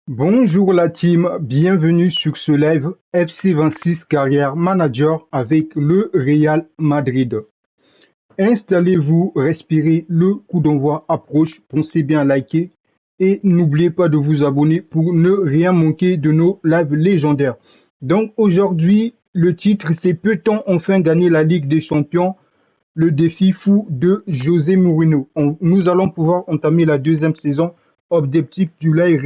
Bonjour la team, bienvenue sur ce live FC26 Carrière Manager avec le Real Madrid. Installez-vous, respirez, le coup d'envoi approche, pensez bien à liker et n'oubliez pas de vous abonner pour ne rien manquer de nos lives légendaires. Donc aujourd'hui, le titre c'est Peut-on enfin gagner la Ligue des Champions? Le défi fou de José Mourinho. Nous allons pouvoir entamer la deuxième saison. Objectif du live,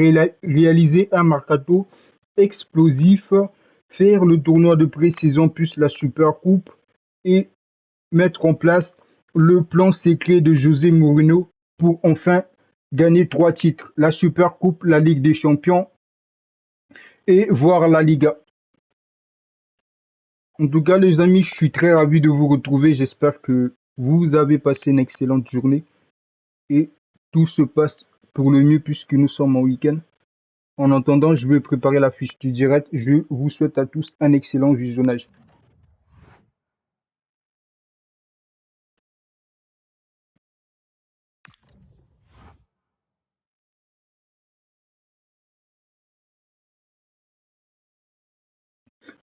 réaliser un mercato explosif, faire le tournoi de pré-saison plus la Super Coupe et mettre en place le plan secret de José Mourinho pour enfin gagner 3 titres, la Super Coupe, la Ligue des Champions et voir la Liga. En tout cas, les amis, je suis très ravi de vous retrouver. J'espère que vous avez passé une excellente journée et tout se passe pour le mieux puisque nous sommes en week-end. En attendant, je vais préparer la fiche du direct. Je vous souhaite à tous un excellent visionnage.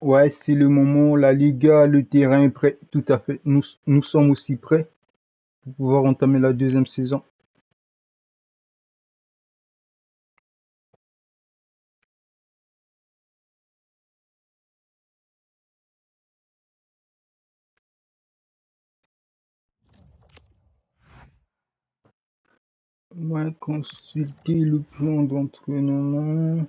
Ouais, c'est le moment. La Liga, le terrain est prêt. Tout à fait. Nous sommes aussi prêts pour pouvoir entamer la deuxième saison. Ouais, consulter le plan d'entraînement.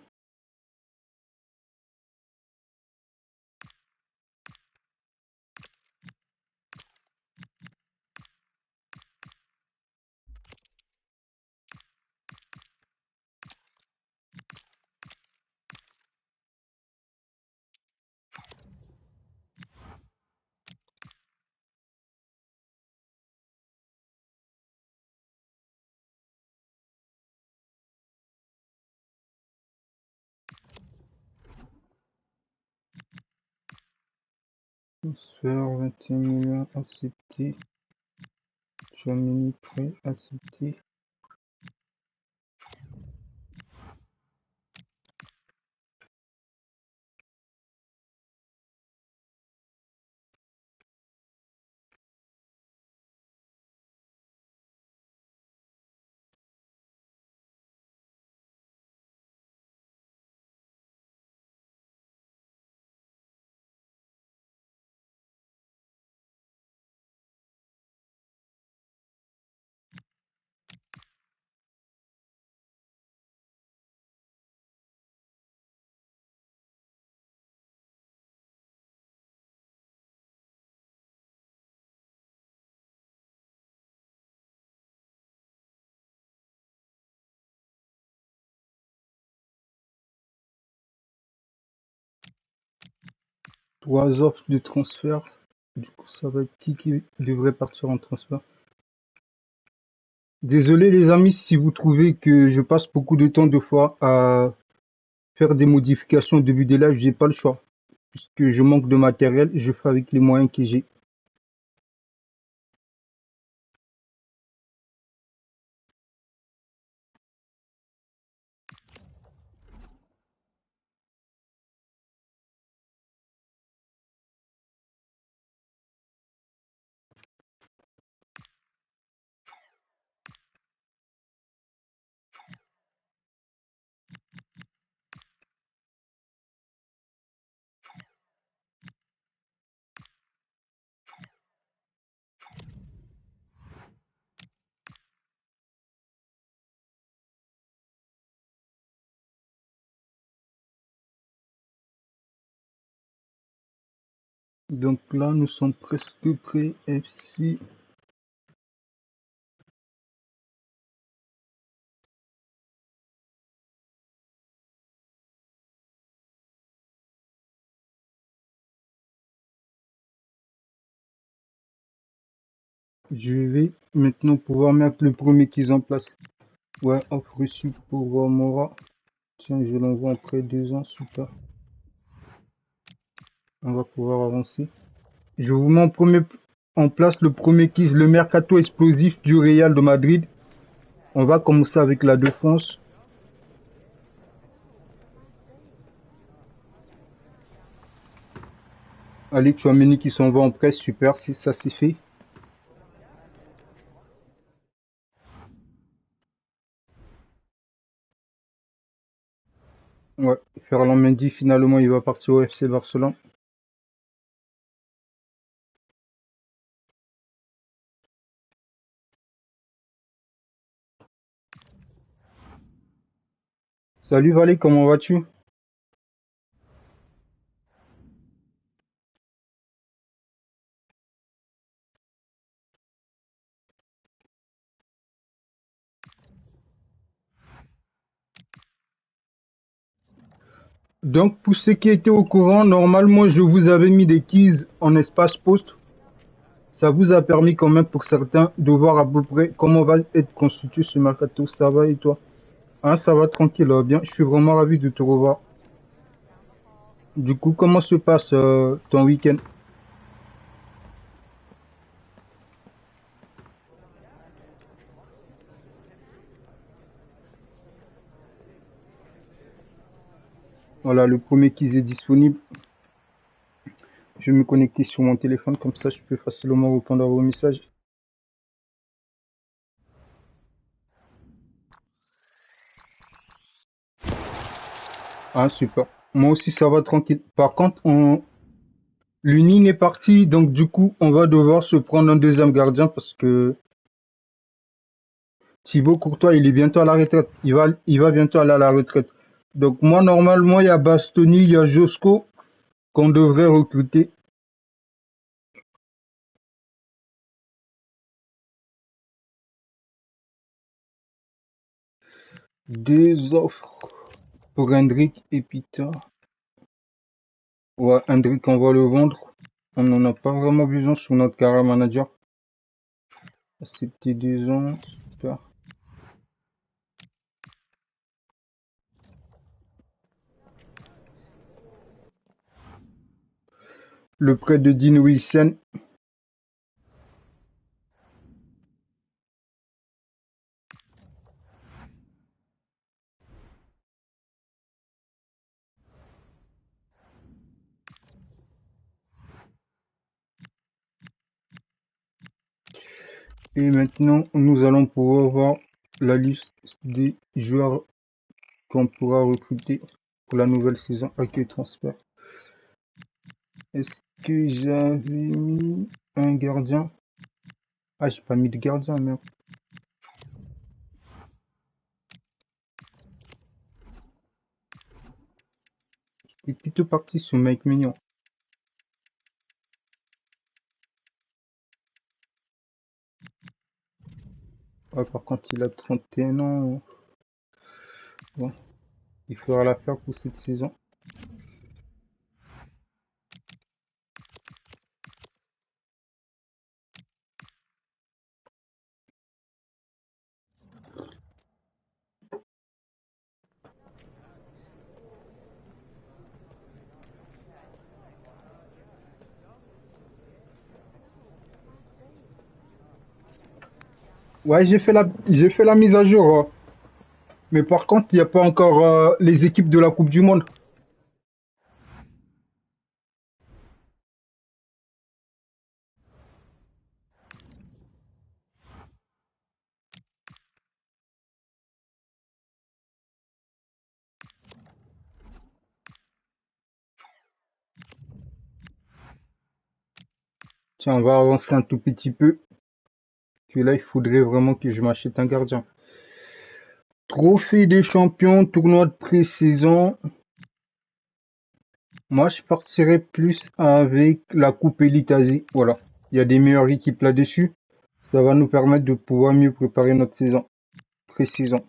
Transfert 21 millions accepté. Chamini prêt accepté. Trois offres de transfert. Du coup, ça va être qui devrait partir en transfert. Désolé les amis si vous trouvez que je passe beaucoup de temps de fois à faire des modifications au début des lives, j'ai pas le choix. Puisque je manque de matériel, je fais avec les moyens que j'ai. Donc là, nous sommes presque prêts, FC. Je vais maintenant pouvoir mettre le premier qu'ils en place. Ouais, offre reçue pour Mora. Tiens, je l'envoie après 2 ans, super. On va pouvoir avancer. Je vous mets en place le premier quiz, le mercato explosif du Real de Madrid. On va commencer avec la défense. Allez, Tchouaméni qui s'en va en presse, super, si ça c'est fait. Ouais, Ferland Mendy, finalement, il va partir au FC Barcelone. Salut Valé, comment vas-tu? Donc, pour ceux qui étaient au courant, normalement, je vous avais mis des keys en espace post. Ça vous a permis quand même pour certains de voir à peu près comment va être constitué ce mercato. Ça va et toi? Ah, ça va tranquille, bien. Je suis vraiment ravi de te revoir. Du coup, comment se passe ton week-end? Voilà, le premier keys est disponible. Je vais me connecter sur mon téléphone, comme ça je peux facilement répondre à vos messages. Ah, super. Moi aussi, ça va tranquille. Par contre, l'Uni est parti, donc du coup, on va devoir se prendre un deuxième gardien parce que Thibaut Courtois, il est bientôt à la retraite. Il va bientôt aller à la retraite. Donc moi, normalement, il y a Bastoni, il y a Josco qu'on devrait recruter. Deux offres pour Hendrik et Peter. Ouais, Hendrik, on va le vendre. On n'en a pas vraiment besoin sur notre carrière manager. Accepter 2 ans, super. Le prêt de Dean Wilson. Et maintenant, nous allons pouvoir voir la liste des joueurs qu'on pourra recruter pour la nouvelle saison accueil transfert. Est-ce que j'avais mis un gardien? Ah, j'ai pas mis de gardien, merde. J'étais plutôt parti sur Mike Mignon. Ouais, par contre, il a 31 ans. Bon, il fera l'affaire pour cette saison. Ouais, j'ai fait la mise à jour. Mais par contre, il n'y a pas encore les équipes de la Coupe du Monde. Tiens, on va avancer un tout petit peu. Que là, il faudrait vraiment que je m'achète un gardien. Trophée des champions, tournoi de pré-saison. Moi, je partirais plus avec la Coupe Elite Asie. Voilà. Il y a des meilleures équipes là-dessus. Ça va nous permettre de pouvoir mieux préparer notre saison. Pré-saison.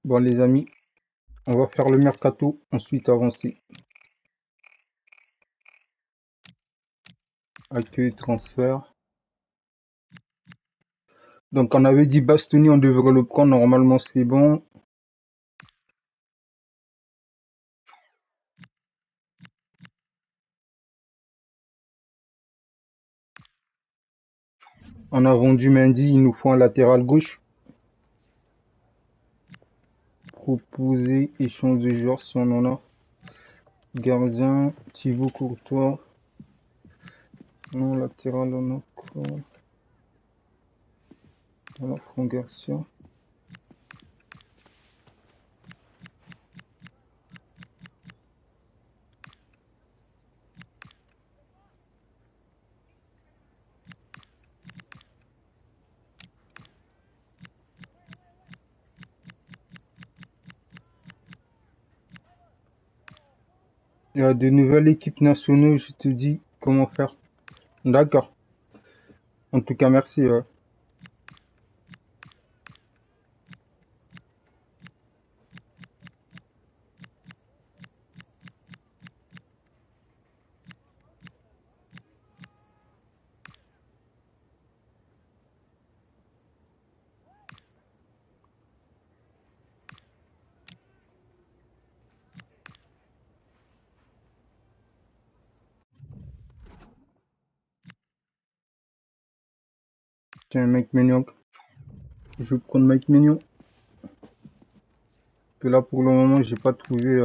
Bon, les amis, on va faire le mercato, ensuite avancer. Accueil, transfert. Donc on avait dit Bastoni, on devrait le prendre. Normalement c'est bon. On a vendu Mendy, il nous faut un latéral gauche. Proposer échange de joueurs si on en a. Gardien, Thibaut Courtois. Non, latéral, on a quoi? Voilà, Franck Garcia. Il y a de nouvelles équipes nationales, je te dis comment faire. D'accord. En tout cas, merci. Tiens, mec mignon. Je vais prendre Mike Mignon. Que là, pour le moment, j'ai pas trouvé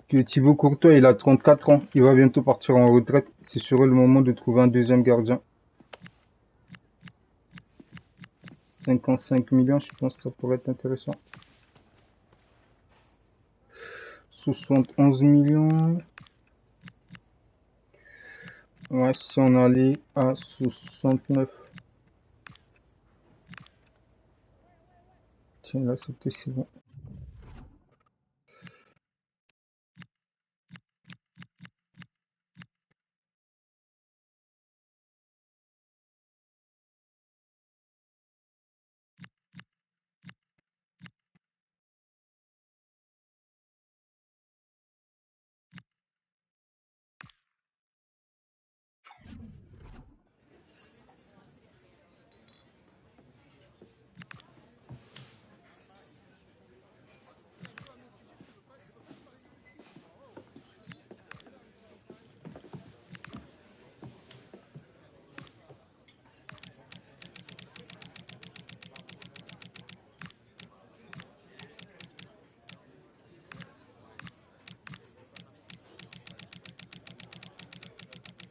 que Thibaut Courtois, il a 34 ans. Il va bientôt partir en retraite. C'est sur le moment de trouver un deuxième gardien. 55 millions, je pense que ça pourrait être intéressant. 71 millions. Ouais, si on allait à 69. Tiens, là, c'est bon.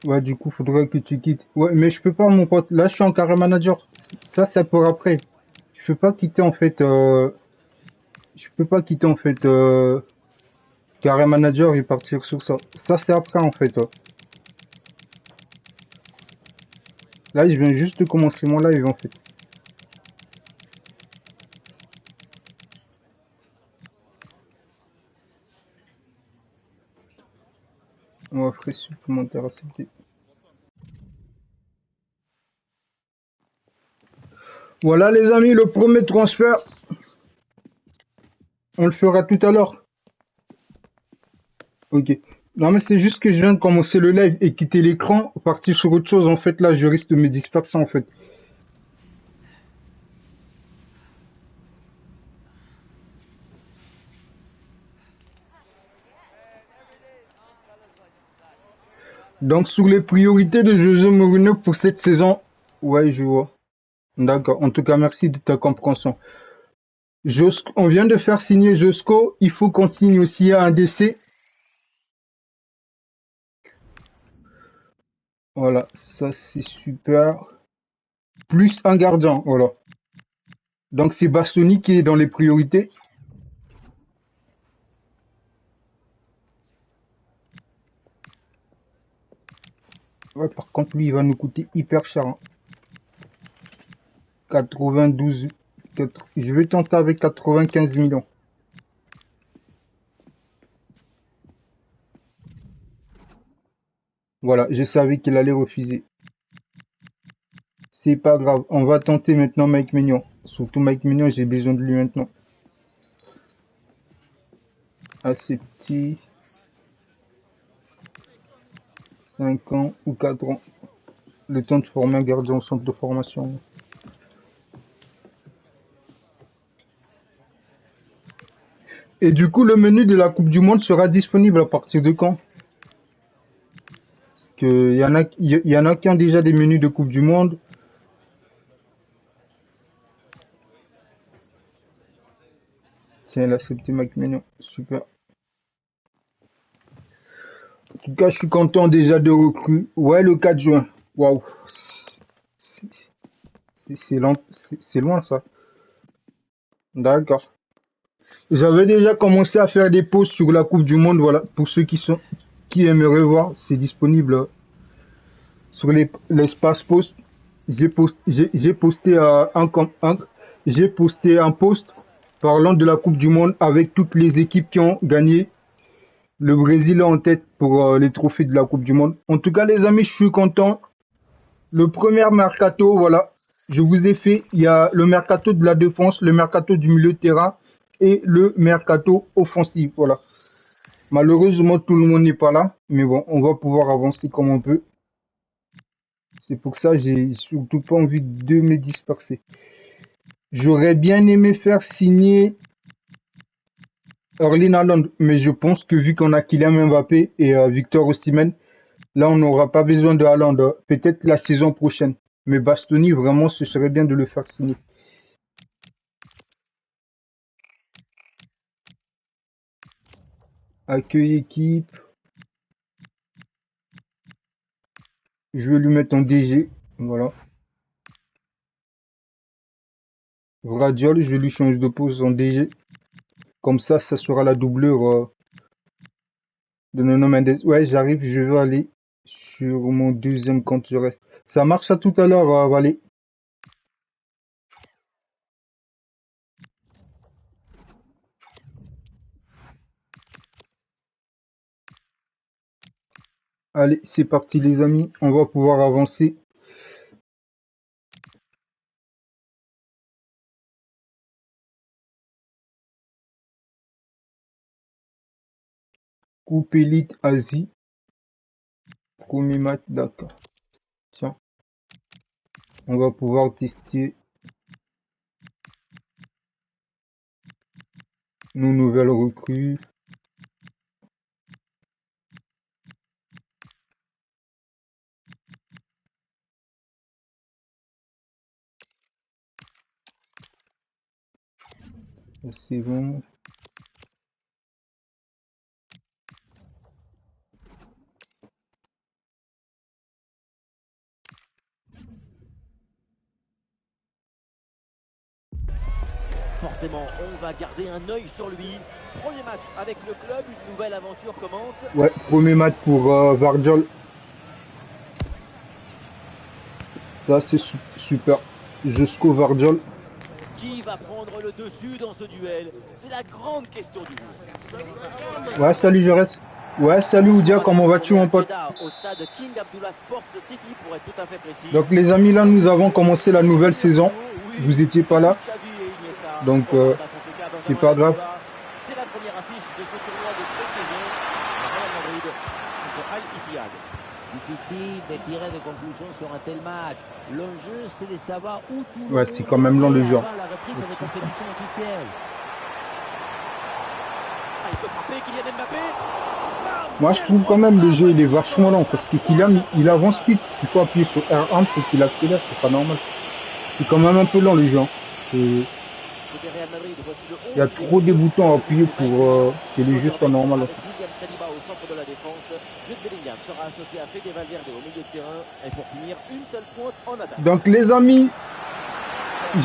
Ouais, du coup, faudrait que tu quittes. Ouais, mais je peux pas, mon pote. Là, je suis en carré manager. Ça, c'est pour après. Je peux pas quitter, en fait, je peux pas quitter, en fait, carré manager et partir sur ça. Ça, c'est après, en fait. Là, je viens juste de commencer mon live, en fait. On va frais supplémentaires acceptés. Voilà, les amis, le premier transfert. On le fera tout à l'heure. Ok. Non, mais c'est juste que je viens de commencer le live et quitter l'écran, partir sur autre chose. En fait, là, je risque de me disperser, en fait. Donc, sur les priorités de José Mourinho pour cette saison, ouais, je vois. D'accord. En tout cas, merci de ta compréhension. On vient de faire signer Josco. Il faut qu'on signe aussi un DC. Voilà, ça c'est super. Plus un gardien, voilà. Donc c'est Bastoni qui est dans les priorités. Ouais, par contre, lui, il va nous coûter hyper cher. Hein. 92. Je vais tenter avec 95 millions. Voilà, je savais qu'il allait refuser. C'est pas grave. On va tenter maintenant Mike Mignon. Surtout Mike Mignon, j'ai besoin de lui maintenant. Accepter. 5 ans ou 4 ans. Le temps de former un gardien au centre de formation. Et du coup, le menu de la Coupe du Monde sera disponible à partir de quand? Parce que y en a qui ont déjà des menus de Coupe du Monde. Tiens, là, c'est petit Mac menu. Super. En tout cas, je suis content déjà de recrues. Ouais, le 4 juin. Waouh. C'est loin, ça. D'accord. J'avais déjà commencé à faire des posts sur la Coupe du Monde, voilà. Pour ceux qui aimeraient voir, c'est disponible sur l'espace post. J'ai posté j'ai posté un post parlant de la Coupe du Monde avec toutes les équipes qui ont gagné. Le Brésil est en tête pour les trophées de la Coupe du Monde. En tout cas, les amis, je suis content. Le premier mercato, voilà, je vous ai fait, il y a le mercato de la défense, le mercato du milieu de terrain et le mercato offensif, voilà. Malheureusement, tout le monde n'est pas là, mais bon, on va pouvoir avancer comme on peut. C'est pour ça que j'ai surtout pas envie de me disperser. J'aurais bien aimé faire signer Erling Haaland, mais je pense que vu qu'on a Kylian Mbappé et Victor Osimhen, là on n'aura pas besoin de Haaland, peut-être la saison prochaine. Mais Bastoni, vraiment, ce serait bien de le faire signer. Accueil équipe. Je vais lui mettre en DG. Voilà. Radiol, je lui change de pose en DG. Comme ça sera la doublure de Nuno Mendes. Ouais, j'arrive, je vais aller sur mon deuxième compte. Je reste. Ça marche à tout à l'heure, Valé. Allez, c'est parti les amis, on va pouvoir avancer. Coupe Elite Asie. Premier match, d'accord. Tiens, on va pouvoir tester nos nouvelles recrues. C'est bon. Forcément, on va garder un œil sur lui. Premier match avec le club, une nouvelle aventure commence. Ouais, premier match pour Vardiol. Ça c'est super. Jusqu'au Vardiol. Qui va prendre le dessus dans ce duel? C'est la grande question du jour. Ouais, salut, je reste. Ouais, salut Oudia, comment vas-tu mon pote? Au stade King Abdullah Sports City pour être tout à fait précis. Donc les amis, là nous avons commencé la nouvelle saison. Vous étiez pas là. Donc c'est pas grave. C'est la première affiche de ce tournoi de pré-saison. Real Madrid contre Al Ittihad. Difficile de tirer des conclusions sur un tel match. L'enjeu, c'est de savoir où tout le Ouais, c'est quand même long le jeu. avant la reprise des compétitions officielles. Ah, il peut frapper, Kylian Mbappé. Moi je trouve quand même le jeu il est vachement lent parce que Kylian il avance vite. Il faut appuyer sur R1 pour qu'il accélère, c'est pas normal. C'est quand même un peu lent le jeu. Il y a trop de boutons à appuyer pour que le jeu soit normal. William Saliba au centre de la défense. Jude Bellingham sera associé à Fede Valverde au milieu de terrain. Et pour finir, une seule pointe en attaque. Donc les amis,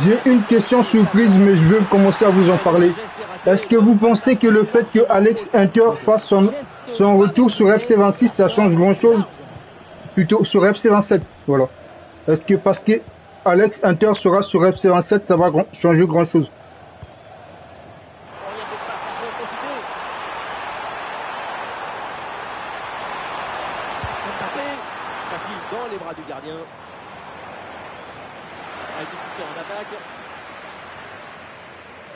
j'ai une question surprise, mais je vais commencer à vous en parler. Est-ce que vous pensez que le fait que Alex Hunter fasse son retour sur FC26, ça change grand-chose? Plutôt sur FC27, voilà. Est-ce que parce que Alex Hunter sera sur FC27, ça va changer grand-chose? Mbappé, facile dans les bras du gardien. Avec du soutien en attaque.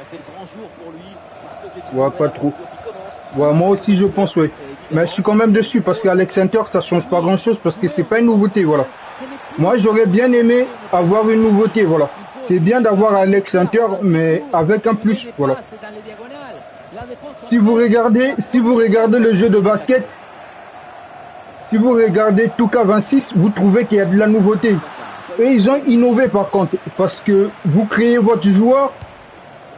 C'est le grand jour pour lui. Parce que c'est Ouais, une pas trop. qui commence. Ouais, moi aussi je pense, ouais. Mais je suis quand même dessus parce qu'Alex Hunter, ça change pas grand chose parce que c'est pas une nouveauté, voilà. Moi, j'aurais bien aimé avoir une nouveauté, voilà. C'est bien d'avoir Alex Hunter, mais avec un plus, voilà. Si vous regardez le jeu de basket, si vous regardez 2K26, vous trouvez qu'il y a de la nouveauté. Et ils ont innové par contre, parce que vous créez votre joueur,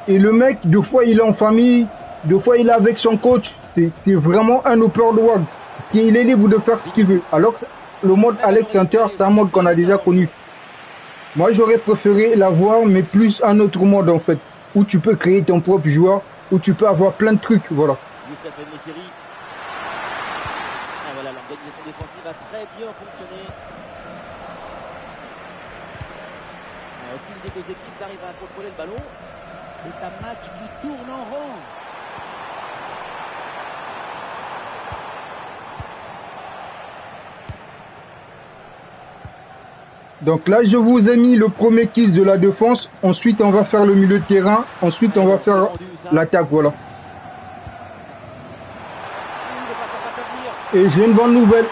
et le mec, deux fois il est en famille, deux fois il est avec son coach. C'est vraiment un open world. Parce qu'il est libre de faire ce qu'il veut. Alors que le mode Alex Hunter, c'est un mode qu'on a déjà connu. Moi, j'aurais préféré l'avoir, mais plus un autre mode en fait, où tu peux créer ton propre joueur, où tu peux avoir plein de trucs, voilà. Youssef El-Messiri. Ah voilà, l'organisation défensive a très bien fonctionné. Aucune des deux équipes n'arrive à contrôler le ballon. C'est un match qui tourne en rond. Donc là, je vous ai mis le premier kiss de la défense. Ensuite, on va faire le milieu de terrain. Ensuite, on va faire l'attaque, voilà. Et j'ai une bonne nouvelle.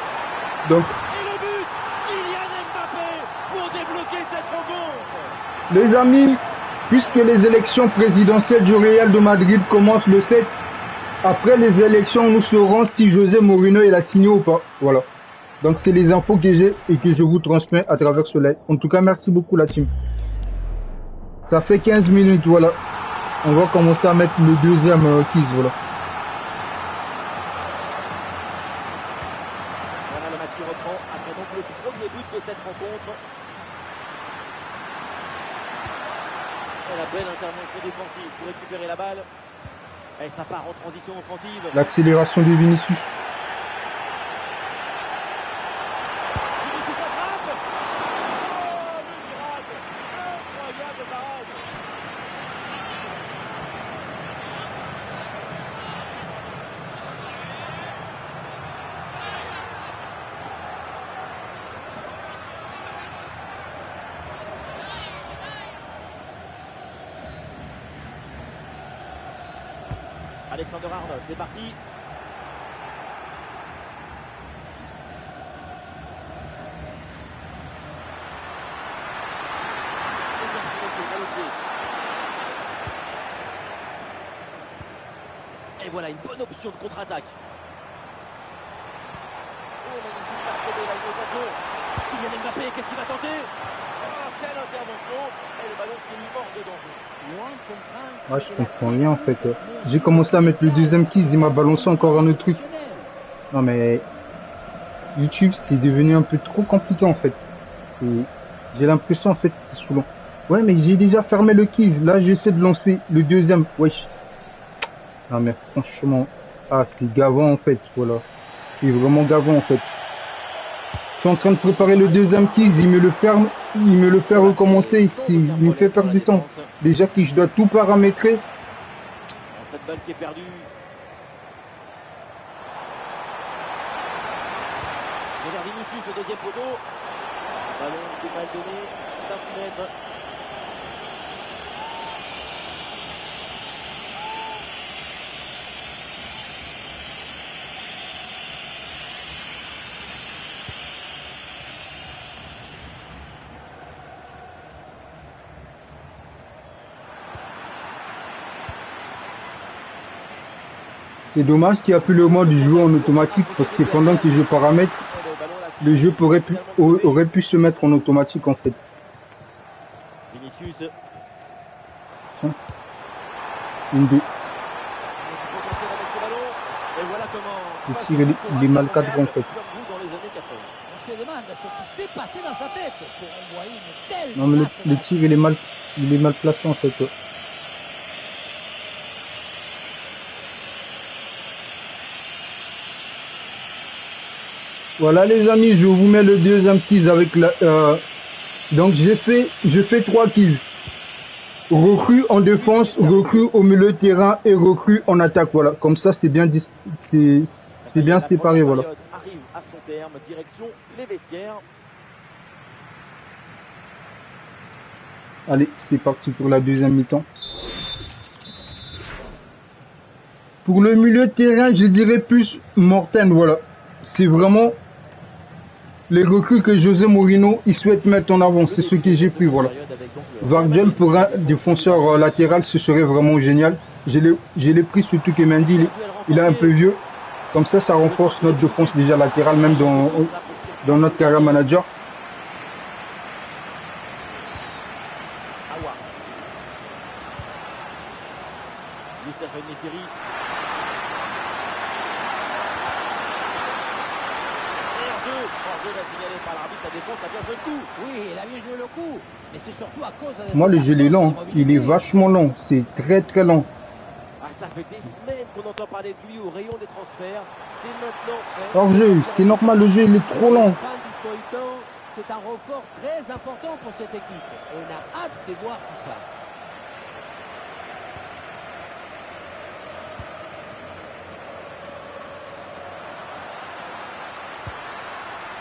Donc, Et le but, Kylian Mbappé pour débloquer cette rencontre. les amis, puisque les élections présidentielles du Real de Madrid commencent le 7, après les élections, nous saurons si José Mourinho est signé ou pas. Voilà. Donc c'est les infos que j'ai et que je vous transmets à travers ce live. En tout cas, merci beaucoup la team. Ça fait 15 minutes, voilà. On va commencer à mettre le deuxième kiss, voilà. Voilà le match qui reprend après donc le premier but de cette rencontre. Et la belle intervention défensive pour récupérer la balle. Et ça part en transition offensive. L'accélération de Vinicius. Alexander Arnold, c'est parti. Et voilà une bonne option de contre-attaque. Oh, magnifique passe rebelle, la rotation. Kylian Mbappé, qu'est-ce qu'il va tenter? Oh, quelle intervention. Et le ballon qui lui mord de danger. Ouais, je comprends rien en fait. J'ai commencé à mettre le deuxième kiss, il m'a balancé encore un autre truc. Non mais YouTube c'est devenu un peu trop compliqué en fait. J'ai l'impression en fait c'est saoulant. Ouais mais j'ai déjà fermé le kiss, là j'essaie de lancer le deuxième. Wesh. Non mais franchement, ah c'est gavant en fait, voilà. C'est vraiment gavant en fait. Je suis en train de préparer le deuxième kiss, il me le ferme, il me le fait recommencer ici, il me fait perdre du temps. Déjà que je dois tout paramétrer. Cette balle qui est perdue. C'est vers Vinicius, le deuxième poteau. Ballon qui est mal donné, c'est un 6 mètres. C'est dommage qu'il n'y a plus le mode du jouer en automatique parce que pendant que je paramètre, le jeu aurait pu se mettre en automatique en fait. Vinicius. Tiens. Une deux. Le tir il est mal cadré en fait. On se demande ce qui s'est passé dans sa tête pour envoyer une telle Non mais le tir il est mal placé en fait. Ouais. Voilà les amis, je vous mets le deuxième kiss avec la... donc j'ai fait 3 kiss. Recrue en défense, recrue au milieu de terrain et recrue en attaque. Voilà, comme ça c'est bien bien séparé. Voilà. Arrive à son terme, direction les vestiaires. Allez, c'est parti pour la deuxième mi-temps. Pour le milieu de terrain, je dirais plus Morten, voilà. C'est vraiment les recrues que José Mourinho il souhaite mettre en avant. C'est ce que j'ai pris, voilà. Vardiol pour un défenseur latéral, ce serait vraiment génial. Je l'ai pris surtout que Mendy, il est un peu vieux. Comme ça renforce notre défense déjà latérale, même dans notre carrière manager. Youssef El-Nessiri. Hors-jeu là signalé par l'arbitre, la défense a bien joué le coup. Oui, il a bien joué le coup, mais c'est surtout à cause de Moi, le cette jeu est absence lent, de il est mobilité. vachement lent, c'est très très lent. Ah, ça fait des semaines qu'on entend parler de lui au rayon des transferts. C'est maintenant fait. Hors-jeu, c'est normal, le jeu il est trop La lent. fin du feuilleton, c'est un renfort très important pour cette équipe. On a hâte de voir tout ça.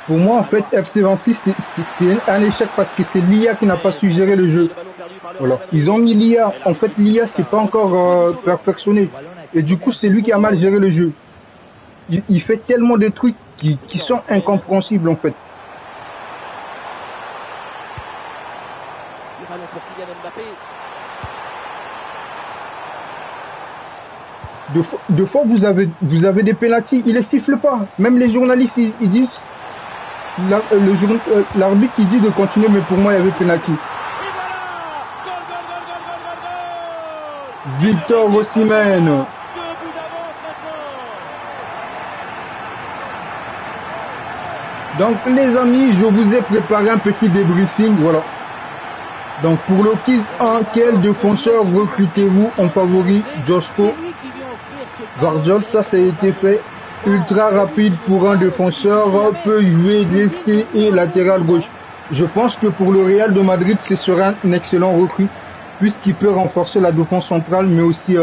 Pour moi, en fait, FC 26, c'est un échec parce que c'est l'IA qui n'a pas su gérer le jeu. Voilà. Ils ont mis l'IA. En fait, l'IA, c'est pas encore perfectionné. Et du coup, c'est lui qui a mal géré le jeu. Il fait tellement de trucs qui sont incompréhensibles, en fait. Le ballon pour Kylian Mbappé. Deux fois, vous avez des pénaltys. Il les siffle pas. Même les journalistes, ils disent... L'arbitre il dit de continuer, mais pour moi il y avait pénalty. Et voilà, goal. Victor Osimhen. 2 buts d'avance maintenant. Donc les amis, je vous ai préparé un petit débriefing, voilà. Donc pour le quiz 1, quel défenseur recrutez-vous en favori? Josko, Vardiol, ça a été fait. Ultra rapide pour un défenseur, peut jouer DC et latéral gauche. Je pense que pour le Real de Madrid, ce sera un excellent recrue, puisqu'il peut renforcer la défense centrale, mais aussi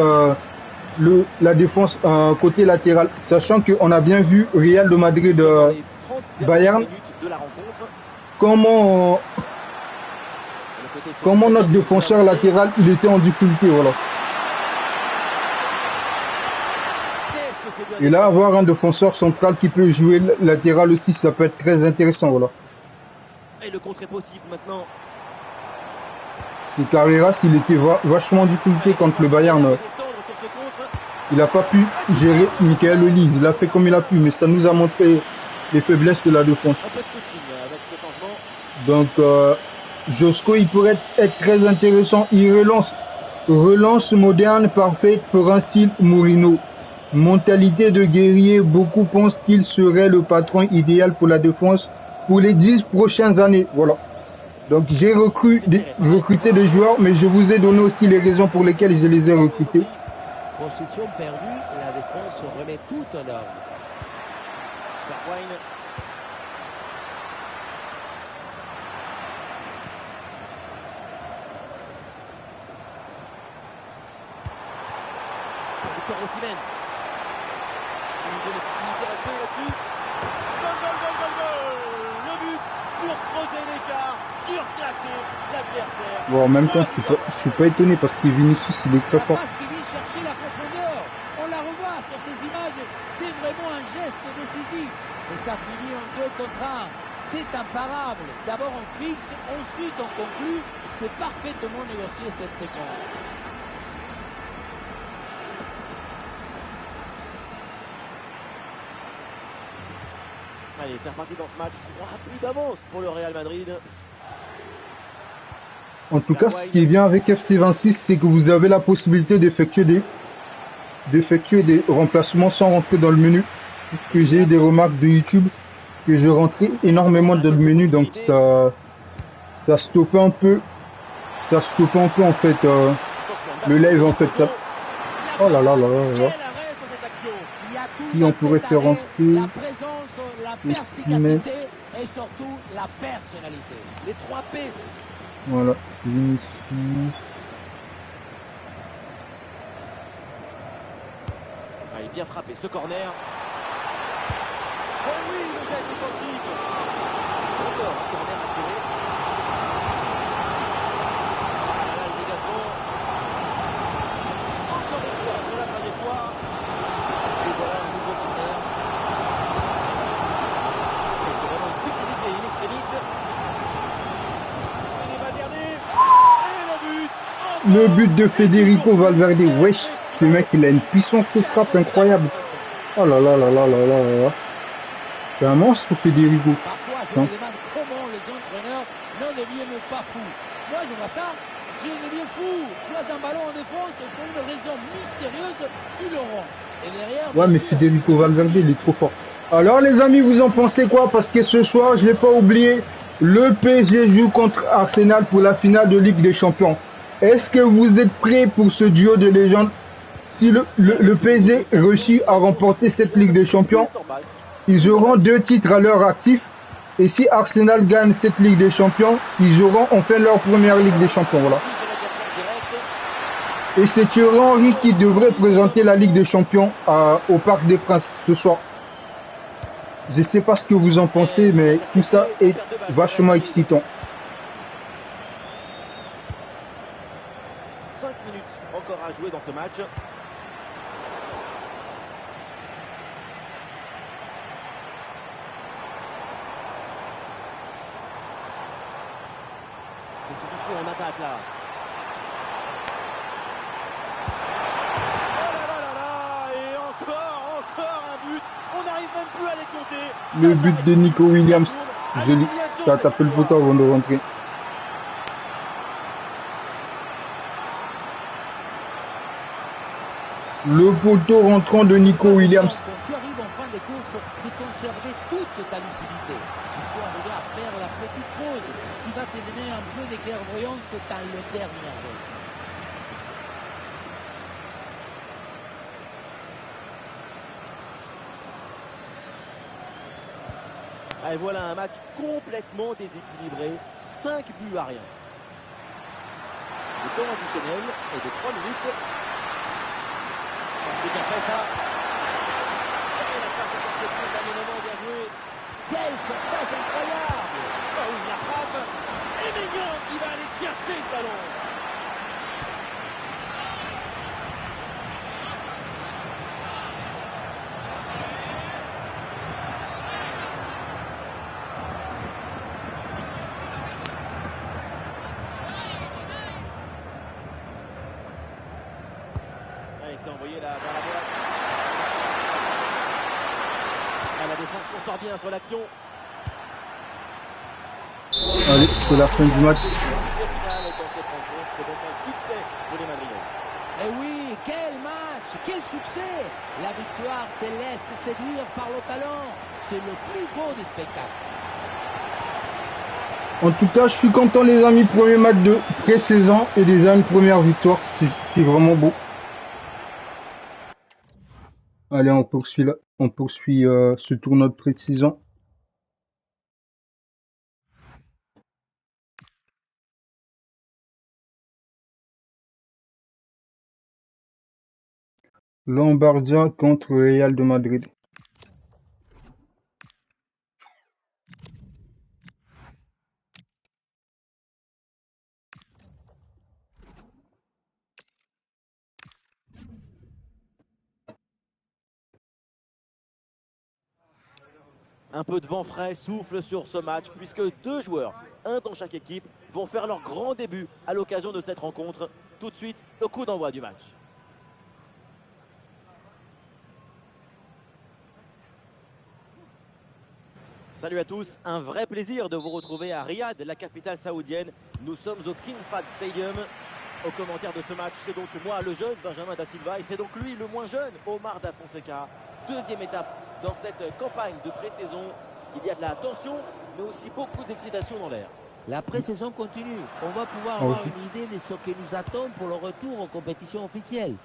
la défense côté latéral. Sachant qu'on a bien vu Real de Madrid Bayern, comment notre défenseur latéral il était en difficulté, voilà. Et là, avoir un défenseur central qui peut jouer latéral aussi, ça peut être très intéressant, voilà. Et le contre est possible maintenant. Et Carreras, il était vachement en difficulté contre le Bayern. Il n'a pas pu gérer Michael Olise. Il a fait comme il a pu, mais ça nous a montré les faiblesses de la défense. Un peu de coaching avec ce changement. Donc, Josko, il pourrait être très intéressant. Il relance moderne, parfaite pour un style Mourinho. Mentalité de guerrier, beaucoup pensent qu'il serait le patron idéal pour la défense pour les 10 prochaines années. Voilà. Donc j'ai recruté des joueurs, mais je vous ai donné aussi les raisons pour lesquelles je les ai recrutés. Possession perdue, la défense remet tout en ordre. Bergwijn. Victor Osimhen. Une bonne opportunité à jouer là-dessus. Goal. Le but pour creuser l'écart, surclasser l'adversaire. Bon, en même temps, je suis pas étonné parce que Vinicius, il est très fort. Parce qu'il vient chercher la profondeur. On la revoit sur ces images. C'est vraiment un geste décisif. Et ça finit en 2 contre 1. C'est imparable. D'abord on fixe, ensuite on conclut. C'est parfaitement négocié cette séquence. Allez, c'est reparti dans ce match. 3 buts d'avance pour le Real Madrid. En tout cas, ce qui est bien avec FC 26, c'est que vous avez la possibilité d'effectuer des remplacements sans rentrer dans le menu. Puisque j'ai eu des remarques de YouTube que je rentrais énormément dans le menu, donc ça stoppait un peu en fait le live en fait. Ça. Oh là là là là là. Si on pourrait faire rentrer la présence, la perspicacité et surtout la personnalité. Les 3 P. Voilà. Vinicius. Allez, bien frappé ce corner. Oh oui, le geste défensif. Encore un corner à tirer. Voilà le dégagement. Encore une fois sur la trajectoire. Le but de Federico Valverde. Wesh, ce mec, il a une puissance de frappe incroyable. Oh là là là là là là là. C'est un monstre, Federico. Parfois, je me demande comment les entraîneurs ne deviennent pas fous. Moi, je vois ça, je deviens fou. Tu as un ballon en défense, pour une raison mystérieuse, tu le rends. Et derrière, Ouais, mais Federico Valverde, il est trop fort. Alors, les amis, vous en pensez quoi? Parce que ce soir, je l'ai pas oublié, le PSG joue contre Arsenal pour la finale de Ligue des Champions. Est-ce que vous êtes prêts pour ce duo de légendes? Si le PSG réussit à remporter cette Ligue des Champions, ils auront 2 titres à leur actif. Et si Arsenal gagne cette Ligue des Champions, ils auront enfin leur première Ligue des Champions. Voilà. Et c'est Thierry Henry qui devrait présenter la Ligue des Champions au Parc des Princes ce soir. Je sais pas ce que vous en pensez, mais tout ça est vachement excitant. 5 minutes encore à jouer dans ce match. Des solutions en attaque là. Oh là là là là. Et encore un but. On n'arrive même plus à les compter. Le but de Nico Williams. Joli. Ça a tapé le poteau avant de rentrer. Le poteau rentrant de Nico Williams. Quand tu arrives en fin de course, de conserver toute ta lucidité. Il faut arriver à faire la petite pause qui va te donner un peu de clairvoyance dans le dernier geste. Et voilà un match complètement déséquilibré. 5 buts à rien. Le temps additionnel est de 3 minutes. C'est bien fait ça. Et la passe interceptée, dernier moment, bien joué. Quel sauvetage incroyable! Oh oui, la frappe. Et Maignan qui va aller chercher ce ballon. Il s'est envoyé là vers la boîte. Ah, la défense s'en sort bien sur l'action. Allez, c'est la fin du match. Le final dans cette rencontre, c'est donc un succès pour les Madrilènes. Et oui, quel match, quel succès! La victoire se laisse séduire par le talent. C'est le plus beau des spectacles. En tout cas, je suis content les amis. Premier match de pré-saison et déjà une première victoire. C'est vraiment beau. Allez, on poursuit ce tournoi de pré-saison. Lombardia contre Real de Madrid. Un peu de vent frais souffle sur ce match puisque 2 joueurs, un dans chaque équipe, vont faire leur grand début à l'occasion de cette rencontre. Tout de suite, le coup d'envoi du match. Salut à tous, un vrai plaisir de vous retrouver à Riyad, la capitale saoudienne. Nous sommes au King Fahd Stadium. Au commentaire de ce match, c'est donc moi, le jeune Benjamin Da Silva, et c'est donc lui, le moins jeune, Omar Da Fonseca. Deuxième étape dans cette campagne de pré-saison. Il y a de la tension, mais aussi beaucoup d'excitation dans l'air. La pré-saison continue. On va pouvoir avoir une idée de ce qui nous attend pour le retour aux compétitions officielles.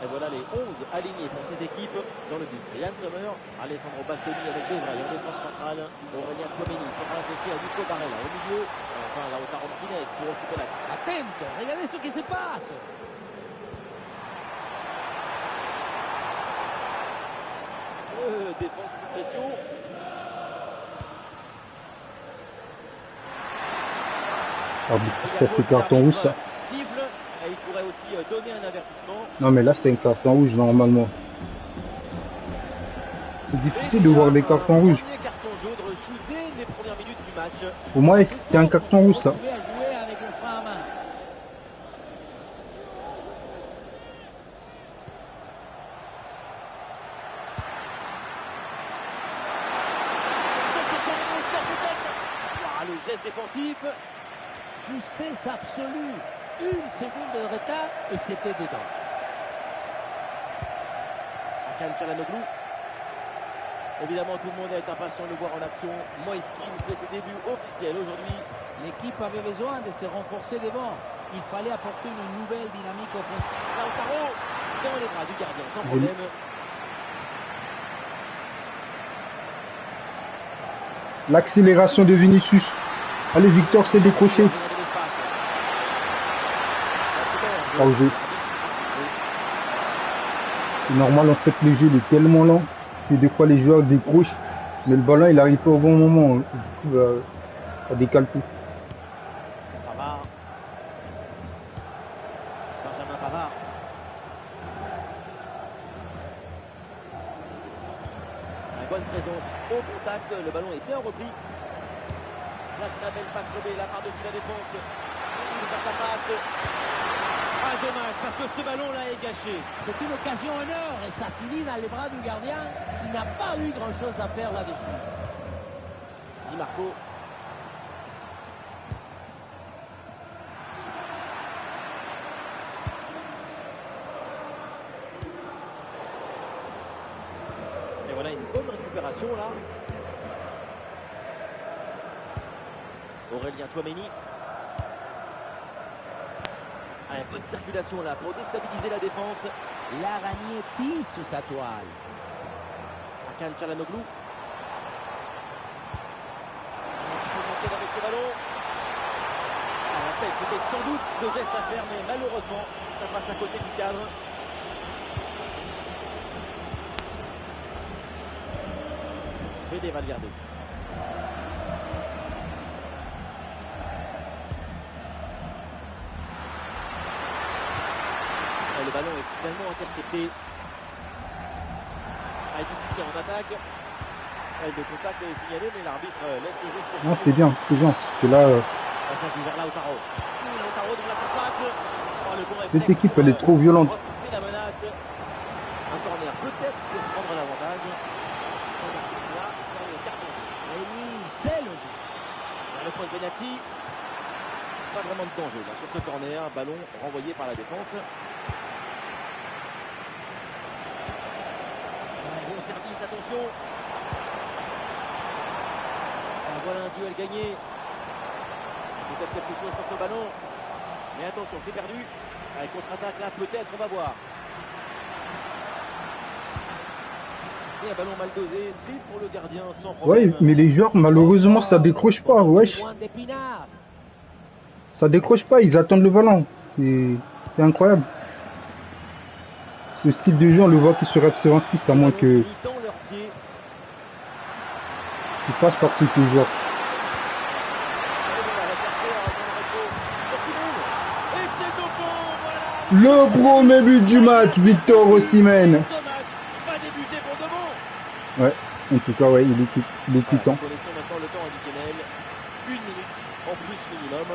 Et voilà les 11 alignés pour cette équipe. Dans le but, c'est Yann Sommer, Alessandro Bastoni avec Devray en défense centrale, Aurélien Tchouameni sera associé à Nico Barella au milieu. Enfin, Lautaro Martinez pour occuper la... Attento, regardez ce qui se passe. Défense sous pression. Ça c'est carton rouge ça. Siffle, et il pourrait aussi donner un avertissement. Non mais là c'est un carton rouge normalement. C'est difficile de voir des cartons rouges. Premier carton jaune reçu dès les premières minutes du match. Pour moi c'est un carton rouge ça. Jouer avec le Justesse absolue. Une seconde de retard et c'était dedans. Hakan Çalhanoğlu. Évidemment, tout le monde est impatient de le voir en action. Moïse Kean fait ses débuts officiels aujourd'hui. L'équipe avait besoin de se renforcer devant. Il fallait apporter une nouvelle dynamique offensive. Lautaro dans les bras du gardien sans problème. L'accélération de Vinicius. Allez, Victor s'est décroché. Pas au jeu. C'est normal, en fait, le jeu il est tellement lent que des fois les joueurs décrochent, mais le ballon il arrive pas au bon moment. Du coup, ça décale tout. Pavard. Benjamin Pavard. Une bonne présence au contact, le ballon est bien repris. La très belle passe lobée là par-dessus la défense. Ça passe. Ah, dommage, parce que ce ballon-là est gâché. C'est une occasion en or et ça finit dans les bras du gardien qui n'a pas eu grand-chose à faire là-dessus. Di Marco. Et voilà une bonne récupération là. Aurélien Tchouaméni. Ah, une bonne circulation là pour déstabiliser la défense. L'araignée tisse sa toile. Hakan Çalhanoğlu. Potentiel avec ce ballon. À la tête, c'était sans doute le geste à faire, mais malheureusement, ça passe à côté du cadre. Fede Valverde. Et le ballon est finalement intercepté. Avec du soutien en attaque. Et le contact est signalé, mais l'arbitre laisse le jeu se Non, poursuivre. c'est bien, c'est bien. Parce que là, Passage vers Lautaro. Lautaro dans la surface. Oh, le bon cette réflexe équipe pour, elle est trop violente. repousser la menace. Un corner peut-être pour prendre l'avantage. Là, sur le carton. Et oui, c'est le jeu. Le point de Benati. Pas vraiment de danger là sur ce corner. Ballon renvoyé par la défense. Ouais, bon service, attention. Ah, voilà un duel gagné. Peut-être quelque chose sur ce ballon. Mais attention, c'est perdu. Allez, contre-attaque là, peut-être, on va voir. Et un ballon mal dosé, c'est pour le gardien sans problème. Ouais, mais les joueurs, malheureusement, ça décroche pas, wesh. Point d'Épinard. Ça décroche pas, ils attendent le ballon. C'est incroyable. Ce style de jeu, on le voit que sur FC26, à moins que Ils tendent leurs pieds. il passe par tous les joueurs. Le premier but du match, Victor Osimhen. Ce match va débuter pour de bon. Ouais, en tout cas, ouais, il est Voilà, quittant. nous connaissons maintenant le temps additionnel. 1 minute en plus minimum.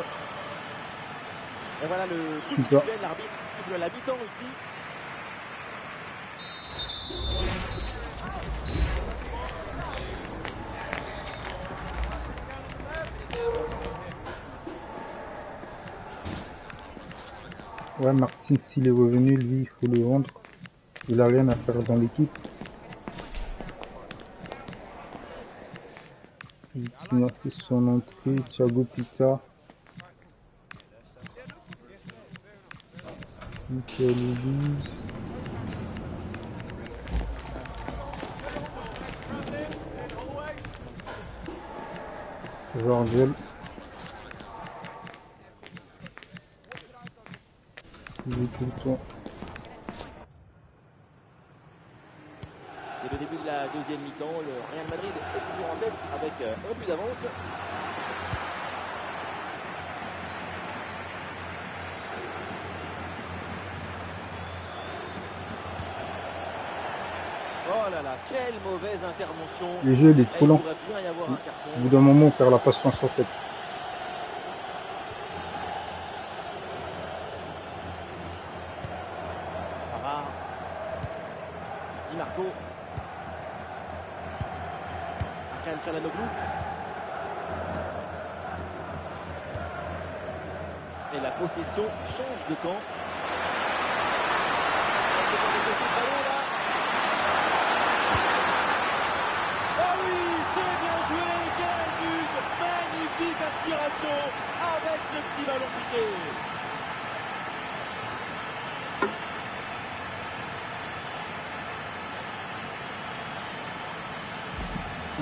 Et voilà le coup de Super. sifflet de l'arbitre qui siffle la mi-temps ici. Ouais, Martin, s'il est revenu, lui, il faut le vendre. Il a rien à faire dans l'équipe. Il a fait son entrée, Thiago Pita. Michael Elise. Jorgel. Il est tout le temps. C'est le début de la deuxième mi-temps. Le Real Madrid est toujours en tête avec un but d'avance. Oh là là, quelle mauvaise intervention. Le jeu, il est trop Il lent. pourrait bien y avoir un Au carton. bout d'un moment, on perd la patience en fait. Pavard. Di Marco. Hakan Çalhanoğlu. Et la possession change de camp. Ah oui, c'est bien joué, quel but! Magnifique inspiration avec ce petit ballon piqué.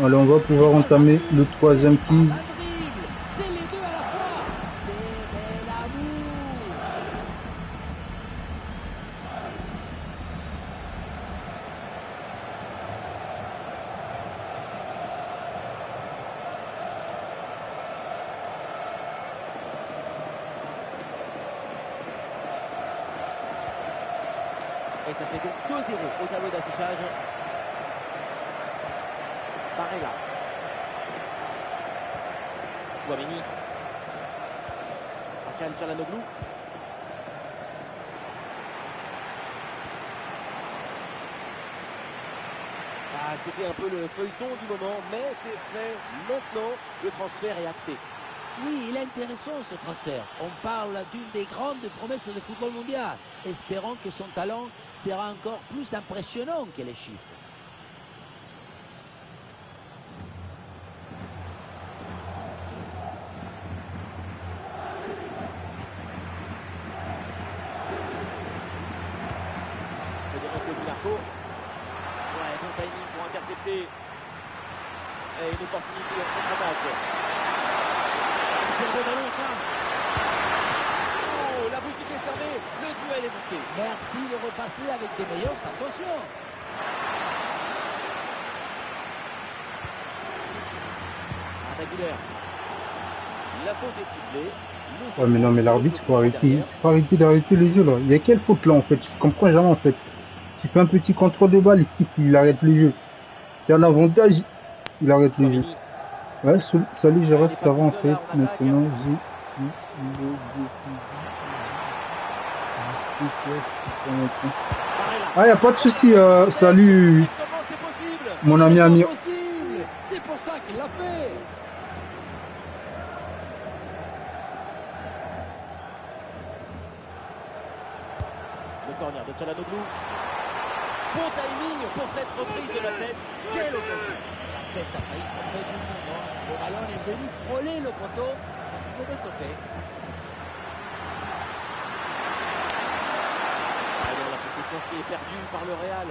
Alors on va pouvoir entamer le troisième tease. C'est les deux à la fois. C'est de l'amour. Et ça fait donc 2-0 au tableau d'affichage. Barella. Chouameni. Hakan Çalhanoğlu. Ah, c'était un peu le feuilleton du moment, mais c'est fait maintenant. Le transfert est acté. Oui, il est intéressant ce transfert. On parle d'une des grandes promesses du football mondial. Espérons que son talent sera encore plus impressionnant que les chiffres. Ouais, bon timing pour intercepter. Et une opportunité de contre-attaque. C'est le bon ballon, ça. Oh, la boutique est fermée. Le duel est monté. Merci de repasser avec des meilleures intentions. Aguilera. La faute est sifflée. Ouais mais non mais l'arbitre faut arrêter d'arrêter le jeu là. Il y a quelle faute là en fait? Je comprends jamais en fait. Tu fais un petit contrôle de balle ici, puis il arrête le jeu. Il y a l'avantage, il arrête le jeu. Ouais, salut, je reste, ça va en fait. Maintenant, ah, y a pas de souci. Salut, mon ami Amir. C'est pour ça qu'il l'a fait. Le corner de Çalhanoğlu. Bon timing pour cette reprise de la tête. Quelle occasion! La tête a failli tromper du monde. Le ballon est venu frôler le poteau du mauvais côté. Alors la possession qui est perdue par le Real.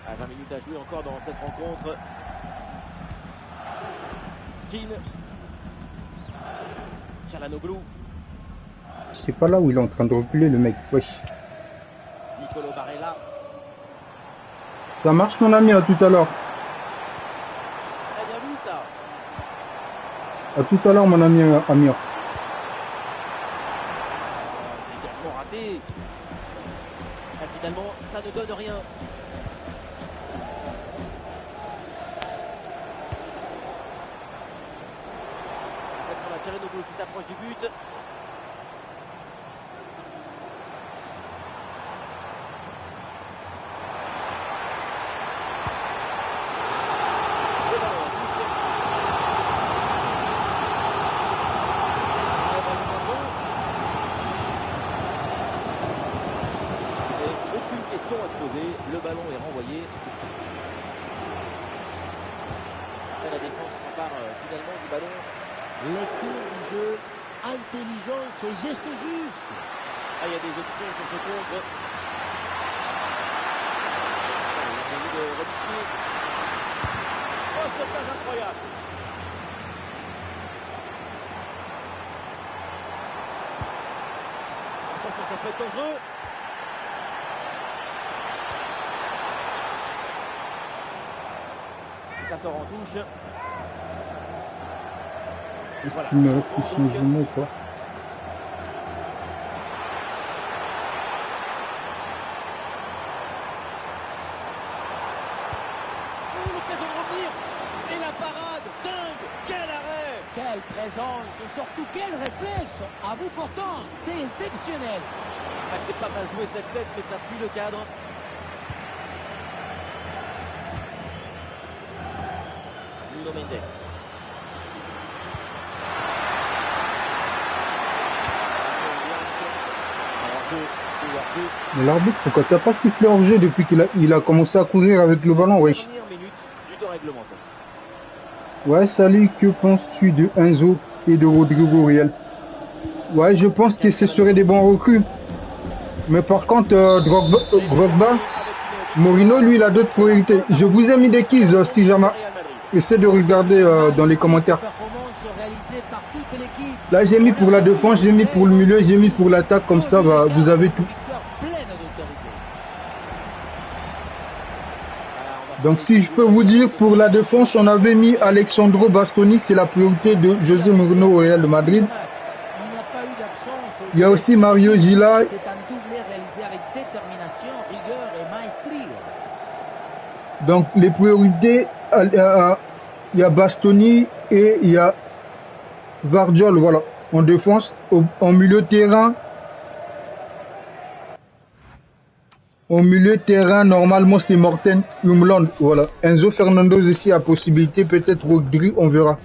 À 20 minutes à jouer encore dans cette rencontre. Keane. Çalhanoğlu. C'est pas là où il est en train de reculer le mec. Wesh. Nicolo Barella. Ça marche mon ami, à tout à l'heure. Très bien vu ça. À tout à l'heure mon ami Amir. Dégagement raté. Et finalement, ça ne donne rien. Çalhanoğlu qui s'approche du but. Le ballon en touche. Et aucune question à se poser. Le ballon est renvoyé. Après la défense s'empare finalement du ballon. Lecture du jeu, intelligence et geste juste. Ah, il y a des options sur ce contre. Il a envie de repiquer. Oh, sauvetage incroyable. Attention, ça peut être dangereux. Ça sort en touche. Est-ce qu'il me reste ici un genou ou quoi? L'occasion de revenir. Et la parade, dingue. Quel arrêt. Quelle présence, surtout quel réflexe. À bout portant, c'est exceptionnel. Ah, c'est pas mal joué cette tête, mais ça fuit le cadre. Mendes. Mais l'arbitre, pourquoi t'as pas sifflé hors jeu depuis qu'il a commencé à courir avec le ballon, wesh? Dernière minute du temps réglementaire. Ouais, salut, que penses-tu de Enzo et de Rodrigo Real? Ouais, je pense que ce seraient des bons recrues. Mais par contre, Drogba, Mourinho, lui, il a d'autres priorités. Je vous ai mis des quiz, si jamais. Essayez de regarder dans les commentaires. Là, j'ai mis pour la défense, j'ai mis pour le milieu, j'ai mis pour l'attaque. Comme ça, bah, vous avez tout. Donc, si je peux vous dire, pour la défense, on avait mis Alexandro Bastoni. C'est la priorité de José Mourinho au Real de Madrid. Il y a aussi Mario Gila. Donc les priorités, il y a Bastoni et il y a Vardiol, voilà, en défense. En milieu de terrain, normalement c'est Morten Umland, voilà. Enzo Fernandez aussi a possibilité, peut-être Rodri, on verra.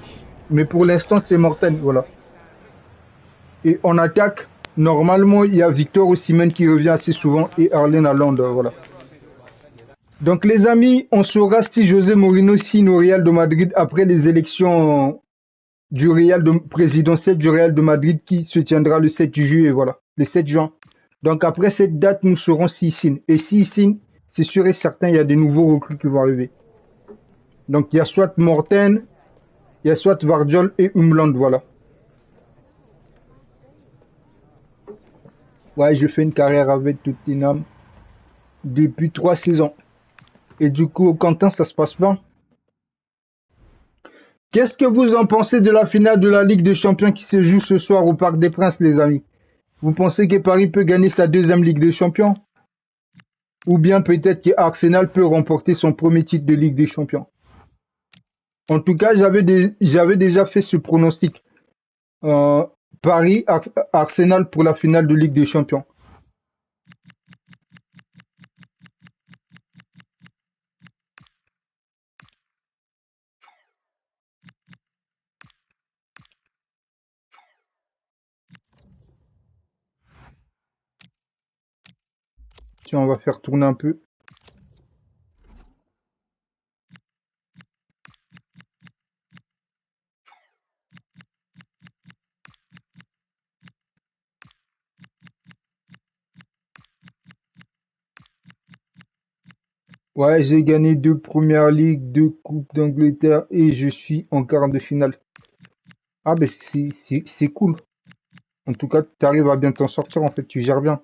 Mais pour l'instant c'est Morten, voilà. Et en attaque, normalement il y a Victor Osimhen qui revient assez souvent et Erling Haaland, voilà. Donc les amis, on saura si José Mourinho signe au Real de Madrid après les élections présidentielles du Real de Madrid qui se tiendra le 7 juillet, voilà, le 7 juin. Donc après cette date, nous saurons s'il signe. Et s'il signe, c'est sûr et certain, il y a des nouveaux recrues qui vont arriver. Donc il y a soit Morten, il y a soit Vardiol et Umland, voilà. Ouais, je fais une carrière avec Tottenham depuis 3 saisons. Et du coup, Quentin, ça se passe bien. Qu'est-ce que vous en pensez de la finale de la Ligue des Champions qui se joue ce soir au Parc des Princes, les amis? Vous pensez que Paris peut gagner sa deuxième Ligue des Champions? Ou bien peut-être que Arsenal peut remporter son premier titre de Ligue des Champions? En tout cas, j'avais déjà fait ce pronostic. Paris-Arsenal pour la finale de Ligue des Champions. Tiens, on va faire tourner un peu. Ouais, j'ai gagné 2 Premières Ligues, 2 Coupes d'Angleterre et je suis en quart de finale. Ah ben c'est cool. En tout cas, tu arrives à bien t'en sortir en fait, tu gères bien.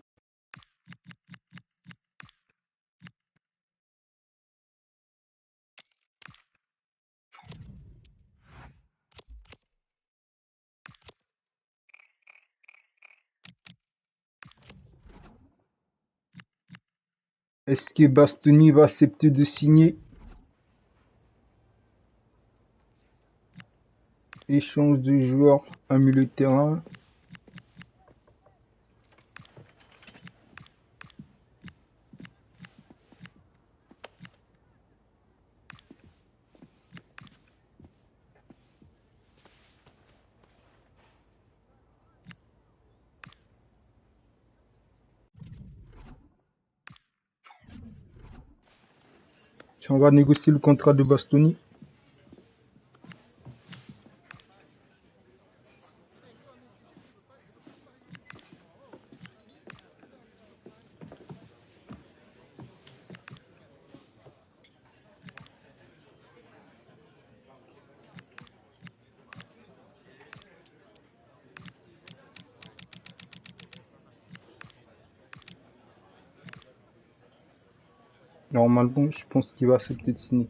Est-ce que Bastoni va accepter de signer? Échange de joueurs à milieu de terrain. Tiens, on va négocier le contrat de Bastoni. Normalement, je pense qu'il va accepter de signer.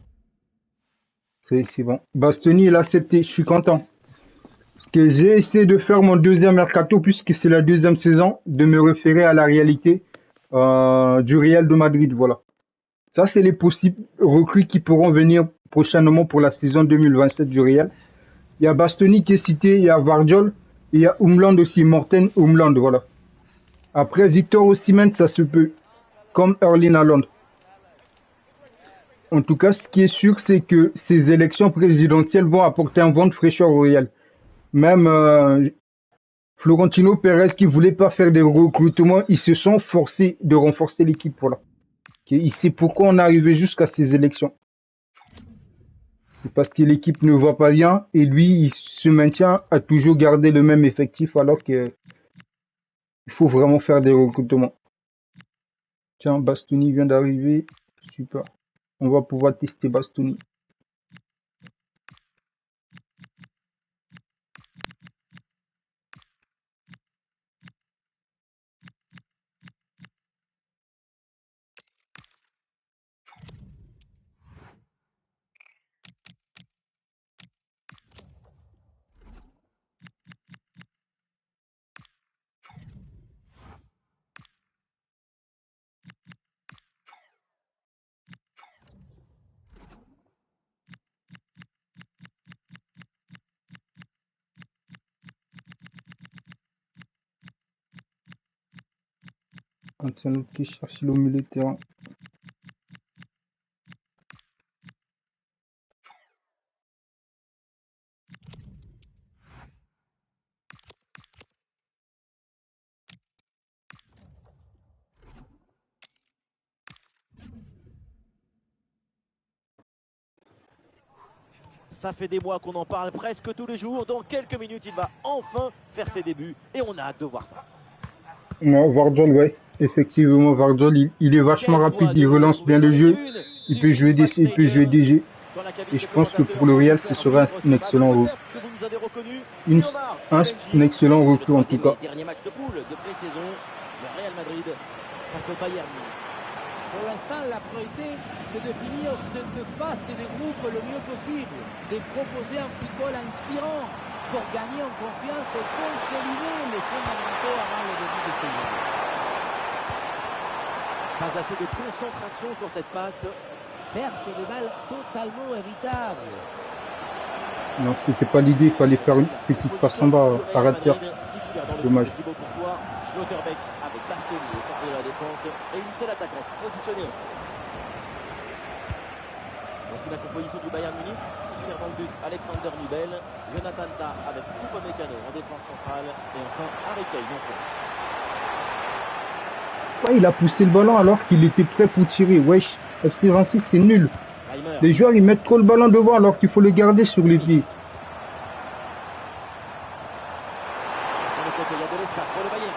C'est bon. Bastoni, il a accepté. Je suis content. Parce que j'ai essayé de faire mon deuxième mercato, puisque c'est la deuxième saison, de me référer à la réalité du Real de Madrid. Voilà. Ça, c'est les possibles recrues qui pourront venir prochainement pour la saison 2027 du Real. Il y a Bastoni qui est cité, il y a Vardiol, et il y a Umland aussi, Morten Umland, voilà. Après, Victor Osimhen, ça se peut, comme Erling Haaland. En tout cas, ce qui est sûr, c'est que ces élections présidentielles vont apporter un vent de fraîcheur au Real. Même Florentino Pérez qui voulait pas faire des recrutements, ils se sont forcés de renforcer l'équipe. Voilà. Il sait pourquoi on est arrivé jusqu'à ces élections. C'est parce que l'équipe ne va pas bien et lui, il se maintient à toujours garder le même effectif alors que il faut vraiment faire des recrutements. Tiens, Bastoni vient d'arriver. Super. On va pouvoir tester Bastoni. Ancelotti cherche le milieu de terrain. Ça fait des mois qu'on en parle presque tous les jours. Dans quelques minutes, il va enfin faire ses débuts et on a hâte de voir ça. Non, Vardiol, ouais. Effectivement, Vardiol, il est vachement rapide, il relance bien le jeu. Il peut jouer DC, il peut jouer DG. Et je pense que pour le Real, ce sera un excellent recrue. Un excellent recrue en tout cas. Dernier match de poule de pré-saison, le Real Madrid face au Bayern Munich. Pour l'instant, la priorité, c'est de finir cette phase de groupe le mieux possible, de proposer un football inspirant pour gagner en confiance et consolider les fondamentaux avant le début de saison. Pas assez de concentration sur cette passe. Perte de balle totalement évitable. Non, c'était pas l'idée, il fallait faire une petite passe en bas, à ras de terre. Dommage. Schlotterbeck avec Bastoni au centre de la défense et une seule attaquante positionnée. Voici la composition du Bayern Munich. Titulaire dans le but, Alexander Nubel, Jonathan Tah avec Upamecano en défense centrale et enfin Harry Kane en fond. Ouais, il a poussé le ballon alors qu'il était prêt pour tirer. Wesh, FC 26 c'est nul. Les joueurs ils mettent trop le ballon devant alors qu'il faut le garder sur les pieds. Sur le côté, il y a de l'espace pour le Bayern.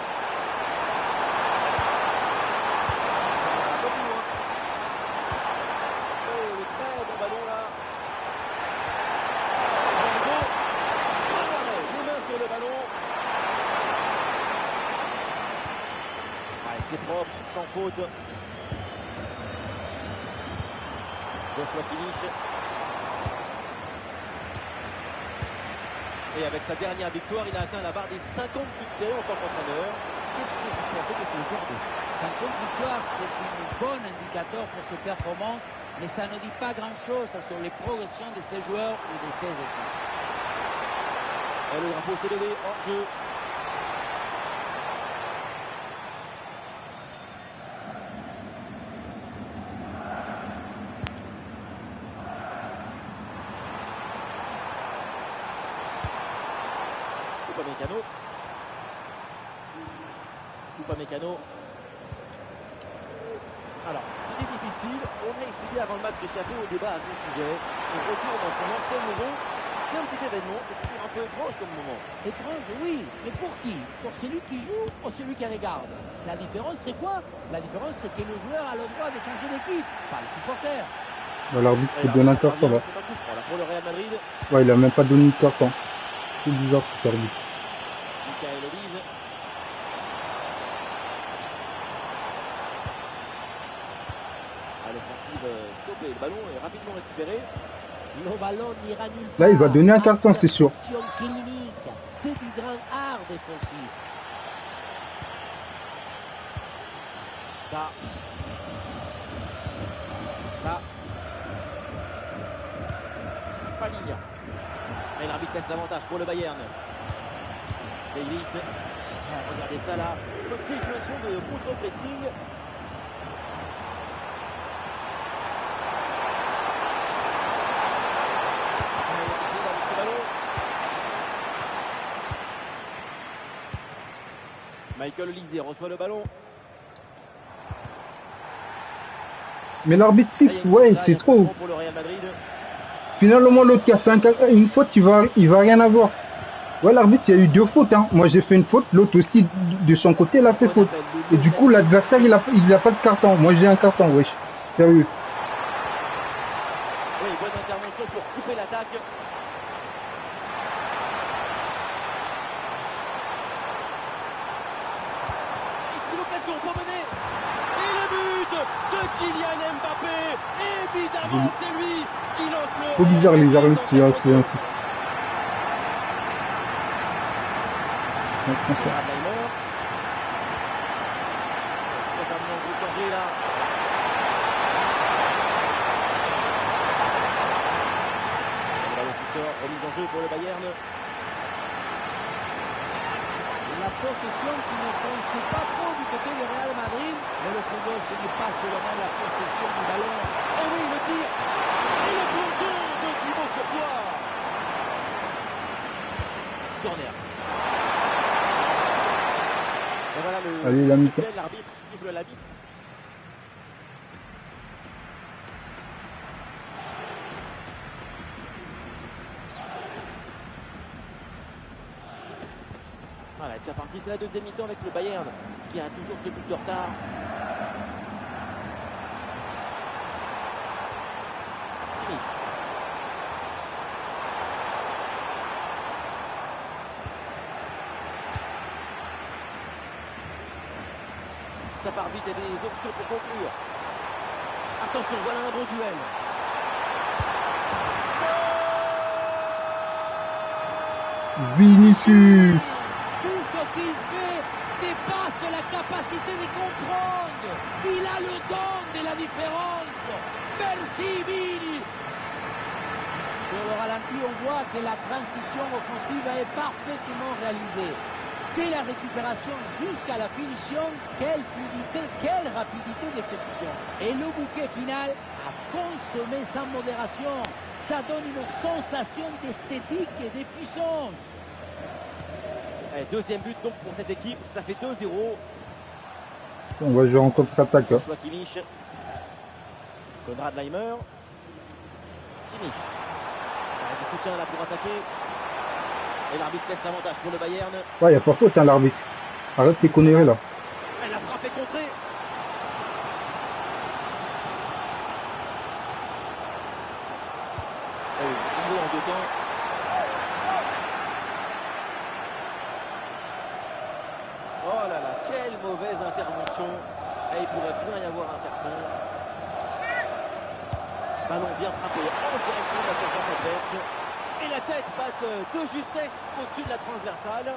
Oh, le très bon ballon là. Les mains sur le ballon. Ouais, c'est propre, sans faute. Joshua Kimmich. Et avec sa dernière victoire, il a atteint la barre des 50 succès en tant qu'entraîneur. Qu'est-ce que vous pensez de ce genre de 50 victoires, c'est un bon indicateur pour ses performances, mais ça ne dit pas grand-chose sur les progressions de ses joueurs ou de ses équipes. Et le drapeau s'est levé hors jeu. Upamecano. Alors, c'était difficile. On a essayé avant le match d'échapper au débat à ce sujet. Son retour dans son ancienne maison, c'est un petit événement. C'est toujours un peu étrange comme moment. Étrange, oui. Mais pour qui? Pour celui qui joue ou celui qui regarde? La différence, c'est quoi? La différence, c'est que le joueur a le droit de changer d'équipe, pas le supporter. L'arbitre peut donner un carton là. C'est un coup franc là pour le Real Madrid. Ouais, il a même pas donné de carton. C'est bizarre cet arbitre. Michael Olise. L'offensive stoppée, le ballon est rapidement récupéré. Le ballon n'ira nulle part. Là, il va donner un carton, c'est sûr. Clinique, c'est du grand art défensif. Tah. Paligna. Et l'arbitre laisse l'avantage pour le Bayern. Davis. Regardez ça là. Petite leçon de contre-pressing. Michael Olise reçoit le ballon. Mais l'arbitre siffle, ouais, c'est trop. Pour le Real Madrid. Finalement, l'autre qui a fait une faute, il va rien avoir. Ouais, l'arbitre, il y a eu 2 fautes. Hein. Moi, j'ai fait une faute, l'autre aussi, de son côté, il a fait faute. Et du coup, l'adversaire, il a pas de carton. Moi, j'ai un carton, wesh. Sérieux. Oui, bonne intervention pour couper l'attaque. Ici, l'occasion pour mener. Et le but de Kylian Mbappé. Évidemment, c'est lui qui lance le... Trop bizarre, les arbitres, c'est ainsi. Remise en jeu pour le Bayern. La possession qui ne penche pas trop du côté du Real Madrid. Mais le football, ce n'est pas seulement la possession du ballon. Et oui, le tir. Et le plongeon de Thibaut Courtois. Corner. Et voilà l'arbitre qui siffle la mi. Voilà, c'est parti, c'est la deuxième mi-temps avec le Bayern qui a toujours ce but de retard. Kimmich. Ça part vite et des options pour conclure. Attention, voilà un bon duel. Vinicius. Tout ce qu'il fait dépasse la capacité de comprendre. Il a le don de la différence. Merci Vini. Sur le ralenti, on voit que la transition offensive est parfaitement réalisée. Dès la récupération jusqu'à la finition, quelle fluidité, quelle rapidité d'exécution. Et le bouquet final à consommer sans modération. Ça donne une sensation d'esthétique et de puissance. Allez, deuxième but donc pour cette équipe, ça fait 2-0. On va jouer en contre-attaque. Joshua Kimmich. Konrad Laimer. Kimmich. Du soutien là pour attaquer. Et l'arbitre laisse l'avantage pour le Bayern. Ouais, il n'y a pas faute, hein, l'arbitre. Arrête tes conneries là. Elle a frappé contrée. Et oui, stylo en 2 temps. Oh là là, quelle mauvaise intervention. Et il pourrait bien y avoir un carton. Ballon bien frappé en direction de la surface adverse. Et la tête passe de justesse au-dessus de la transversale.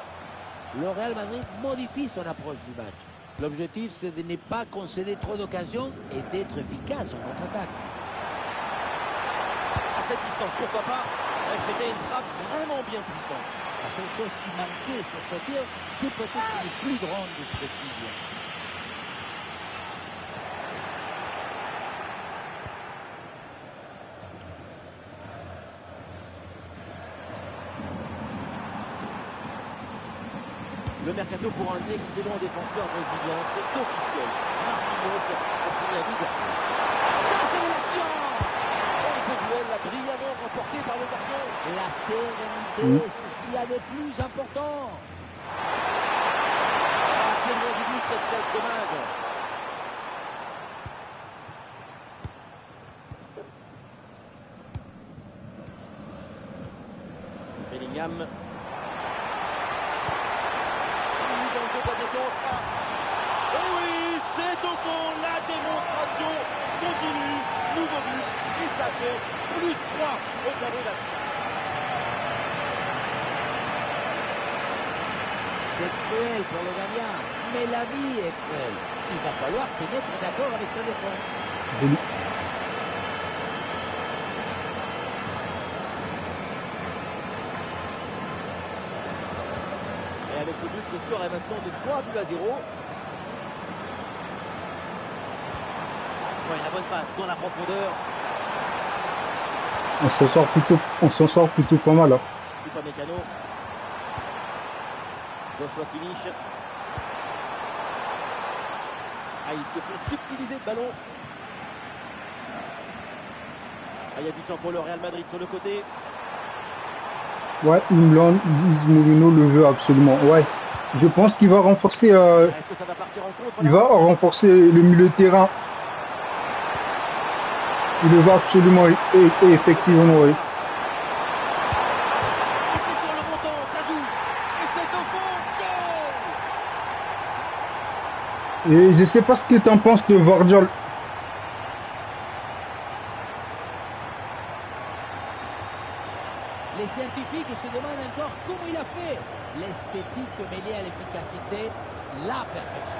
Le Real Madrid modifie son approche du match. L'objectif, c'est de ne pas concéder trop d'occasions et d'être efficace en contre-attaque. À cette distance, pourquoi pas. C'était une frappe vraiment bien puissante. La seule chose qui manquait sur ce tir, c'est peut-être une plus grande précision. Le mercato pour un excellent défenseur brésilien, c'est officiel. Marquinhos a signé à vide. Ça, c'est l'action. Et ce duel l'a brillamment remporté par le gardien. La sérénité, c'est ce qu'il y a de plus important. Ah, c'est loin du but cette tête, dommage. Bellingham. Et oui, c'est au fond, la démonstration continue, nouveau but, et ça fait +3 au tableau d'affichage. C'est cruel pour le gardien, mais la vie est cruelle. Il va falloir se mettre d'accord avec sa défense. Joli. Et avec ce but, le score est maintenant de 3-0. Ouais, la bonne passe dans la profondeur. On s'en sort plutôt pas mal. Hein. Upamecano. Joshua Kimmich. Ah, ils se font subtiliser le ballon. Ah, il y a du champ pour le Real Madrid sur le côté. Ouais, Umland, Luis Mourinho le veut absolument. Ouais, je pense qu'il va renforcer. Est-ce que ça va partir en contre Il là? va renforcer le milieu de terrain. Il le va absolument et effectivement. Oui. Et c'est sur le montant, ça joue. Et c'est au fond. Goal! Et je sais pas ce que tu en penses de Vardiol. Les scientifiques se demandent encore comment il a fait. L'esthétique mêlée à l'efficacité, la perfection.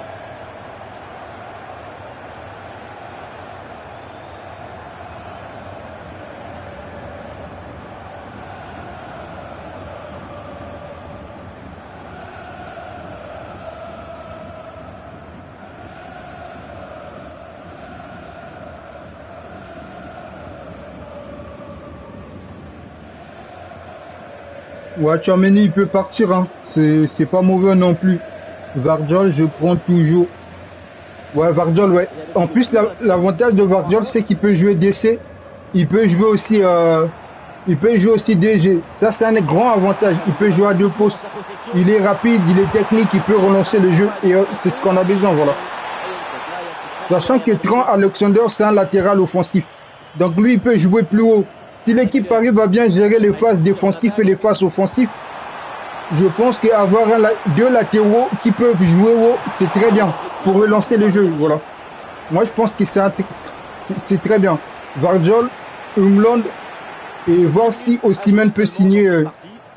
Ouais, Tchouaméni, il peut partir. Hein. C'est pas mauvais non plus. Vardiol, je prends toujours. Ouais, Vardiol, ouais. En plus, l'avantage de Vardiol, c'est qu'il peut jouer DC. Il peut jouer aussi, DG. Ça, c'est un grand avantage. Il peut jouer à deux postes. Il est rapide, il est technique, il peut relancer le jeu. Et c'est ce qu'on a besoin, voilà. Sachant que Trent Alexander, c'est un latéral offensif. Donc lui, il peut jouer plus haut. Si l'équipe arrive à bien gérer les phases défensives et les phases offensives, je pense qu'avoir deux latéraux qui peuvent jouer haut, c'est très bien pour relancer le jeu. Voilà. Moi, je pense que c'est très bien. Vardiol, Umland et voir si Osimhen peut signer.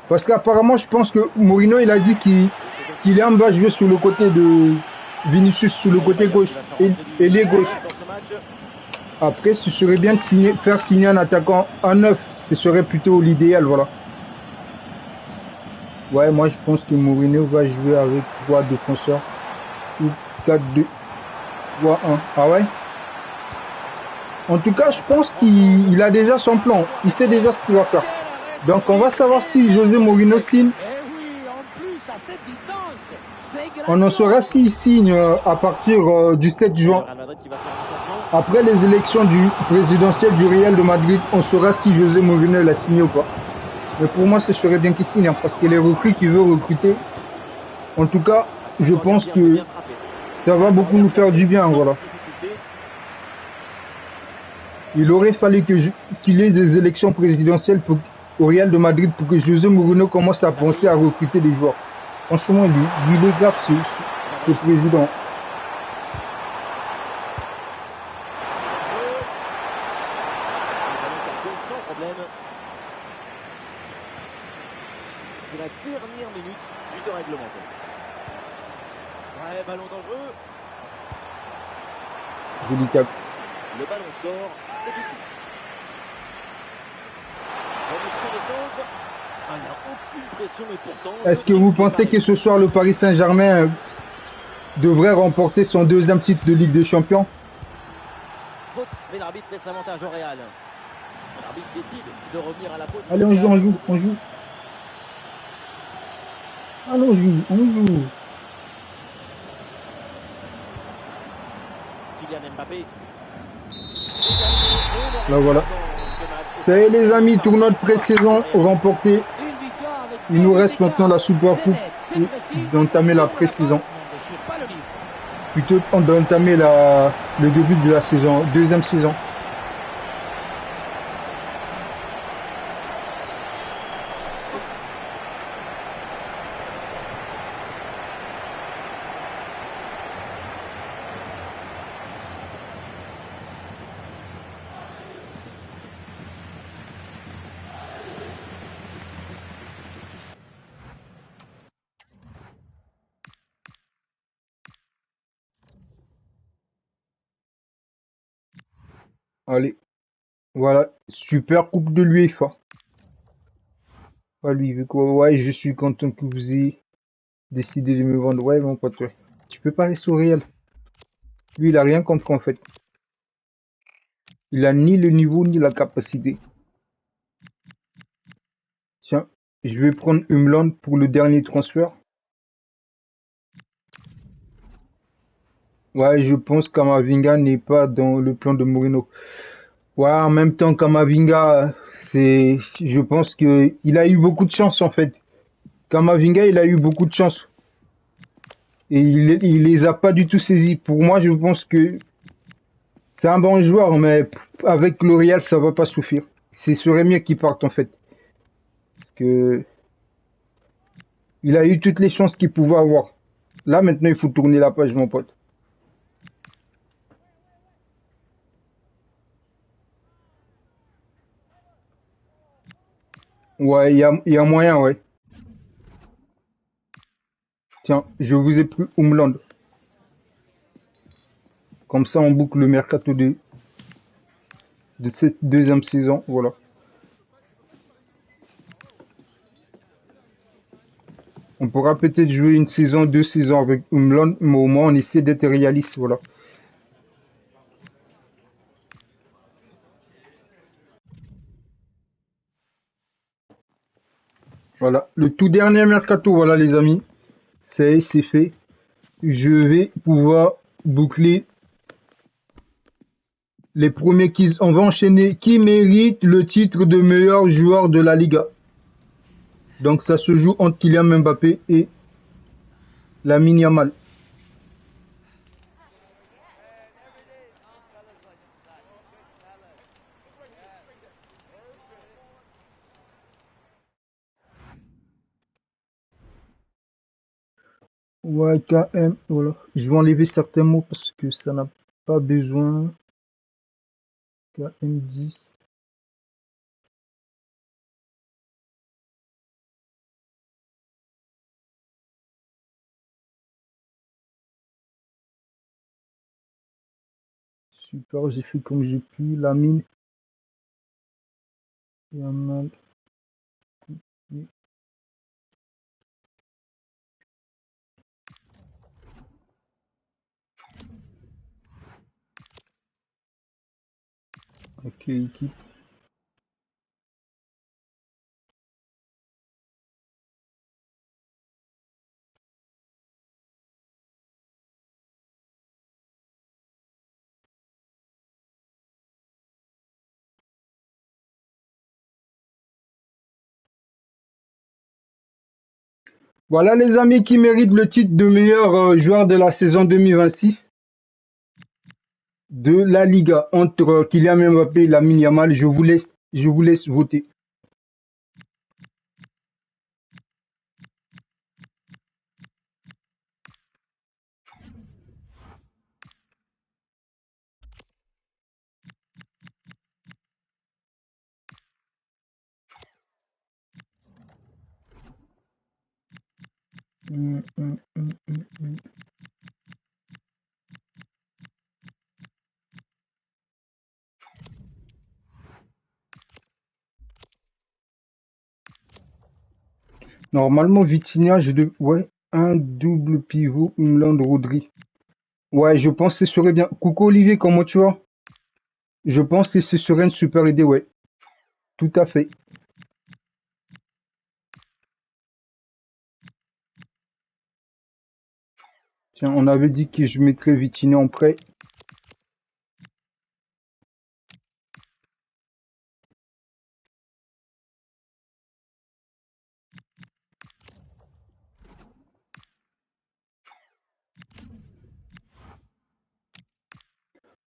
Parce qu'apparemment, je pense que Mourinho, il a dit qu'il va jouer sur le côté de Vinicius, sur le côté gauche et les gauches. Après, ce serait bien de faire signer un attaquant en neuf. Ce serait plutôt l'idéal, voilà. Ouais, moi je pense que Mourinho va jouer avec 3 défenseurs ou 4-2, 3-1. Ah ouais? En tout cas, je pense qu'il a déjà son plan. Il sait déjà ce qu'il va faire. Donc on va savoir si José Mourinho signe. On en saura s'il signe à partir du 7 juin. Après les élections présidentielles du Real de Madrid, on saura si José Mourinho l'a signé ou pas. Mais pour moi, ce serait bien qu'il signe, hein, parce que les recrues qu'il veut recruter, en tout cas, je pense que ça va beaucoup nous faire du bien, voilà. Il aurait fallu qu'il ait des élections présidentielles au Real de Madrid pour que José Mourinho commence à penser à recruter des joueurs. Franchement, lui il est grave, ce président. C'est la dernière minute du temps réglementaire. Ouais, ballon dangereux. Joli cap. Le ballon sort, c'est une touche. Remise de centre. Ah, il n'y a aucune pression et pourtant... Est-ce que vous pensez que ce soir le Paris Saint-Germain devrait remporter son deuxième titre de Ligue des Champions? Faute, mais l'arbitre laisse l'avantage au Real. L'arbitre décide de revenir à la faute. Allez, on joue. Allez, on joue. Kylian Mbappé. Là voilà. Ça y est les amis, tournoi de pré-saison remporté. Il nous reste maintenant la Super Coupe et d'entamer la pré-saison. Plutôt d'entamer le début de la saison, deuxième saison. Allez, voilà, super coupe de l'UEFA. Ah, lui, vu quoi, ouais, je suis content que vous ayez décidé de me vendre. Ouais, mon pote, ouais. Tu peux pas rester au Real. Lui, il a rien compris en fait. Il a ni le niveau ni la capacité. Tiens, je vais prendre Umland pour le dernier transfert. Ouais, je pense que Kamavinga n'est pas dans le plan de Mourinho. Ouais, en même temps, Kamavinga, je pense que il a eu beaucoup de chance en fait. Kamavinga, il a eu beaucoup de chance et il les a pas du tout saisis. Pour moi, je pense que c'est un bon joueur, mais avec le Real, ça va pas suffire. Ce serait mieux qu'il parte en fait, parce que il a eu toutes les chances qu'il pouvait avoir. Là, maintenant, il faut tourner la page, mon pote. Ouais, il y a moyen, ouais. Tiens, je vous ai pris Umland. Comme ça, on boucle le mercato de cette deuxième saison. Voilà. On pourra peut-être jouer une saison, 2 saisons avec Umland, mais au moins, on essaie d'être réaliste. Voilà. Voilà. Le tout dernier mercato, voilà, les amis. C'est fait. Je vais pouvoir boucler les premiers qui on va enchaîner qui mérite le titre de meilleur joueur de la Liga. Donc ça se joue entre Kylian Mbappé et Lamine Yamal. Ouais, KM, voilà. Je vais enlever certains mots parce que ça n'a pas besoin. KM10. Super, j'ai fait comme j'ai pu. Lamine Yamal. Ok, équipe. Voilà les amis qui méritent le titre de meilleur joueur de la saison 2026 de la Liga entre Kylian Mbappé et Lamine Yamal. Je vous laisse voter. Hum, hum, hum, hum. Normalement, Vitinha, ouais, un double pivot, Umland Rodri. Ouais, je pense que ce serait bien. Coucou Olivier, comment tu vas? Je pense que ce serait une super idée, ouais. Tout à fait. Tiens, on avait dit que je mettrais Vitinha en prêt.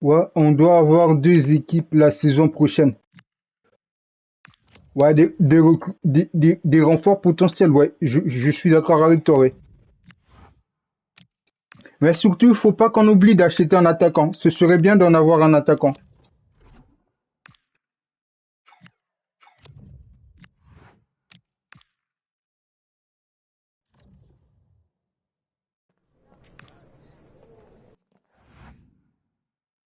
Ouais, on doit avoir 2 équipes la saison prochaine. Ouais, des renforts potentiels, ouais. Je suis d'accord avec toi, ouais. Mais surtout, il faut pas qu'on oublie d'acheter un attaquant. Ce serait bien d'en avoir un attaquant.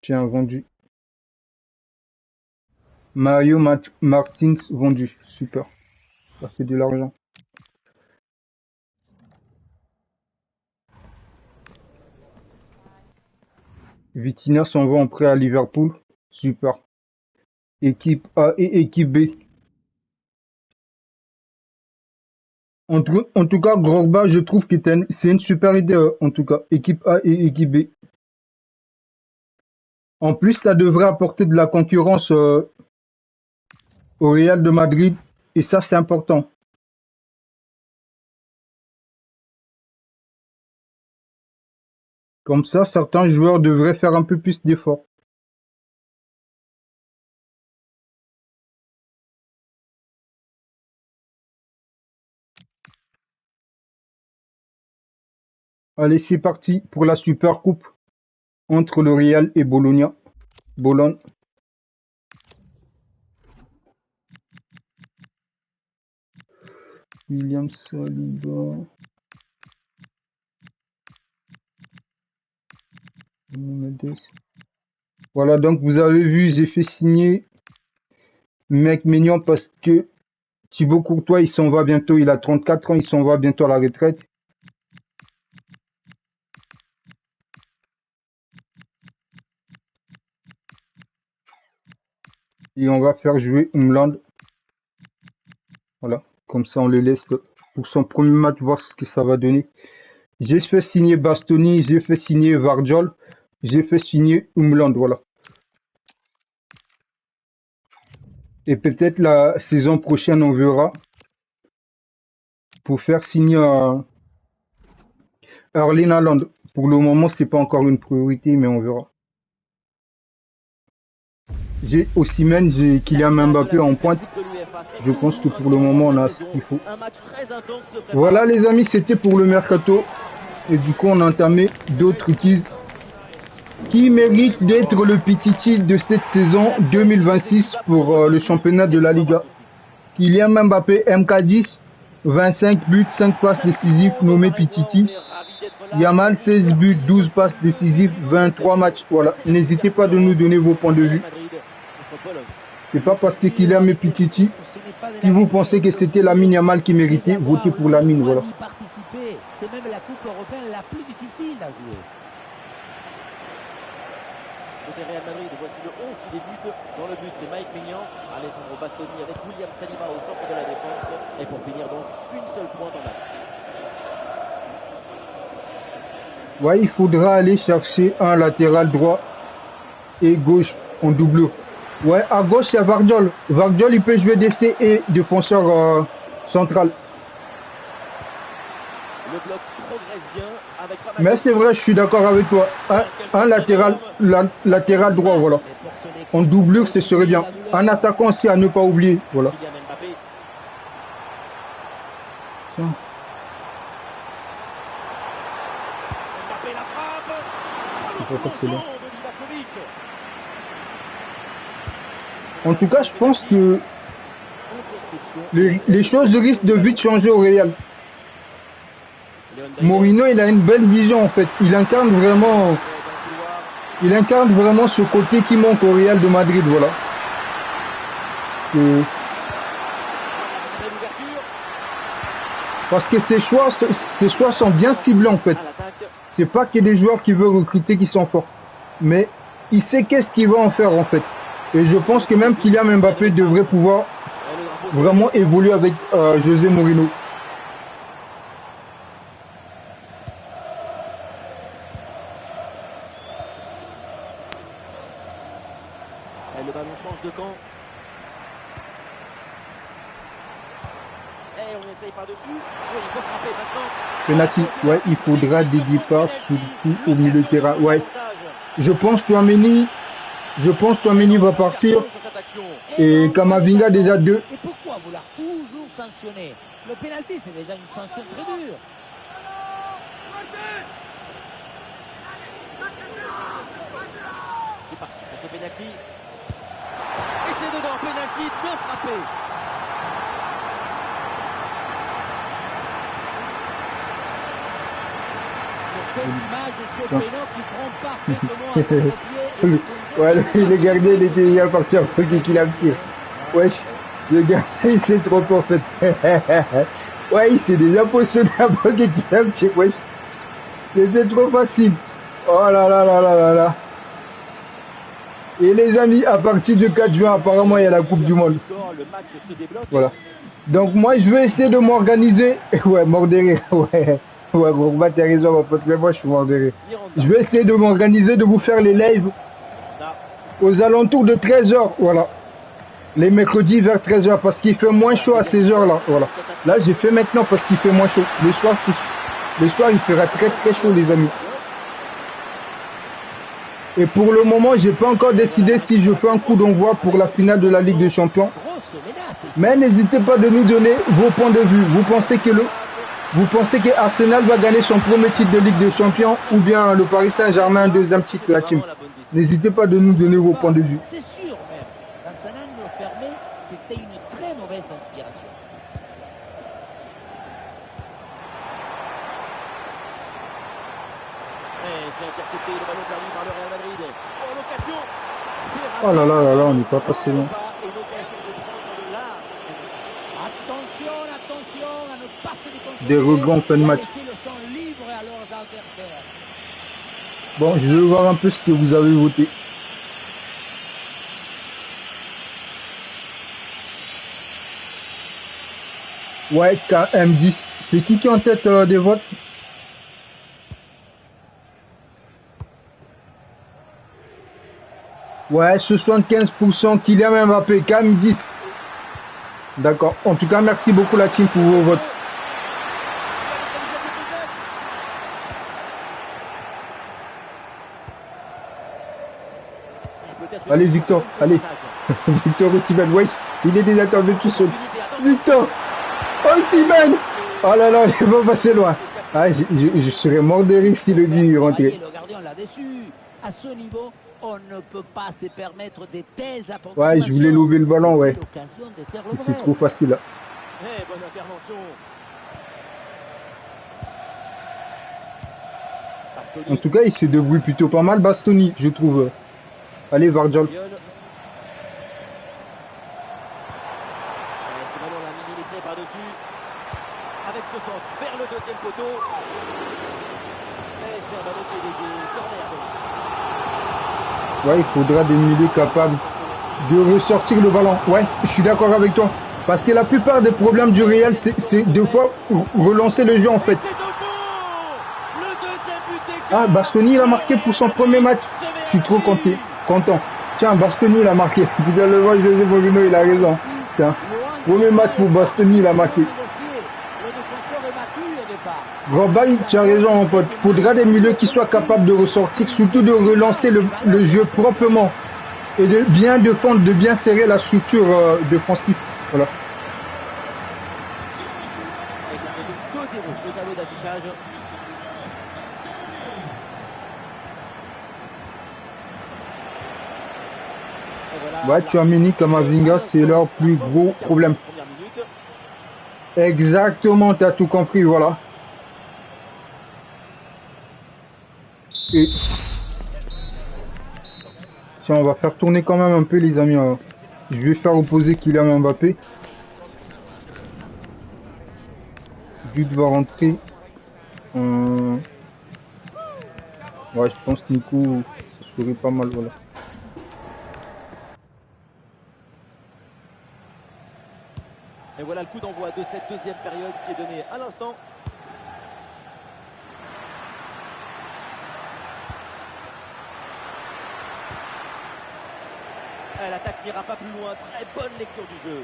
Tiens, vendu. Martins vendu. Super. Ça fait de l'argent. Vitinha s'en va en prêt à Liverpool. Super. Équipe A et équipe B. En tout cas, Drogba, je trouve que c'est une super idée. En tout cas, équipe A et équipe B. En plus, ça devrait apporter de la concurrence au Real de Madrid. Et ça, c'est important. Comme ça, certains joueurs devraient faire un peu plus d'efforts. Allez, c'est parti pour la Super Coupe entre le Real et Bologne. William Saliba. Voilà, donc vous avez vu, j'ai fait signer Mec Maignan parce que Thibaut Courtois, il s'en va bientôt, il a 34 ans, il s'en va bientôt à la retraite. Et on va faire jouer Umland. Voilà, comme ça on le laisse pour son premier match, voir ce que ça va donner. J'ai fait signer Bastoni, j'ai fait signer Vardiol, j'ai fait signer Umland, voilà. Et peut-être la saison prochaine, on verra. Pour faire signer Erling Haaland. Pour le moment, c'est pas encore une priorité, mais on verra. J'ai Osimhen, j'ai Kylian Mbappé en pointe. Je pense que pour le moment, on a ce qu'il faut. Voilà les amis, c'était pour le mercato. Et du coup, on a entamé d'autres qui méritent d'être le Pichichi de cette saison 2026 pour le championnat de la Liga. Kylian Mbappé, MK10, 25 buts, 5 passes décisives, nommé Pichichi. Yamal, 16 buts, 12 passes décisives, 23 matchs. Voilà, n'hésitez pas de nous donner vos points de vue. C'est pas parce que Kylian est Pichichi. Si vous pensez que c'était Lamine Yamal qui méritait, votez pour Lamine, voilà. C'est même la coupe européenne la plus difficile à jouer. Côté Real Madrid, voici le 11 qui débute. Dans le but, c'est Mike Maignan, Alessandro Bastoni avec William Saliba au centre de la défense. Et pour finir donc, une seule pointe en attaque. Ouais, il faudra aller chercher un latéral droit et gauche en doublure. Ouais, à gauche, il y a Vardiol. Vardiol, il peut jouer DC et défenseur central. Le bloc progresse bien avec pas mal. Mais c'est vrai, je suis d'accord avec toi. Un latéral droit, voilà. En doublure, ce serait bien. Un attaquant aussi à ne pas oublier, voilà. En tout cas, je pense que les choses risquent de vite changer au Real. Mourinho, il a une belle vision en fait. Il incarne vraiment ce côté qui manque au Real de Madrid, voilà. Parce que ses choix sont bien ciblés en fait. C'est pas qu'il y ait des joueurs qui veulent recruter qui sont forts. Mais il sait qu'est-ce qu'il va en faire en fait. Et je pense que même Kylian Mbappé devrait pouvoir vraiment évoluer avec José Mourinho. Et le ballon change de camp. Et on essaye par-dessus. Oui, il faut frapper maintenant. Penalty, ouais, il faudra des départs surtout au milieu de terrain. Ouais. Je pense que Tchouaméni va partir. Et Kamavinga déjà 2. Et pourquoi vouloir toujours sanctionner? Le pénalty, c'est déjà une sanction très dure. C'est parti pour ce pénalty. Et c'est dedans, pénalty, bien frappé. Sur cette image, ce pénal qui prend parfaitement à contre-pied. Ouais, le gardien, il était bien parti en fait qu'il a tiré. Wesh, le gardien, il s'est trompé en fait. Ouais, il s'est déjà positionné avant qu'il a tiré. Wesh, c'était trop facile. Oh là là là là là là. Et les amis, à partir du 4 juin, apparemment, il y a la Coupe du Monde. Voilà. Donc moi, je vais essayer de m'organiser. Ouais, mort de rire. Ouais. Ouais, Gourba, t'as raison, mon pote, mais moi, je suis mort de rire. Je vais essayer de m'organiser, de vous faire les lives aux alentours de 13h, voilà. Les mercredis vers 13h, parce qu'il fait moins chaud à ces heures-là, voilà. Là, j'ai fait maintenant parce qu'il fait moins chaud. Le soir, il fera très très chaud, les amis. Et pour le moment, j'ai pas encore décidé si je fais un coup d'envoi pour la finale de la Ligue des Champions. Mais n'hésitez pas de nous donner vos points de vue. Vous pensez que Arsenal va gagner son premier titre de Ligue des Champions ou bien le Paris Saint-Germain un deuxième titre, la team? N'hésitez pas de nous donner vos points de vue. C'est sûr même. Dans un angle fermé, c'était une très mauvaise inspiration. Et c'est intercepté, le ballon perdu par le Real Madrid. Oh, l'occasion. Oh là là là là, on n'est pas passé loin. Une occasion de prendre le large. Attention, attention à ne pas se déconcentrer. Des regrets en fin de match. Laisser le champ libre à leurs adversaires. Bon, je vais voir un peu ce que vous avez voté. Ouais, KM10. C'est qui est en tête des votes? Ouais, 75% Kylian Mbappé, KM10. D'accord. En tout cas, merci beaucoup la team pour vos votes. Allez Victor, allez. Victor Osimhen, wesh, il est déjà tombé tout seul. Victor Osimhen. Oh là là, il va passer loin. Ah, je serais mort de rire si le but rentrait. Le gardien l'a déçu. À ce niveau, on ne peut pas se permettre des telles approximations. Ouais, je voulais lever le ballon, ouais. C'est trop facile là. Eh, bonne intervention. En tout cas, il se débrouille plutôt pas mal, Bastoni, je trouve. Allez, Vardiol. Ce ballon l'a millimétré par-dessus. Avec ce centre vers le deuxième poteau. Et c'est un ballon qui est dédié. Corner. Ouais, il faudra des milieux capables de ressortir le ballon. Ouais, je suis d'accord avec toi. Parce que la plupart des problèmes du Real, c'est deux fois relancer le jeu en fait. Ah, Bastoni, il a marqué pour son premier match. Je suis trop content. Tiens, Bastoni, il a marqué. Vous allez le voir, José Mourinho, il a raison. Tiens, premier match pour Bastoni, il a marqué. Robin, tu as raison, mon pote. Il faudra des milieux qui soient capables de ressortir, surtout de relancer le jeu proprement. Et de bien défendre, de bien serrer la structure défensive. Voilà. Et ça fait 2-0 le tableau d'affichage. Ouais, tu as Mini Kamavinga, c'est leur plus gros problème. Exactement, tu as tout compris, voilà. Et tiens, on va faire tourner quand même un peu les amis. Je vais faire opposer Kylian Mbappé. But va rentrer. Ouais, je pense Nico, ça serait pas mal, voilà. Et voilà le coup d'envoi de cette deuxième période qui est donnée à l'instant. L'attaque n'ira pas plus loin. Très bonne lecture du jeu.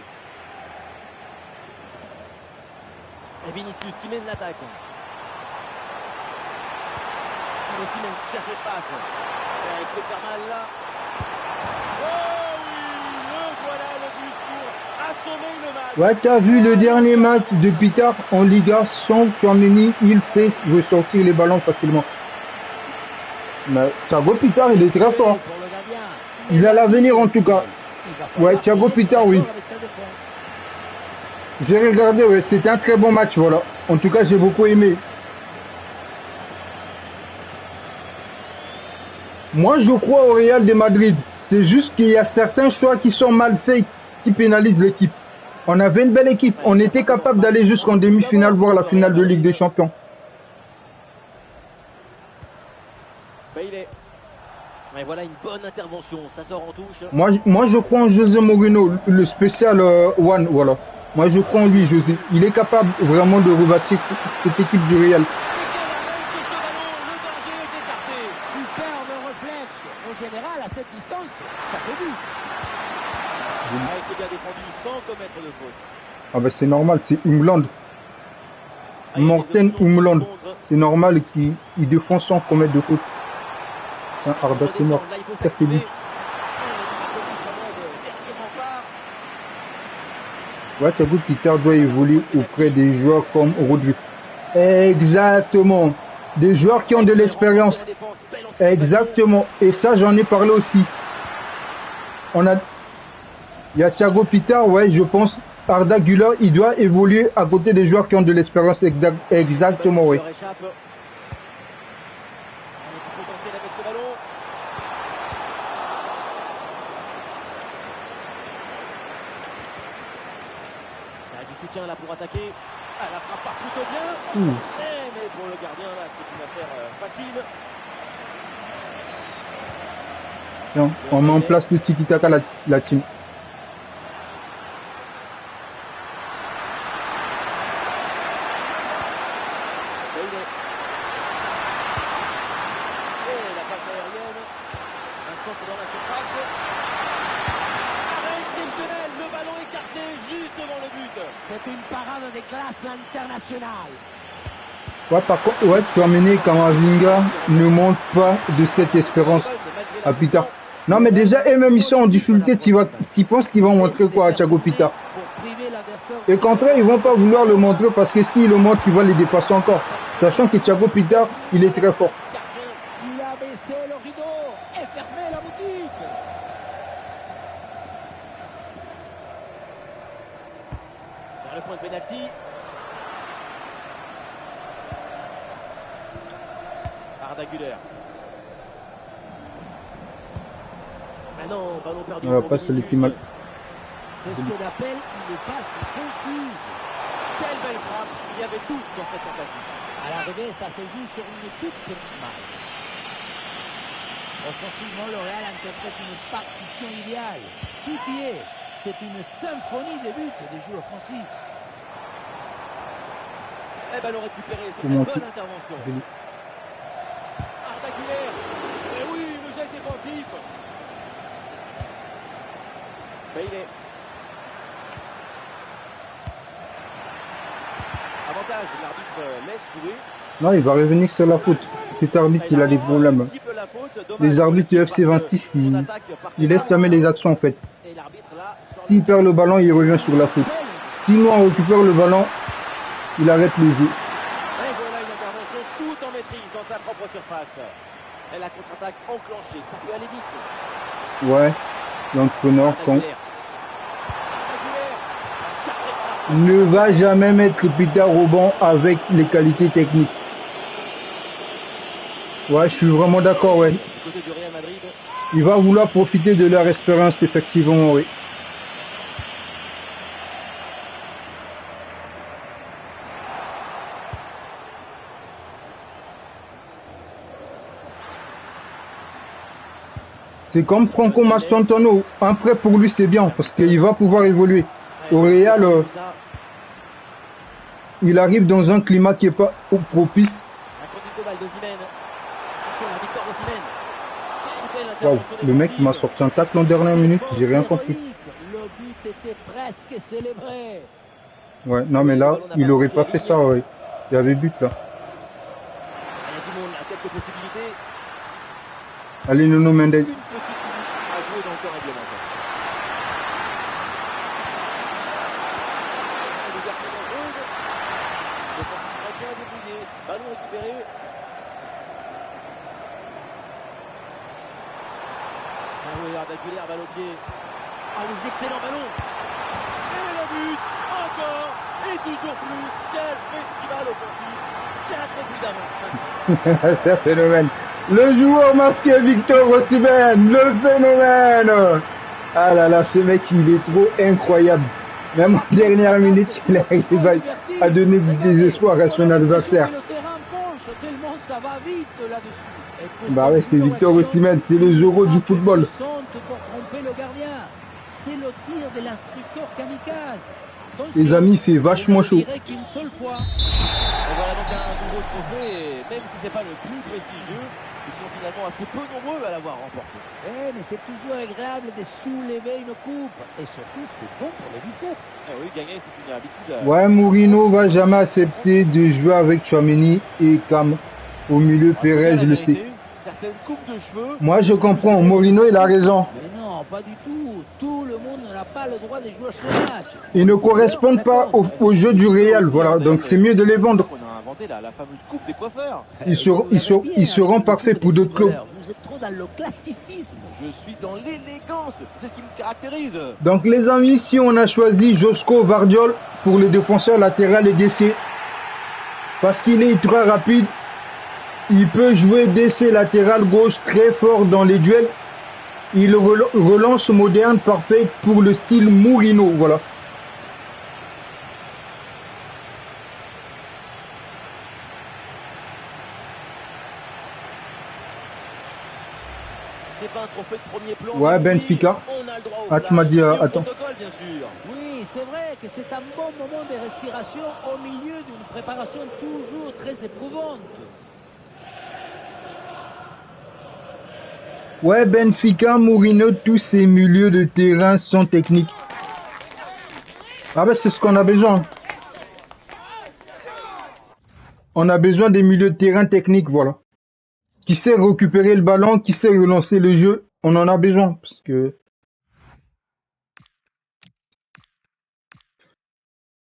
Et Vinicius qui mène l'attaque. Osimhen qui cherche l'espace. Il peut faire mal là. Oh oui, le voilà le but pour assommer le match. Ouais, t'as vu le dernier match de Pita en Liga sans Tchouaméni, il fait ressortir les ballons facilement. Mais Thiago Pita, il est très fort. Il a l'avenir en tout cas. Ouais, Thiago Pita, oui. J'ai regardé, ouais, c'était un très bon match, voilà. En tout cas, j'ai beaucoup aimé. Moi, je crois au Real de Madrid. C'est juste qu'il y a certains choix qui sont mal faits, qui pénalisent l'équipe. On avait une belle équipe. On était capable d'aller jusqu'en demi-finale, voire la finale de Ligue des Champions. Et voilà une bonne intervention, ça sort en touche. Moi je crois en José Mourinho, le spécial One, voilà. Moi je crois en lui, José. Il est capable vraiment de rebâtir cette équipe du Real. Superbe réflexe. En général, à cette distance, il s'est bien défendu sans commettre de faute. Ah bah c'est normal, c'est Umland. Ah, il y a des Morten options, Umland. par contre. C'est normal qu'il défend sans commettre de faute. Hein, Arda c'est mort. Là, il faut Ça c'est lui. s'activer. Ouais, Thiago Peter doit évoluer auprès des joueurs comme Rodri. Exactement. Des joueurs qui ont de l'expérience. Exactement. Et ça, j'en ai parlé aussi. Il y a Thiago Peter, ouais, je pense. Arda Güler, il doit évoluer à côté des joueurs qui ont de l'expérience. Exactement, oui. Soutien là pour attaquer. Ah, la frappe part plutôt bien. Mais pour le gardien là, c'est une affaire facile. Non, on met en place le tiki-taka la team. Et la passe aérienne. Un centre dans la surface. Arrêt exceptionnel, le ballon écarté juste devant le but. C'est une parade de classe internationale. Ouais, par contre, ouais, Tchouaméni Kamavinga ne montre pas de cette espérance à Peter. Non, mais déjà, et même ils sont en difficulté, tu penses qu'ils vont montrer quoi à Thiago Peter? Et contraire, ils vont pas vouloir le montrer parce que s'ils le montrent, il va les dépasser encore. Sachant que Thiago Peter, il est très fort. Il a baissé le rideau et fermé la boutique. Vers le point de pénalty. Arda Güler. Ah non, ballon perdu. On va passer le petit mal. C'est ce qu'on appelle une passe confuse. Quelle belle frappe. Il y avait tout dans cette tentative. À l'arrivée, ça se joue sur une toute petite marque. Offensivement, le Real interprète une partition idéale. Tout y est. C'est une symphonie de buts et de jeux offensifs. Et ballon récupéré sur cette bonne intervention. Arda Güler. Et oui, le geste défensif. Bailey. Avantage, l'arbitre laisse jouer. Non, il va revenir sur la faute. Cet arbitre, il a des problèmes. Les arbitres du FC 26, ils laissent jamais les actions en fait. S'il perd le ballon, il revient sur la faute. Sinon, on récupère le ballon, il arrête le jeu. Et voilà une intervention tout en maîtrise dans sa propre surface. Et la contre-attaque enclenchée, ça peut aller vite. Ouais, l'entraîneur ne va jamais mettre Peter au banc avec les qualités techniques. Ouais, je suis vraiment d'accord, ouais. Il va vouloir profiter de leur expérience, effectivement, oui. C'est comme Franco Mastantuono. Un prêt pour lui, c'est bien, parce qu'il va pouvoir évoluer. Au Real, il arrive dans un climat qui n'est pas propice. Wow, le mec m'a sorti un tacle en dernière minute, j'ai rien compris. Le but était presque célébré. Ouais, non mais là, il aurait pas fait ça, ouais. Il y avait but là. Il y a du monde, il y a quelques possibilités. Allez, Nuno Mendes. Une petite minute à jouer dans le temps réglementaire. L'ouverture dangereuse. Défense très bien débrouillée. Ballon récupéré. Ah oui, Arda Güler, balle au pied. Ah oui, excellent ballon. Et le but, encore, et toujours plus. Quel festival offensif. 4 buts d'avance. C'est un phénomène. Le joueur masqué Victor Osimhen, le phénomène. Ah là là, ce mec, il est trop incroyable. Même en dernière minute, il arrive à donner du désespoir à son adversaire. Bah ouais, c'est Victor Osimhen, c'est le Zorro du football. Les amis, il fait vachement chaud. Et voilà donc un nouveau trophée, et même si c'est pas le plus prestigieux, ils sont finalement assez peu nombreux à l'avoir remporté. Eh, mais c'est toujours agréable de soulever une coupe. Et surtout, c'est bon pour le biceps. Eh oui, gagner c'est une habitude. Ouais, Mourinho va jamais accepter de jouer avec Tchouaméni et Cam. Au milieu, Faut dire Pérez la le sait. vérité, certaines coupes de cheveux. Moi, je sont comprends. plus Mourinho, il a raison. Mais non, pas du tout. Tout le monde n'a pas le droit de jouer ce match. Ils ne Le footballeur, correspondent ça pas compte. au jeu du Real. Aussi, Voilà. hein, Donc, c'est mieux de les vendre. On a inventé la fameuse coupe des coiffeurs. Ils seront, Vous l'avez bien ils seront avec le parfaits coupe pour des d'autres clubs. footballeurs. Vous êtes trop dans le classicisme. Je suis dans l'élégance, c'est ce qui me caractérise. Donc, les amis, si on a choisi Josko Vardiol pour le défenseur latéral et DC, parce qu'il est ultra rapide, il peut jouer DC latéral gauche très fort dans les duels. Il relance moderne, parfait pour le style Mourinho. Voilà. C'est pas un trophée de premier plan. Ouais, mais oui, Benfica. on a le droit au Ah, tu m'as flash dit, et au attends. protocole, bien sûr. Oui, c'est vrai que c'est un bon moment de respiration au milieu d'une préparation toujours très éprouvante. Ouais, Benfica, Mourinho, tous ces milieux de terrain sont techniques. Ah ben, c'est ce qu'on a besoin. On a besoin des milieux de terrain techniques, voilà. Qui sait récupérer le ballon, qui sait relancer le jeu. On en a besoin, parce que...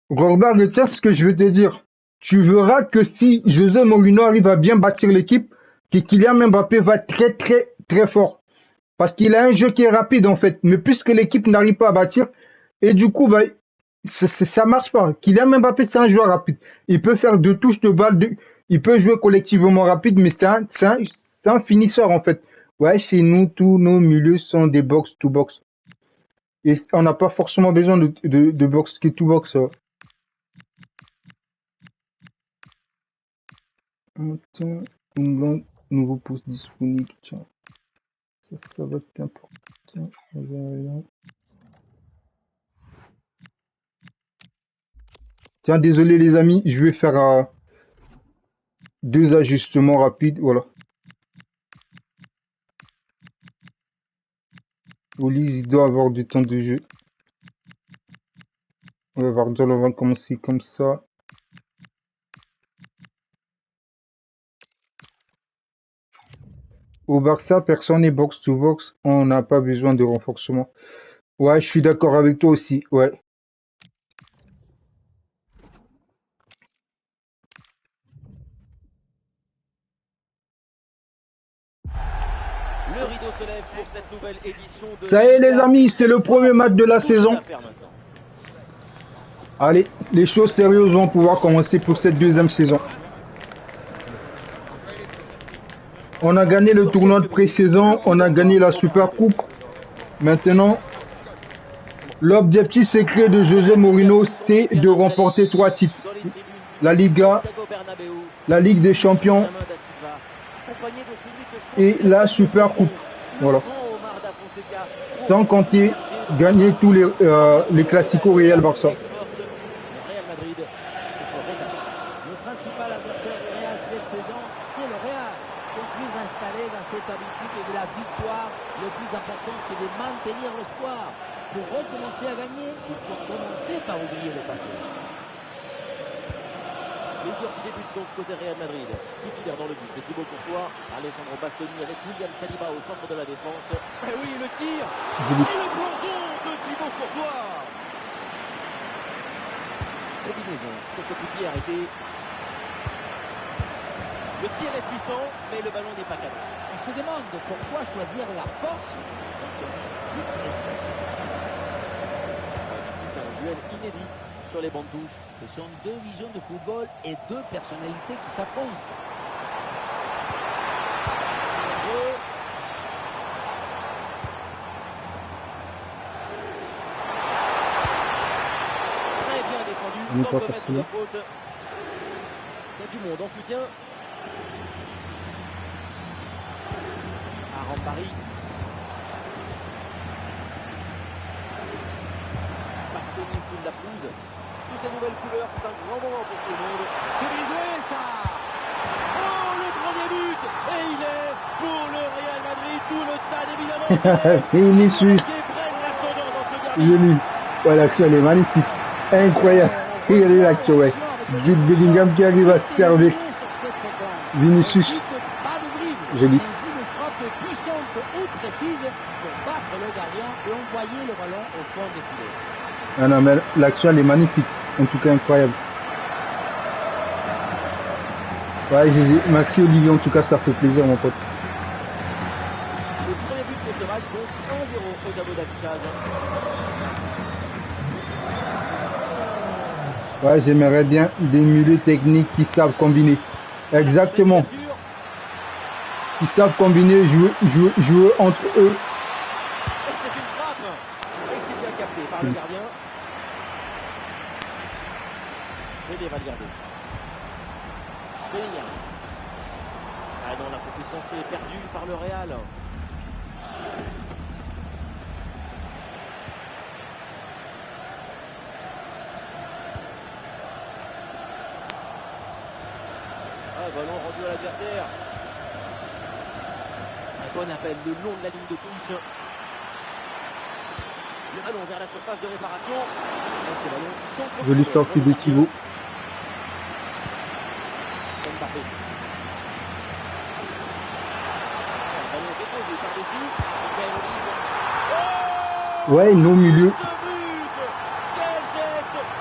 Regarde, tiens ce que je vais te dire. Tu verras que si José Mourinho arrive à bien bâtir l'équipe, que Kylian Mbappé va être très très très fort. Parce qu'il a un jeu qui est rapide en fait. Mais puisque l'équipe n'arrive pas à bâtir, et du coup, bah, ça marche pas. Kylian Mbappé, c'est un joueur rapide. Il peut faire deux touches de balle, il peut jouer collectivement rapide, mais c'est un finisseur en fait. Ouais, chez nous, tous nos milieux sont des box-to-box. Et on n'a pas forcément besoin de box-to-box. Tiens, England, nouveau poste disponible. Tiens, ça va être important. Tiens, tiens, désolé les amis, je vais faire deux ajustements rapides. Voilà. Olise, il doit avoir du temps de jeu. On va commencer comme ça. Au Barça, personne n'est box-to-box. On n'a pas besoin de renforcement. Ouais, je suis d'accord avec toi aussi. Ouais. Le rideau se lève pour cette nouvelle édition de... Ça y est les amis, c'est le premier match de la saison. Allez, les choses sérieuses vont pouvoir commencer pour cette deuxième saison. On a gagné le tournoi de pré-saison, on a gagné la Super Coupe. Maintenant, l'objectif secret de José Mourinho, c'est de remporter 3 titres. La Liga, la Ligue des Champions et la Super Coupe. Voilà. Sans compter gagner tous les classicos Real Barça. Le principal adversaire du Real cette saison, c'est le Real. Donc plus installé dans cette habitude de la victoire, le plus important c'est de maintenir l'espoir. Pour recommencer à gagner, il faut commencer par oublier le passé. Le joueur qui débute donc côté Real Madrid, titulaire dans le but, c'est Thibaut Courtois, Alessandro Bastoni avec William Saliba au centre de la défense. Et oui, le tir et le plongeon de Thibaut Courtois. Combinaison sur ce coup de pied arrêté. Le tir est puissant, mais le ballon n'est pas cadré. On se demande pourquoi choisir la force quand on est si près. Ici, c'est un duel inédit sur les bancs de touche. Ce sont deux visions de football et deux personnalités qui s'affrontent. Très bien défendu, Il est sans pas commettre facile. de faute. Il y a du monde en soutien. Arambari. Bastoni foule la pelouse. sous ses nouvelles couleurs. C'est un grand moment pour tout le monde. C'est bien joué ça. Oh, le premier but. Et il est pour le Real Madrid. Tout le stade évidemment. Vinicius. Qui prennent l'ascendant dans ce derby. Joli. Ouais, l'action elle est magnifique. Incroyable. Regardez l'action, ouais. Jude Bellingham qui arrive à servir Vinicius. Joli. Une frappe puissante et précise pour battre le gardien et envoyer le ballon au fond des filets. Ah non, mais l'action elle est magnifique. En tout cas, incroyable. Ouais, merci Olivier, en tout cas, ça fait plaisir, mon pote. Le premier but de ce match, donc 1-0 au tableau d'affichage. Ouais, j'aimerais bien des milieux techniques qui savent combiner. Exactement. Qui savent combiner, jouer entre eux. Et c'est une frappe. Et c'est bien capté par le gardien. Fede Valverde. Bellingham. Ah non, la possession qui est perdue par le Real. Ballon rendu à l'adversaire. Un bon appel le long de la ligne de touche. Le ballon vers la surface de réparation. Et ce ballon sans trop. Jolie sortie de Thibaut. Mbappé. Le ballon déposé par-dessus. Ouais, nos milieux.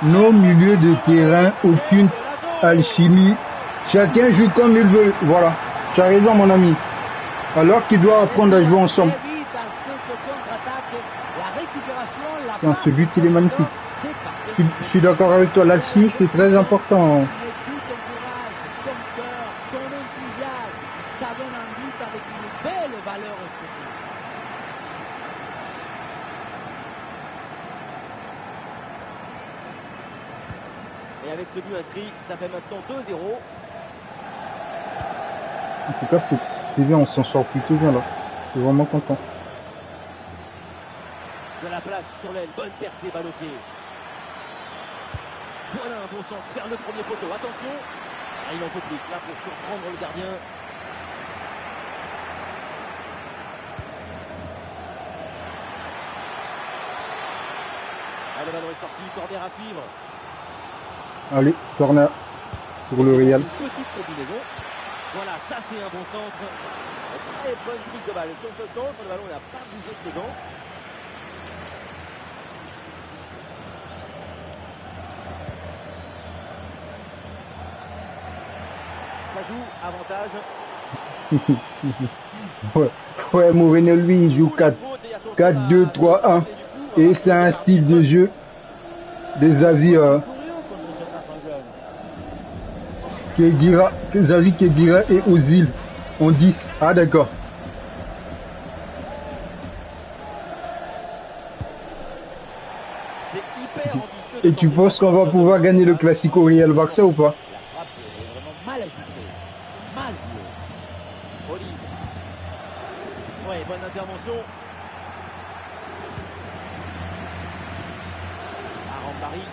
Nos milieux de terrain, aucune alchimie. Chacun joue comme il veut. Voilà. Tu as raison, mon ami. Alors qu'ils doivent apprendre à jouer ensemble. Non, ce but, il est magnifique. Je suis d'accord avec toi. L'alchimie, c'est très important. Et avec ce but inscrit, ça fait maintenant 2-0. En tout cas, c'est bien, on s'en sort plutôt bien là. Je suis vraiment content. De la place sur l'aile, bonne percée, balle au pied. Voilà un bon centre vers le premier poteau. Attention, ah, il en faut plus là pour surprendre le gardien. Ah, le ballon est sorti, corner à suivre. Allez, corner pour le Real. Une petite combinaison. Voilà, ça c'est un bon centre. Très bonne prise de balle sur ce centre. Le ballon n'a pas bougé de ses gants. Ça joue, avantage. Ouais, Mourinho, lui, il joue 4-2-3-1. Et c'est un style de jeu des avis Xavi Khedira et Ozil en 10. Ah d'accord. Et tu penses qu'on va pouvoir gagner le Classico Real Barça ou pas? La frappe est vraiment mal ajustée. C'est mal joué. Olise. Ouais, bonne intervention. Arambari.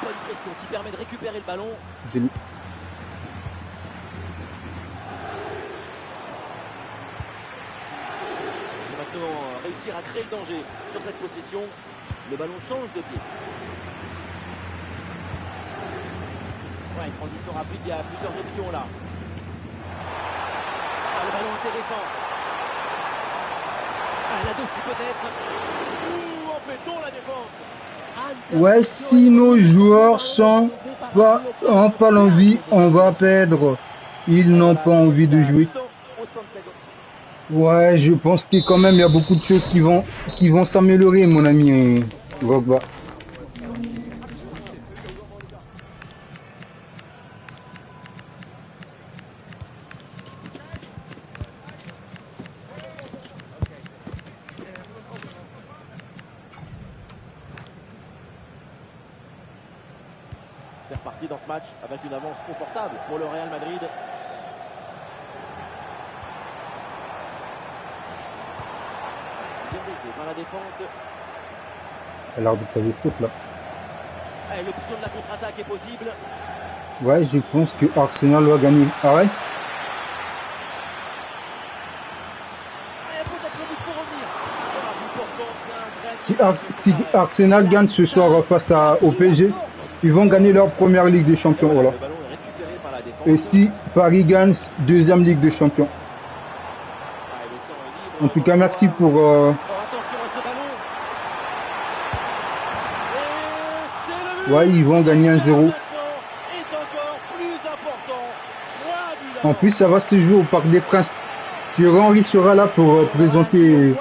Bonne question qui permet de récupérer le ballon. Génie. Maintenant, réussir à créer le danger sur cette possession. Le ballon change de pied. Ouais, une transition rapide, il y a plusieurs options là. Ah, le ballon intéressant. Ah, là-dessus peut-être. Ouh, en béton la défense. Ouais, si nos joueurs ont pas l'envie, on va perdre. Ils n'ont pas envie de jouer. Ouais, je pense que quand même il y a beaucoup de choses qui vont s'améliorer, mon ami Drogba. C'est reparti dans ce match avec une avance confortable pour le Real Madrid. Bien déjoué par la défense. Elle a l'air de faire des fautes là. Et l'option de la contre-attaque est possible. Ouais, je pense que Arsenal va gagner. Ah ouais? Et peut-être le but pour revenir. Ah, but portant, c'est un vrai Si Arsenal gagne ce soir face au PSG, ils vont gagner leur première Ligue des Champions. Voilà. Le ballon est récupéré par la défense. Et si Paris gagne, deuxième Ligue des Champions. Ah, et le champ est libre. En tout cas, merci pour... Oh, attention à ce ballon. Et c'est le but. Ouais, ils vont gagner 1-0. Est encore plus important. 3 buts. En plus, ça va se jouer au Parc des Princes. Thierry Henry sera là pour présenter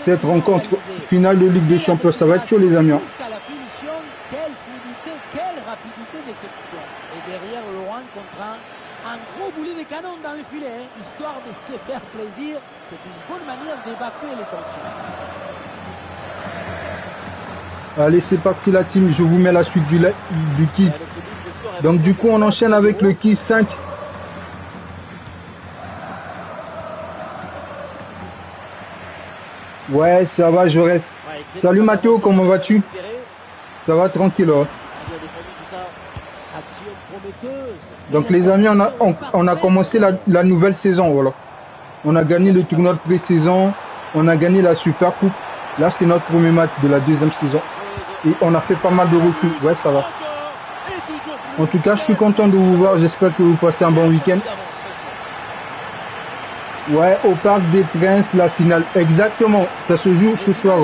cette rencontre finale de Ligue des Champions. Ça va être chaud, les amis. Jusqu'à la finition, quelle fluidité, quelle rapidité d'exécution. Et derrière, Laurent contraint un gros boulet de canon dans le filet, hein, histoire de se faire plaisir. C'est une bonne manière d'évacuer les tensions. Allez, c'est parti la team. Je vous mets la suite du quiz. Donc du coup, on enchaîne avec le quiz 5. Ouais, ça va, je reste. Salut Mathéo, comment vas-tu? Ça va tranquille. Hein. Action prometteuse. Donc les amis, on a commencé la nouvelle saison. Voilà. On a gagné le tournoi de pré-saison. On a gagné la Super Coupe. Là, c'est notre premier match de la deuxième saison. Et on a fait pas mal de recrues. Ouais, ça va. En tout cas, je suis content de vous voir. J'espère que vous passez un bon week-end. Ouais, au Parc des Princes, la finale. Exactement. Ça se joue ce soir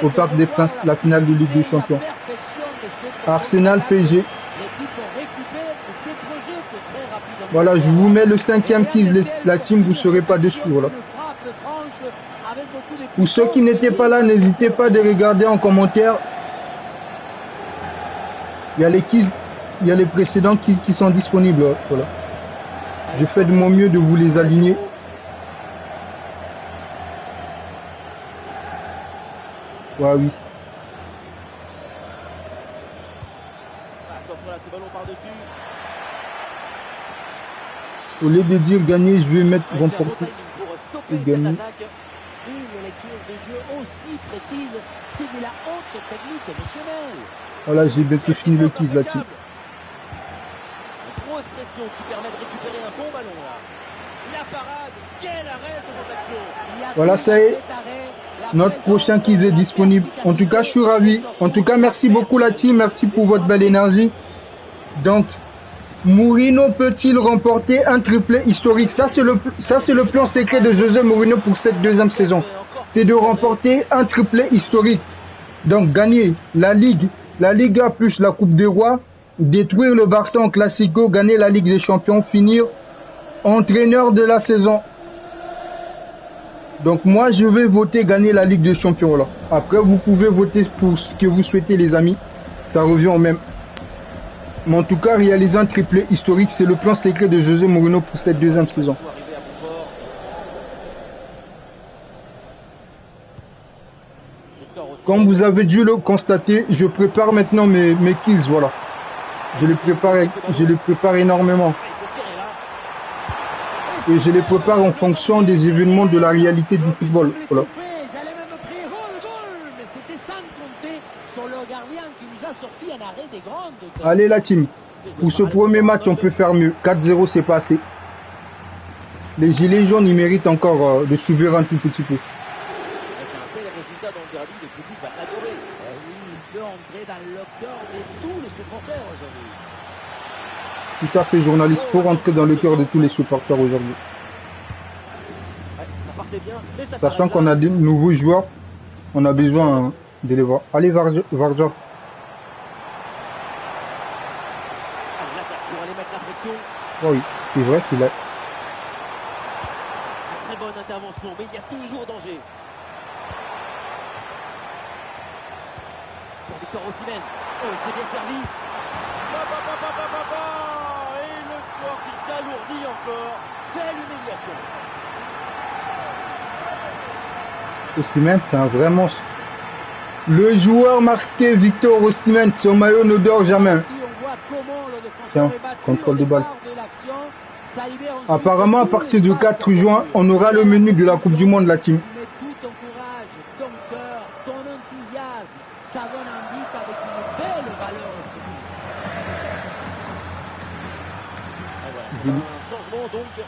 au Parc des Princes, la finale de Ligue des Champions. Arsenal PSG. Voilà, je vous mets le 5e quiz, la team, vous ne serez pas dessus. Voilà. Pour ceux qui n'étaient pas là, n'hésitez pas de regarder en commentaire. Il y a les quiz, il y a les précédents quiz qui sont disponibles. Voilà. Je fais de mon mieux de vous les aligner. Ouais, oui. Attention là, ce ballon par-dessus. Au lieu de dire gagner, je vais mettre remporter. Pour stopper cette Gagner. attaque. Une lecture de jeu aussi précise, c'est de la haute technique émotionnelle. Voilà, j'ai bientôt fini le quiz là-dessus. Une grosse pression qui permet de récupérer un bon ballon là. La parade, quel arrêt sur cette action. Voilà, ça y est. Notre prochain quiz est disponible. En tout cas, je suis ravi. En tout cas, merci beaucoup la team. Merci pour votre belle énergie. Donc, Mourinho peut-il remporter un triplé historique? Ça, c'est le plan secret de José Mourinho pour cette deuxième saison. C'est de remporter un triplé historique. Donc, gagner la Liga plus la Coupe des Rois, détruire le Barça en Classico, gagner la Ligue des Champions, finir entraîneur de la saison. Donc, moi, je vais voter gagner la Ligue des Champions. Là. Après, vous pouvez voter pour ce que vous souhaitez, les amis. Ça revient au même. Mais en tout cas, réaliser un triplé historique, c'est le plan secret de José Mourinho pour cette deuxième saison. Comme vous avez dû le constater, je prépare maintenant mes quiz, voilà. Je les prépare énormément. Et je les prépare en fonction des événements de la réalité du football, voilà. Allez la team, pour ce premier match on peut faire mieux, 4-0 c'est pas assez. Les gilets jaunes ils méritent encore de subir un tout petit peu. Tout à fait journaliste, faut rentrer dans le cœur de tous les supporters aujourd'hui. Sachant qu'on a de nouveaux joueurs, on a besoin de les voir. Allez Varja. Oh oui, c'est vrai qu'il a... Très bonne intervention, mais il y a toujours danger. Pour Victor Osimhen. Oh, c'est bien servi. Et le score qui s'alourdit encore. Quelle humiliation. Osimhen, c'est un vrai monstre. Le joueur marqué Victor Osimhen, son maillot ne dort jamais. Tiens, contrôle de balle. Ça libère ensuite Apparemment, à tout partir du l'espace 4 juin, on aura le menu de la Coupe du Monde, la team. Tu mets tout ton courage, ton cœur, ton enthousiasme. Ça donne un but avec une belle valeur esthétique. Et voilà, c'est un changement donc.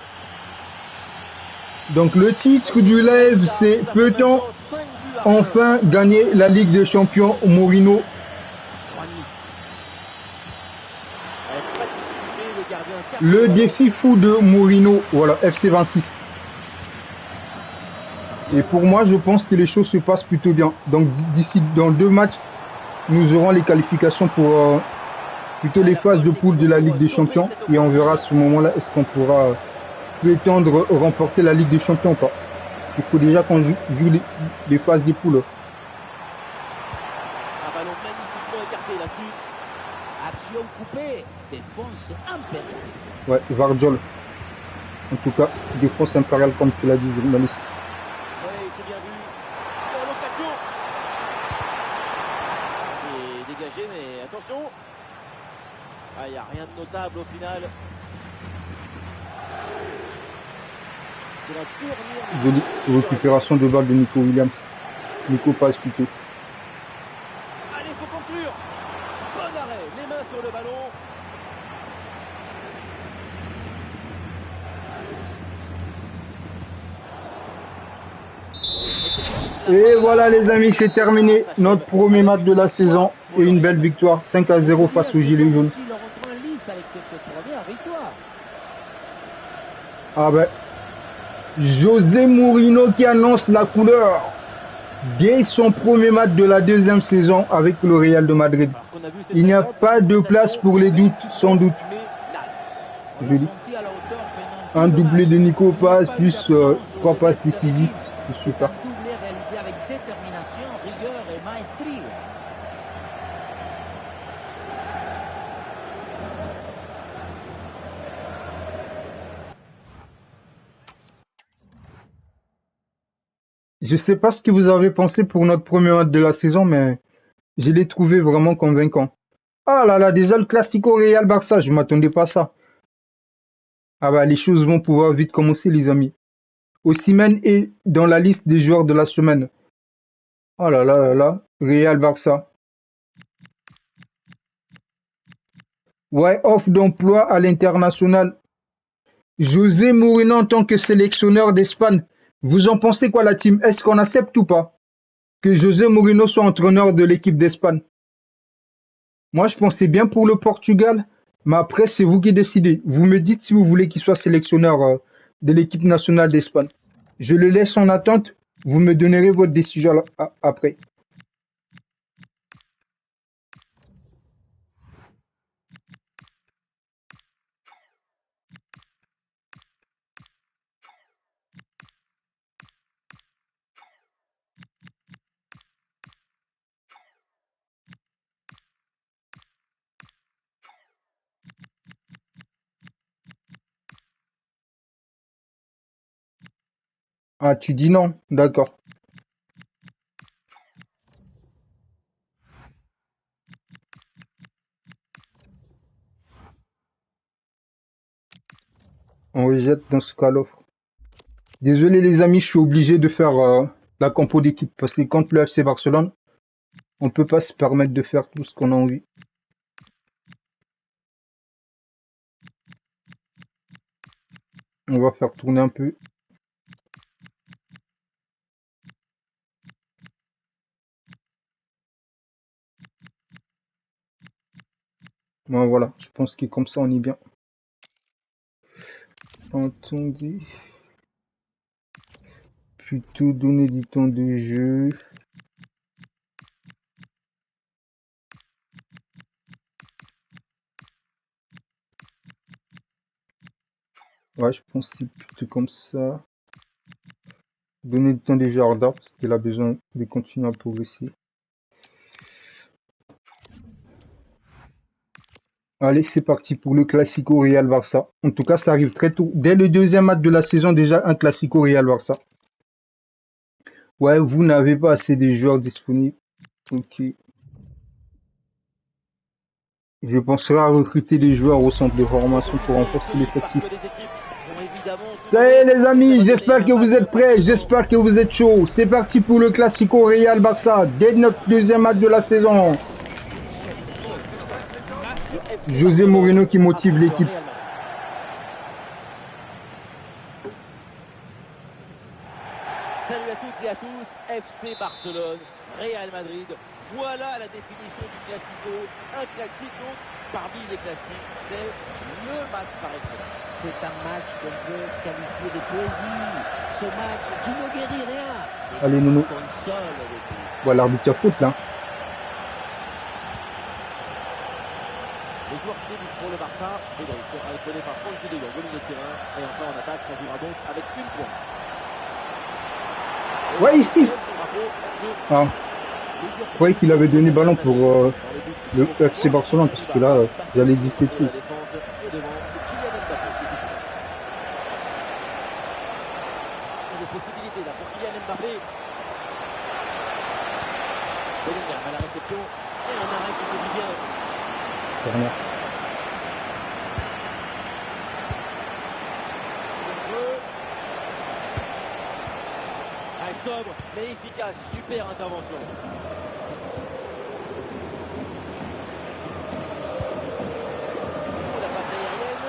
Donc le titre du live, c'est Ça fait peut-on maintenant 5 buts à 1. enfin gagner la Ligue des Champions? Mourinho. Avec pas de difficulté, le gardien capte Le ballon. défi fou de Mourinho, voilà, FC 26. Et pour moi, je pense que les choses se passent plutôt bien. Donc d'ici dans 2 matchs, nous aurons les qualifications pour plutôt les phases de poule de la Ligue des Champions. Et on verra à ce moment-là, est-ce qu'on pourra prétendre remporter la Ligue des Champions ou pas. Il faut déjà qu'on joue les phases des poules. Un ballon magnifiquement écarté là-dessus. Action coupée, défense impériale. Ouais, Vardiol. En tout cas, défense impériale, comme tu l'as dit, journaliste. Oui, c'est bien vu. Dans l'occasion. C'est dégagé, mais attention. Ah, il n'y a rien de notable au final. C'est la dernière. Jolie récupération de balle de Nico Williams. Nico passe plutôt. Allez, faut conclure. Bon arrêt, les mains sur le ballon. Et voilà les amis, c'est terminé. Notre premier match de la saison et une belle victoire 5-0 face aux Gilets jaunes. Ils leur ont pris un lice avec cette première victoire. Ah ben, José Mourinho qui annonce la couleur dès son premier match de la deuxième saison avec le Real de Madrid. Alors, ce qu'on a vu, c'est Il n'y a très simple, pas de une place pour les doutes, sans doute. mais là, On l'a Joli. senti à la hauteur pendant Un tout le doublé match. de Nico Il n'y a Paz, pas eu plus d'absence 3 de passes baisse de décisives. régime. C'est C'est super. un doublé réalisé avec détermination, rigueur et maestrie. Je sais pas ce que vous avez pensé pour notre premier match de la saison, mais je l'ai trouvé vraiment convaincant. Ah là là, déjà le Classico Real Barça, je m'attendais pas à ça. Ah bah les choses vont pouvoir vite commencer les amis. Osimhen est dans la liste des joueurs de la semaine. Oh là là là là, Real Barça. Ouais, offre d'emploi à l'international. José Mourinho en tant que sélectionneur d'Espagne. Vous en pensez quoi la team? Est-ce qu'on accepte ou pas que José Mourinho soit entraîneur de l'équipe d'Espagne? Moi je pensais bien pour le Portugal, mais après c'est vous qui décidez. Vous me dites si vous voulez qu'il soit sélectionneur de l'équipe nationale d'Espagne. Je le laisse en attente, vous me donnerez votre décision après. Ah tu dis non, d'accord. On rejette dans ce cas l'offre. Désolé les amis, je suis obligé de faire la compo d'équipe parce que contre le FC Barcelone, on peut pas se permettre de faire tout ce qu'on a envie. On va faire tourner un peu. Bon, voilà, je pense que comme ça on est bien. Attendez. Plutôt donner du temps de jeu. Ouais, je pense que c'est plutôt comme ça. Donner du temps de jeu à Arda parce qu'il a besoin de continuer à progresser. Allez, c'est parti pour le Classico Real Barça. En tout cas, ça arrive très tôt. Dès le deuxième match de la saison, déjà un Classico Real Barça. Ouais, vous n'avez pas assez de joueurs disponibles. Ok. Je penserai à recruter des joueurs au centre de formation pour renforcer l'effectif. Parce que les équipes évidemment. Ça y est les amis, j'espère que vous êtes prêts, j'espère que vous êtes chauds. C'est parti pour le Classico Real Barça, dès notre deuxième match de la saison. José Mourinho qui motive l'équipe. Salut à toutes et à tous, FC Barcelone, Real Madrid. Voilà la définition du Classico. Un classique donc, parmi les classiques, c'est le match par excellence. C'est un match qu'on peut qualifier de poésie. Ce match qui ne guérit rien. Allez, Nounou. Console de tout. Voilà l'arbitre foot là. Les joueurs qui débutent pour le Barça, Pedri sera épaulé par Frenkie de Jong au milieu de terrain. Et enfin en attaque, ça jouera donc avec une pointe. Ouais, ici. Ah. Je croyais qu'il avait donné ballon pour le FC Barcelone, parce que là, j'allais dire c'est tout. Possibilité là pour Kylian Mbappé. Bellingham à la réception et un arrêt qui fait du bien. Corner. C'est dangereux. Ah, sobre mais efficace, super intervention. La passe aérienne.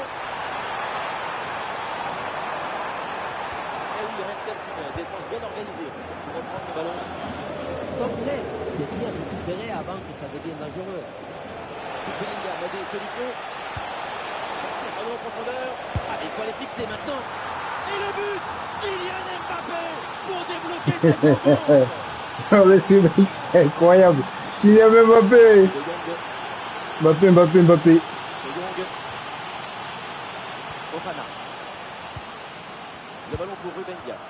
Défense bien organisée pour reprendre le ballon. Stop net, c'est bien récupéré avant que ça devienne dangereux. Bellingham a des solutions. Attention, ballon en profondeur. Ah, il faut aller fixer maintenant. Et le but, Kylian Mbappé pour débloquer cette rencontre. Oh, mais c'est incroyable. Kylian Mbappé. Mbappé. De Jong. Fofana. Le ballon pour Ruben Dias.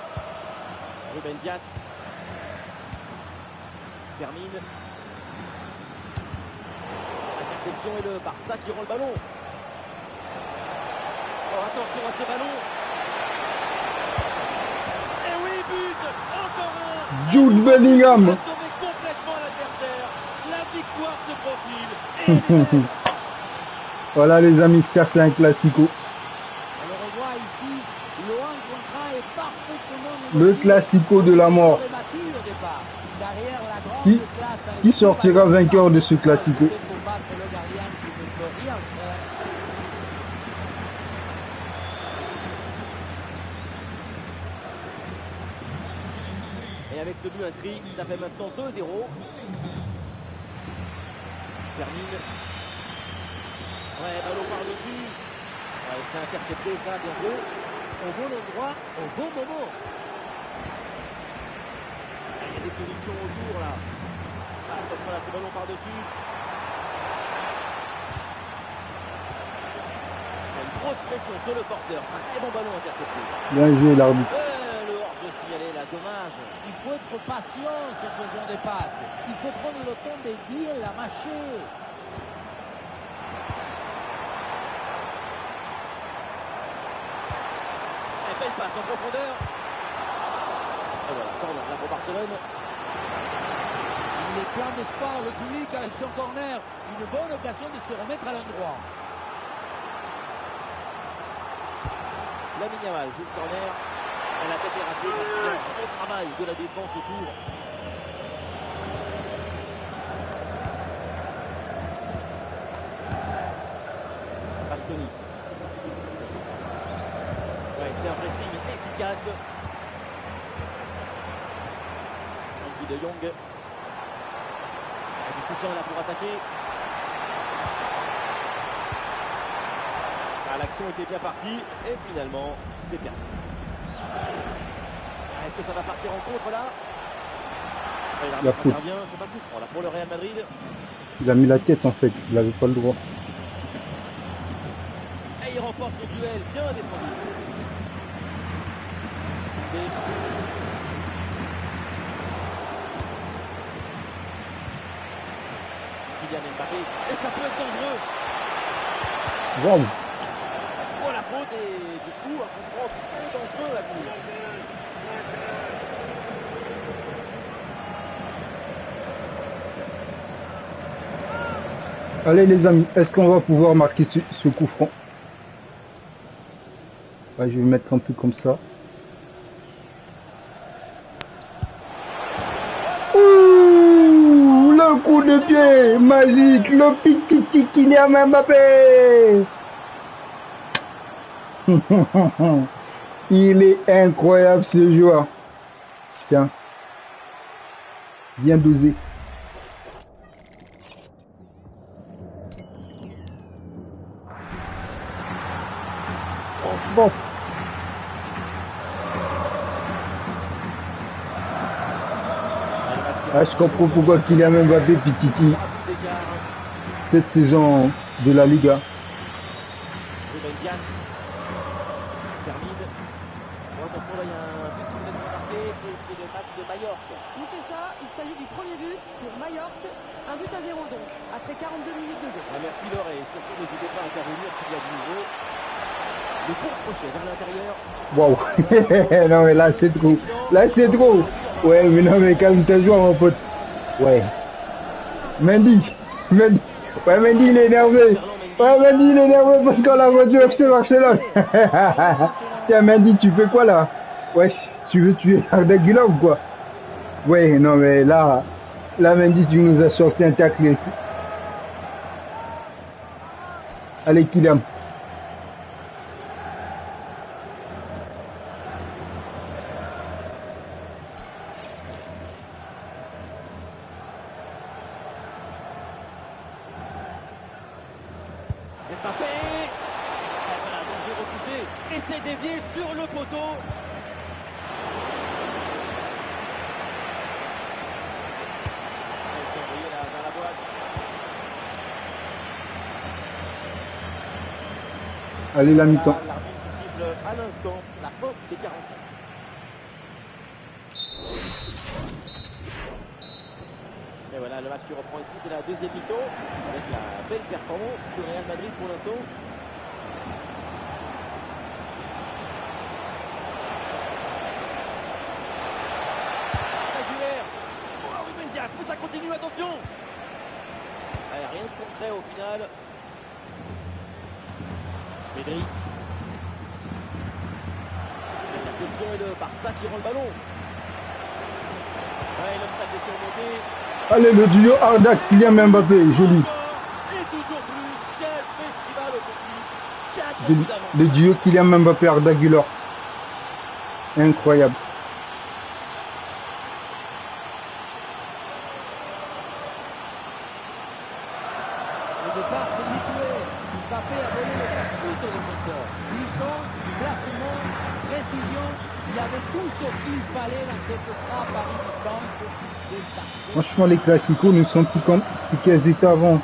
Ruben Dias. Fermine. Interception et le Barça qui rend le ballon. Oh, attention à ce ballon. Et oui, but. Encore un. Jude Bellingham. Il a sauvé complètement l'adversaire. La victoire se profile. Et elle est belle. Voilà les amis, ça c'est un classico. Alors on voit ici, le 1 contre 1 est parfaitement négocié. Le classico de la mort. Derrière la grande classe Qui sortira vainqueur de ce classico? pour battre le gardien qui ne peut rien faire. Et avec ce but inscrit, ça fait maintenant 2-0. Fermine. Ouais, ballon par-dessus. Ouais, c'est intercepté ça, bien joué. Au bon endroit, au bon moment. Il y a des solutions autour là. Ah, attention là, ce ballon par-dessus. Une grosse pression sur le porteur. Très bon ballon intercepté. Bien joué l'arbitre. Le hors-jeu signalé là, dommage. Il faut être patient sur ce genre de passe. Il faut prendre le temps de bien la mâcher. Belle passe en profondeur. Et voilà, corner là pour Barcelone. Il est plein d'espoir, le public avec son corner. Une bonne occasion de se remettre à l'endroit. Lamine Yamal joue le corner. Elle a été ratée parce qu'il y a un gros travail de la défense autour. Bastoni. Ouais, c'est un pressing efficace. Frenkie de Jong. Il y a du soutien là pour attaquer. Ah, l'action était bien partie et finalement c'est perdu. Est-ce que ça va partir en contre là? Il intervient, c'est pas plus franc là pour le Real Madrid. Il a mis la tête en fait, il n'avait pas le droit. Et il remporte son duel, bien défendu. Kylian Mbappé, et ça peut être dangereux. Wow. Oh la faute et du coup un coup franc très dangereux à venir. Allez les amis, est-ce qu'on va pouvoir marquer ce coup franc? Ouais, je vais mettre un peu comme ça. Ouh, le coup de pied magique, le petit Kylian Mbappé. Il est incroyable ce joueur. Tiens, bien dosé. Bon. Ah, je comprends pourquoi Kylian Mbappé Pititi cette saison de la Liga. Ruben Dias termine. Attention, là il y a un but qui vient d'être marqué et c'est le match de Majorque. Oui, c'est ça, il s'agit du premier but pour Majorque. Un but à 0 donc, après 42 minutes de jeu. Ah, merci Laure et surtout n'hésitez pas à intervenir s'il y a du nouveau. Le court crochet vers l'intérieur. Waouh. Non mais là c'est trop. Là c'est trop. Ouais mais non mais calme-toi joueur mon pote. Ouais. Mendy. Mendy. Ouais Mendy il est énervé. Ouais Mendy il est énervé parce qu'on l'a rendu FC Barcelone. Tiens Mendy tu fais quoi là? Ouais tu veux tuer Arda Güler ou quoi? Ouais non mais là Mendy tu nous as sorti un tacle. Allez Kylian. Mbappé. Voilà, danger repoussé et c'est dévié sur le poteau. Dans la boîte. Allez la mi-temps. L'arbitre qui siffle à l'instant la fin des 45. Et voilà le match qui reprend ici, c'est la deuxième mi-temps avec la belle performance du Real Madrid pour l'instant. Oh, Ruben Dias, mais ça continue, attention. Allez, rien de concret au final. Pedri. L'interception et le Barça qui rend le ballon. Ouais, l'obstacle est surmonté. Allez le duo Arda Kylian Mbappé, joli. Et toujours plus, quel festival offensif. 4 Le, buts d'avance. le duo Kylian Mbappé Arda Güler. Incroyable. Au départ, c'est mutué. Mbappé a donné le casse-couille au défenseur. Puissance, placement, précision. Il y avait tout ce qu'il fallait dans cette frappe à mi-distance. C'est parfait. Franchement les classicos ne sont plus comme ce qu'elles étaient avant.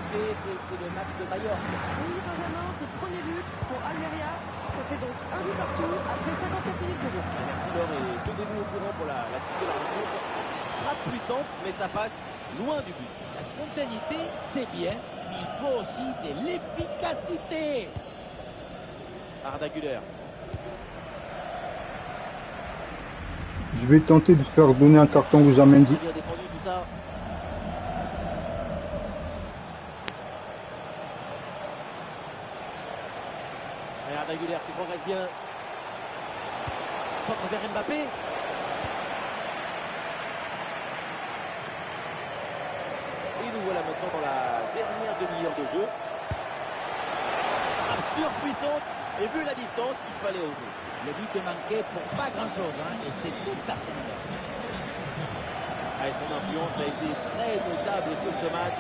C'est le match de Majorque. Oui, Benjamin, c'est le premier but pour Almeria. Ça fait donc un but partout après 54 minutes de jeu. Merci Laure et tenez-vous au courant pour la suite de la rencontre. Frappe puissante, mais ça passe loin du but. La spontanéité, c'est bien, mais il faut aussi de l'efficacité. Arda Güler. Je vais tenter de faire donner un carton rouge à Mendy. Bien défendu tout ça. Et Arda Güler qui progresse bien. Centre vers Mbappé. Et nous voilà maintenant dans la dernière demi-heure de jeu. Surpuissante. Et vu la distance, il fallait oser. Le but est manqué pour pas grand-chose, hein, et c'est tout à son honneur. Ah, son influence a été très notable sur ce match.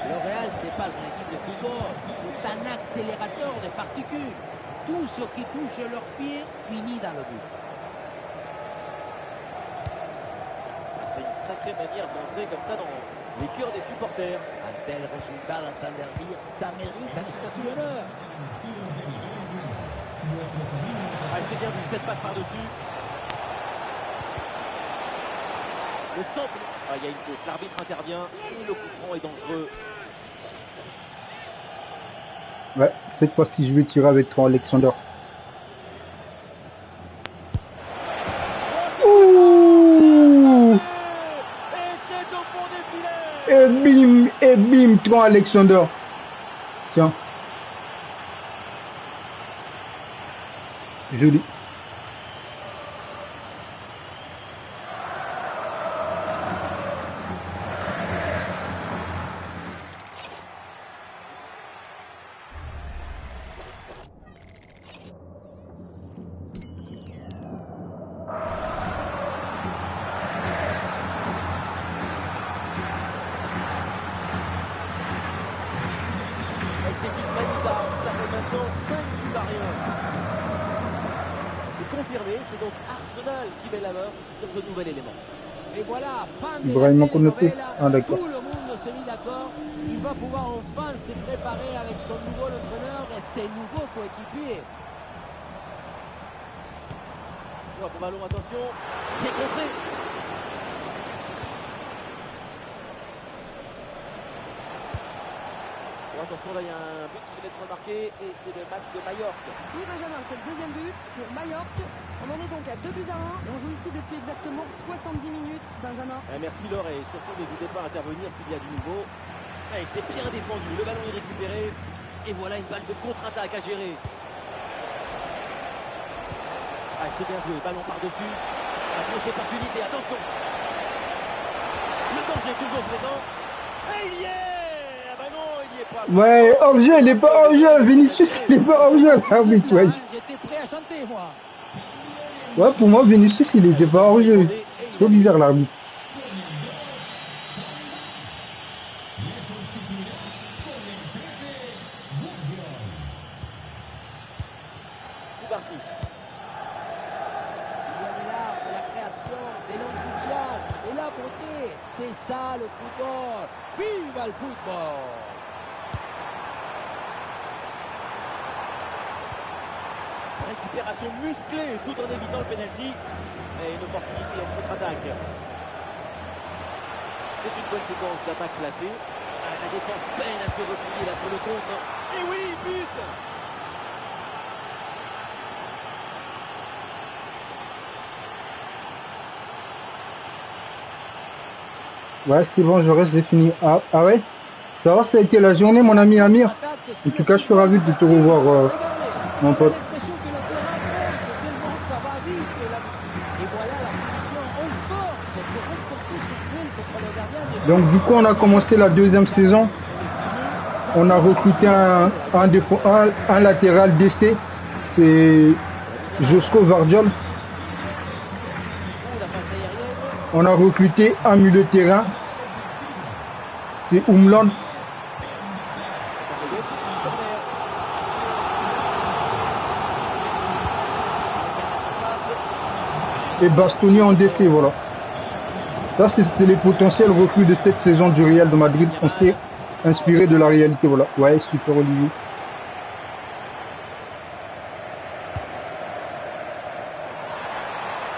Le Real, c'est pas une équipe de football, c'est un accélérateur de particules. Tout ce qui touche leurs pieds finit dans le but. C'est une sacrée manière d'entrer comme ça dans les cœurs des supporters. Un tel résultat dans un derby, ça mérite une statue d'honneur. Ah, c'est bien vu, cette passe par-dessus. Le centre. Ah, il y a une faute. L'arbitre intervient et le coup franc est dangereux. Ouais, cette fois-ci je vais tirer avec toi Alexander. Ouh! Et c'est au fond des filets. Et bim, toi Alexander. Tiens. Joli. Et c'est une Manita, ça fait maintenant 5 buts à rien. C'est confirmé, c'est donc Arsenal qui met la main sur ce nouvel élément. Et voilà, fin de Ibrahima la Konaté. télénovela. Ah, d'accord. Tout le monde se mit d'accord. Il va pouvoir enfin se préparer avec son nouveau entraîneur et ses nouveaux coéquipiers. Oh, bon ballon, attention, c'est contré. Oh, attention, là il y a un but qui vient d'être marqué et c'est le match de Majorque. Oui, Benjamin, c'est le deuxième but pour Majorque. On en est donc à 2 buts à 1 et on joue ici depuis exactement 70 minutes, Benjamin. Merci Laure et surtout n'hésitez pas à intervenir s'il y a du nouveau. Et c'est bien défendu, le ballon est récupéré et voilà une balle de contre-attaque à gérer. Ah, c'est bien joué, ballon par-dessus. La grosse opportunité, attention. Le danger est toujours présent. Et il y est. Ah bah non, il y est pas. Ouais, hors-jeu, il est pas hors-jeu. Vinicius, il est pas hors-jeu. L'arbitre, ouais. J'étais prêt à chanter, moi. Ouais, pour moi, Vinicius, il était pas hors-jeu. C'est trop bizarre, l'arbitre. Koubarsi. Il y a de l'art, de la création, de l'enthousiasme, de la beauté. C'est ça le football. Vive le football. Récupération musclée tout en évitant le penalty. Et une opportunité en contre-attaque. C'est une bonne séquence d'attaque placée. Ah, la défense peine à se replier là sur le contre. Et oui, but. Ouais, c'est bon, je reste, j'ai fini. Ah, ah ouais? Ça va, ça a été la journée, mon ami Amir? En tout cas, je suis ravi de te revoir, mon pote. On a l'impression que le terrain bouge tellement ça va vite là-dessus. Et voilà la finition en force pour remporter ce duel contre le gardien de but. Donc, du coup, on a commencé la deuxième saison. On a recruté un latéral d'essai. C'est Josko Vardiol. Ouh, la passe aérienne. On a recruté un milieu de terrain. C'est Umland. Ça fait deux. Corner. Et Bastoni en décès, voilà. Ça, c'est les potentiels recrues de cette saison du Real de Madrid. On s'est inspiré de la réalité, voilà. Ouais, super Olivier.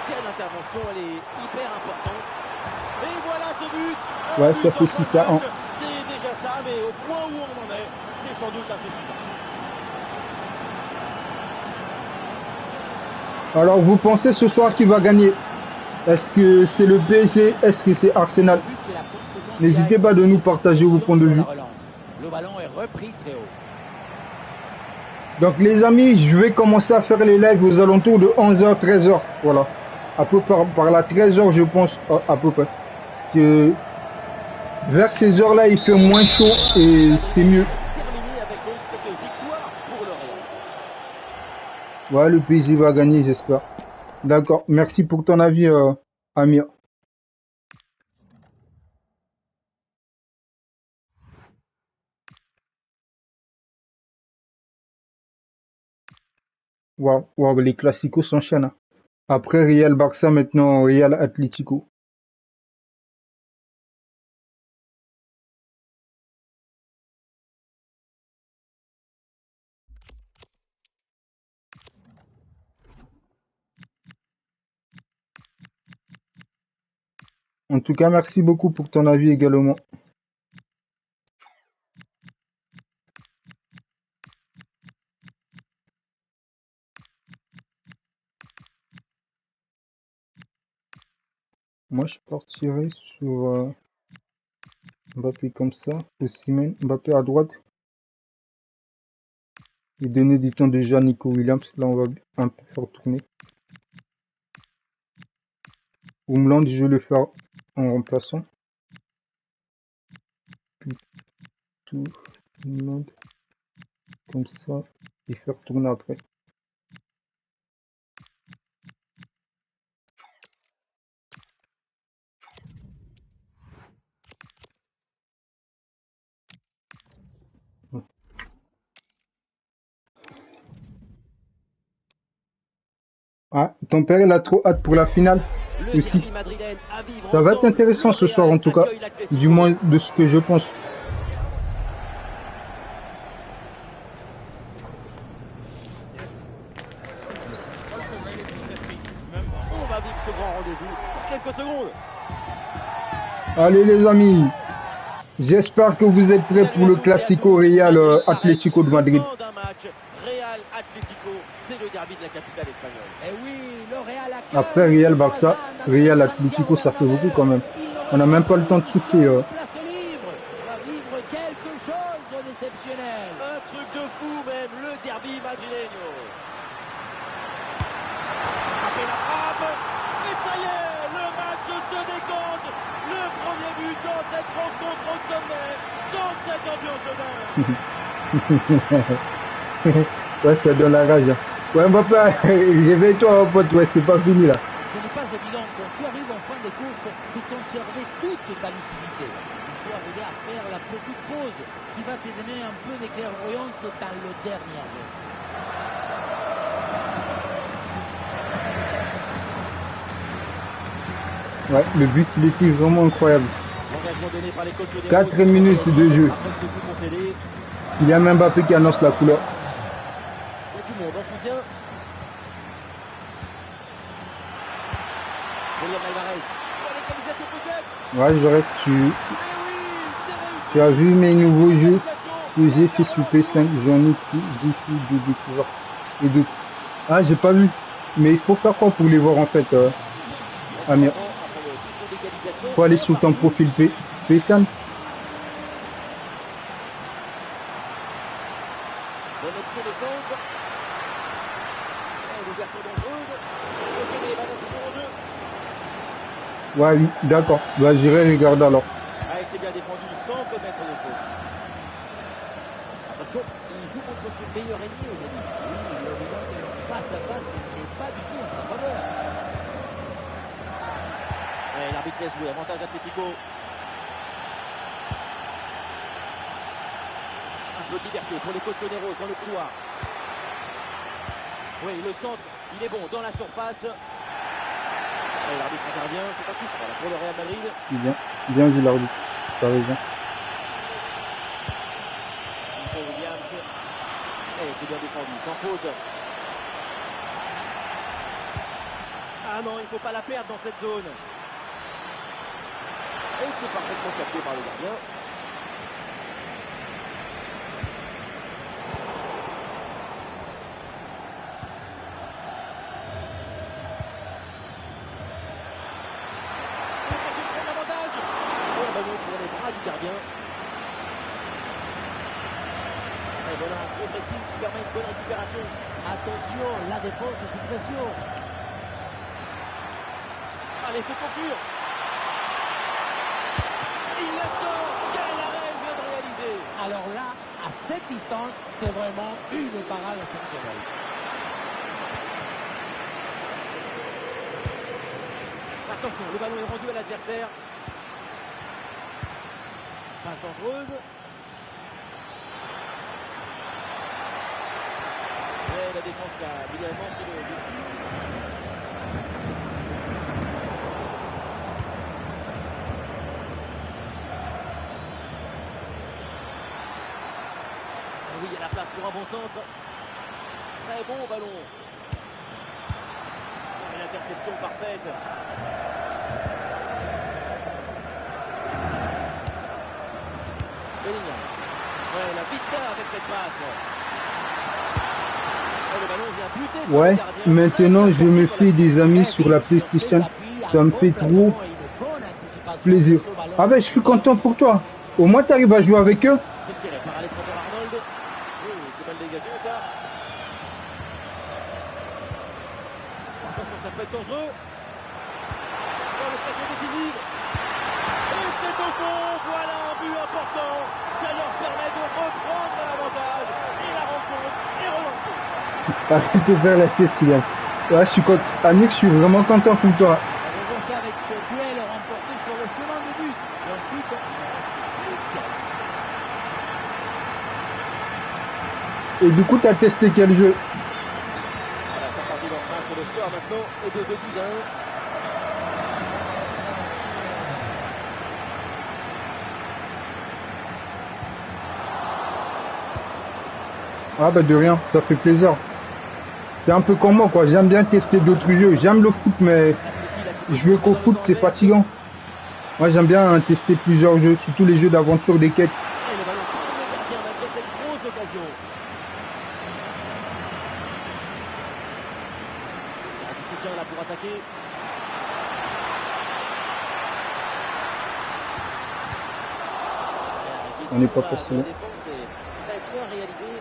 Quelle intervention, elle est hyper importante. Et voilà ce but. Ouais, Un ça but fait en 6 fin de à 1. match. C'est déjà ça, mais au point où on en est, c'est sans doute insuffisant. Alors, vous pensez ce soir qui va gagner? Est-ce que c'est le PSG? Est-ce que c'est Arsenal? Le but, c'est la course N'hésitez pas de nous partager vos points de sur vue. la relance. Le ballon est repris très haut. Donc les amis, je vais commencer à faire les lives aux alentours de 11h, 13h. Voilà. À peu par la 13h, je pense, à peu près. Parce que vers ces heures-là, il fait moins chaud et c'est mieux. Terminé avec donc cette victoire pour le Real. Ouais, le PSG va gagner, j'espère. D'accord. Merci pour ton avis, Amir. Waouh, waouh, les classicos s'enchaînent, hein. Après Real Barça, maintenant Real Atlético. En tout cas, merci beaucoup pour ton avis également. Moi, je partirais sur Mbappé comme ça, Osimhen, Mbappé à droite. Et donner du temps de jeu à Nico Williams. Là, on va un peu faire tourner. Homeland, je vais le faire en remplaçant. Tout, Homeland, comme ça, et faire tourner après. Ah, ton père, il a trop hâte pour la finale aussi. Ça va être intéressant ce soir en tout cas, du moins de ce que je pense. On va vivre ce grand rendez-vous pour quelques secondes. Allez les amis, j'espère que vous êtes prêts pour le Classico Real Atlético de Madrid. Real Atlético, c'est le derby de la capitale espagnole. Et oui, le Real Après Real Barça, Real Atlético, ça fait beaucoup quand même. On n'a même pas le temps de souffler. Place libre, on va vivre quelque chose d'exceptionnel. Un truc de fou même, le derby madrileño. Après la frappe, et ça y est, le match se décompte. Le premier but dans cette rencontre au sommet, dans cette ambiance de dingue. Ouais, ça donne la rage. Ouais, Mbappé, réveille-toi, mon pote, ouais, c'est pas fini là. Ce n'est pas évident quand tu arrives en fin de course de conserver toute ta lucidité. Il faut arriver à faire la petite pause qui va te donner un peu de clairvoyance dans le dernier geste. Ouais, le but, il était vraiment incroyable. L'engagement donné par les coachs de 4 minutes de jeu. Après ce coup concédé, Il y a même Mbappé qui annonce la couleur. il y a du monde en soutien. Julian Alvarez. Pour l'égalisation peut-être. Ouais, je reste. Mais oui, c'est réussi. Tu as vu mes nouveaux jeux L'égalisation. que j'ai fait sous P5. J'en ai plus, j'ai fait de découvert. Et de... Ah, j'ai pas vu. Mais il faut faire quoi pour les voir en fait, Amir? Après le but de l'égalisation, Faut aller sur ton profil P5. bonne option de centre. Et l'ouverture dangereuse. C'est bloqué, mais il va mettre toujours en jeu. Ouais, oui, d'accord. Bah, j'irai regarder alors. Ah, il s'est bien défendu sans commettre de faute. Attention, il joue contre son meilleur ennemi aujourd'hui. Oui, le bilan de leur face à face n'est pas du tout à sa faveur. Et l'arbitre laisse jouer, avantage Atlético. Un peu de liberté pour les Colchoneros dans le couloir. Oui, le centre, il est bon dans la surface. Et l'arbitre intervient, c'est un coup franc là, pour le Real Madrid. Bien vu l'arbitre. T'as raison. Nico Williams. Et c'est bien défendu, sans faute. Ah non, il ne faut pas la perdre dans cette zone. Et c'est parfaitement capté par le gardien. Attention, prendre l'avantage. Bon ballon pour les bras du gardien. Et voilà un gros pressing qui permet une bonne récupération. Attention, la défense sous pression. Allez, il faut conclure. Il la sort. Quel arrêt il vient de réaliser. Alors là, à cette distance, c'est vraiment une parade exceptionnelle. Attention, le ballon est rendu à l'adversaire. Passe dangereuse. Et la défense qui a évidemment pris le dessus. Et oui, il y a la place pour un bon centre. Très bon ballon. Et l'interception parfaite. Bellingham. Ouais, la vista avec cette passe. Et le ballon vient buter sur Ouais, le gardien. maintenant je me fais des amis sur la PlayStation. Ça me fait trop plaisir. Ah ben, je suis content pour toi. Au moins, tu arrives à jouer avec eux. C'est tiré par Alexander Arnold. Oui, c'est mal dégagé ça. Attention, ça peut être dangereux. Oh, l'occasion décisive. Et c'est au fond. Voilà un but important. Ça leur permet de reprendre l'avantage. Et la rencontre est relancée. Arrête de faire la sieste, Kylian. Ouais, je suis content. Amir, je suis vraiment content pour toi. On voit ça avec ce duel remporté sur le chemin de but. Et ensuite, il ne reste plus qu'à avancer. Et du coup, tu as testé quel jeu? Voilà, c'est parti dans ce match. Le score maintenant est de 2-1. Ah bah de rien, ça fait plaisir. C'est un peu comme moi quoi, j'aime bien tester d'autres jeux. J'aime le foot mais jouer qu'au foot c'est fatigant. Moi j'aime bien tester plusieurs jeux, surtout les jeux d'aventure, des quêtes. Et le ballon tourne le gardien malgré cette grosse occasion. Il y a du soutien là pour attaquer. On n'est pas La passé. défense est très bien réalisée.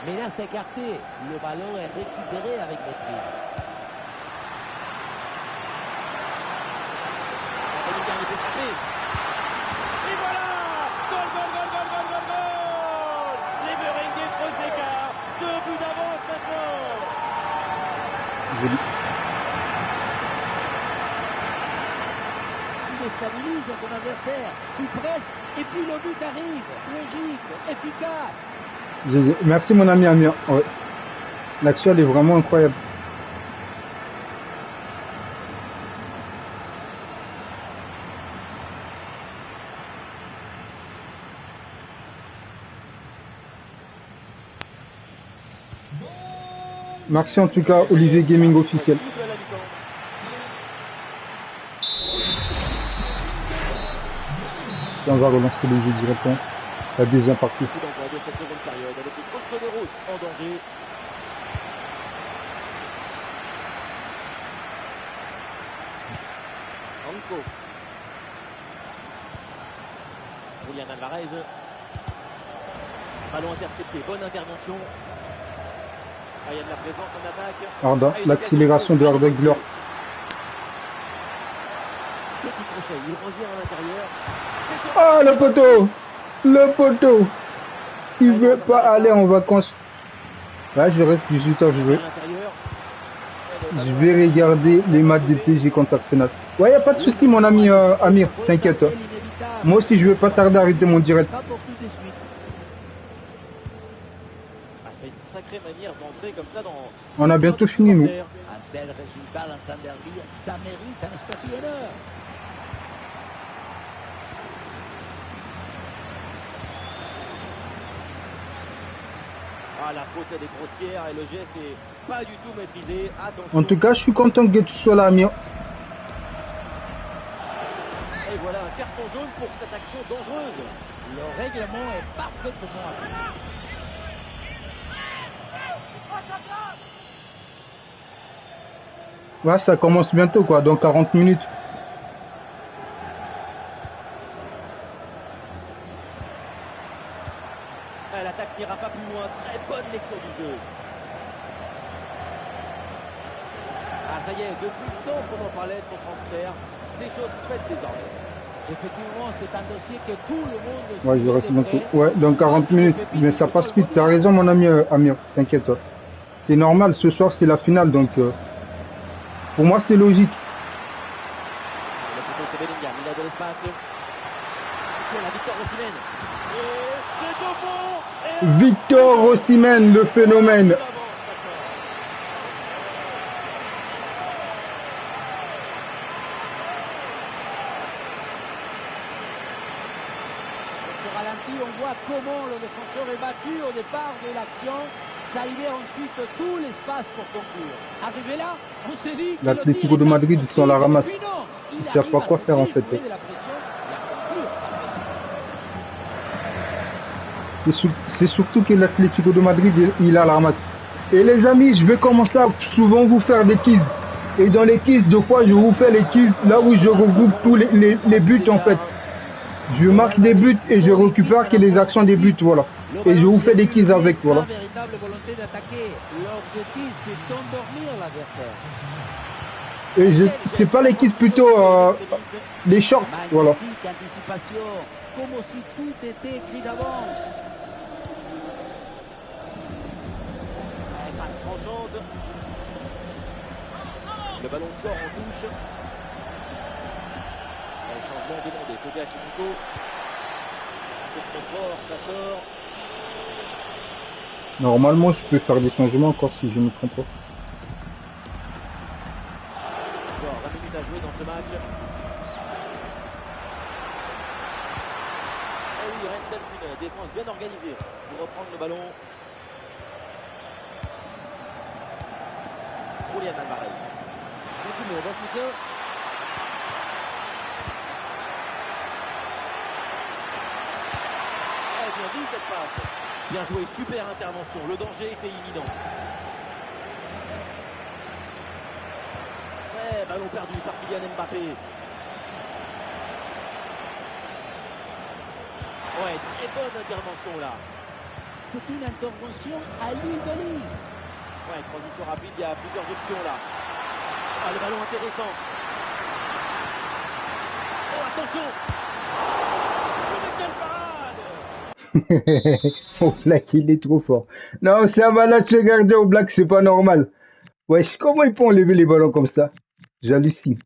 Mais là, c'est écarté. Le ballon est récupéré avec maîtrise. Bellingham il peut frapper. Et voilà! Goal, goal, goal, goal, goal, goal, goal! Les Merengues creusent l'écart. 2 buts d'avance maintenant. Joli. Tu déstabilises ton adversaire. Tu presses et puis le but arrive. Logique, efficace. Merci mon ami Amir. Ouais. L'action elle est vraiment incroyable. Merci en tout cas Olivier Gaming officiel. Siffle à la mi-temps. Et on va relancer le jeu directement. La deuxième partie. Coup d'envoi de cette seconde période avec les Colchoneros en danger. Anko. Julian Alvarez. Ballon intercepté, bonne intervention. Ah, il y a de la présence en attaque. Arda, Ah, une l'accélération de occasion Arda Güler. Petit crochet, il revient à l'intérieur. C'est sur- Ah le poteau! Le poteau! Il veut pas aller en vacances. Là je reste 18 heures, à l'intérieur. je vais regarder les matchs de PSG contre Arsenal. Ouais, y a pas de souci mon ami Amir, t'inquiète. Moi aussi je vais pas tarder à arrêter mon direct. Pas pour tout de suite. Ah, c'est une sacrée manière d'entrer comme ça dans. On a bientôt fini nous. Un tel résultat dans un derby, ça mérite un statut d'honneur. Ah, la faute elle est grossière et le geste est pas du tout maîtrisé. Attention. En tout cas je suis content que tu sois là Amir. Et voilà un carton jaune pour cette action dangereuse. Le règlement est parfaitement appliqué. Ouais, ça commence bientôt quoi, dans 40 minutes. Ah, l'attaque n'ira pas plus loin. Très bonne lecture du jeu. Ah, ça y est, depuis le temps qu'on en parlait de son transfert, c'est chose faite désormais. Effectivement, c'est un dossier que tout le monde Ouais, je suit reste de bientôt. près. Ouais, dans 40 minutes. Mais ça passe vite, t'as raison mon ami Amir, t'inquiète toi. C'est normal, ce soir c'est la finale donc pour moi c'est logique. Le poteau c'est Bellingham, il a de l'espace. Sur la Victor Osimhen. Et c'est au fond. Et Victor Osimhen, le phénomène. avance maintenant. Sur ce ralenti, on voit comment le défenseur est battu au départ de l'action. Ça libère ensuite tout l'espace pour conclure. Arrivé là, on s'est dit que L'Atlético de Madrid, ils sont à la ramasse. Ils savent pas quoi faire, en fait. C'est surtout que l'Atlético de Madrid, il a la ramasse. Et les amis, je vais commencer à souvent vous faire des quiz. Et dans les quiz, deux fois, je vous fais les quiz là où je regroupe tous les buts en fait. Je marque des buts et je récupère que les actions des buts, voilà. Le et je ballon vous fais des circule, kills mais avec, sans voilà. véritable volonté d'attaquer. L'objectif, c'est d'endormir l'adversaire. Et Quel c'est geste pas les kills, transmission plutôt in extremis. les shorts, voilà. Magnifique anticipation, comme si tout était écrit d'avance. Ouais, passe tranchante. Le ballon sort en touche. Ouais, changement demandé côté Atlético. C'est trop fort, ça sort. Normalement, je peux faire des changements encore si je ne me trompe pas. Encore 20 minutes à jouer dans ce match. Et oui, rien de tel qu'une défense bien organisée pour reprendre le ballon. Julian Alvarez. Il y a du monde en soutien. Eh bien vu cette passe. Bien joué, super intervention. Le danger était imminent. Ouais, ballon perdu par Kylian Mbappé. Ouais, très bonne intervention là. C'est une intervention à l'huile d'olive. Ouais, transition rapide, il y a plusieurs options là. Ah, le ballon intéressant. Oh, attention. Oh, mais quelle parade. Au Black, il est trop fort. Non, c'est un malade ce gardien au Black, c'est pas normal. Wesh, comment ils peuvent enlever les ballons comme ça? J'hallucine.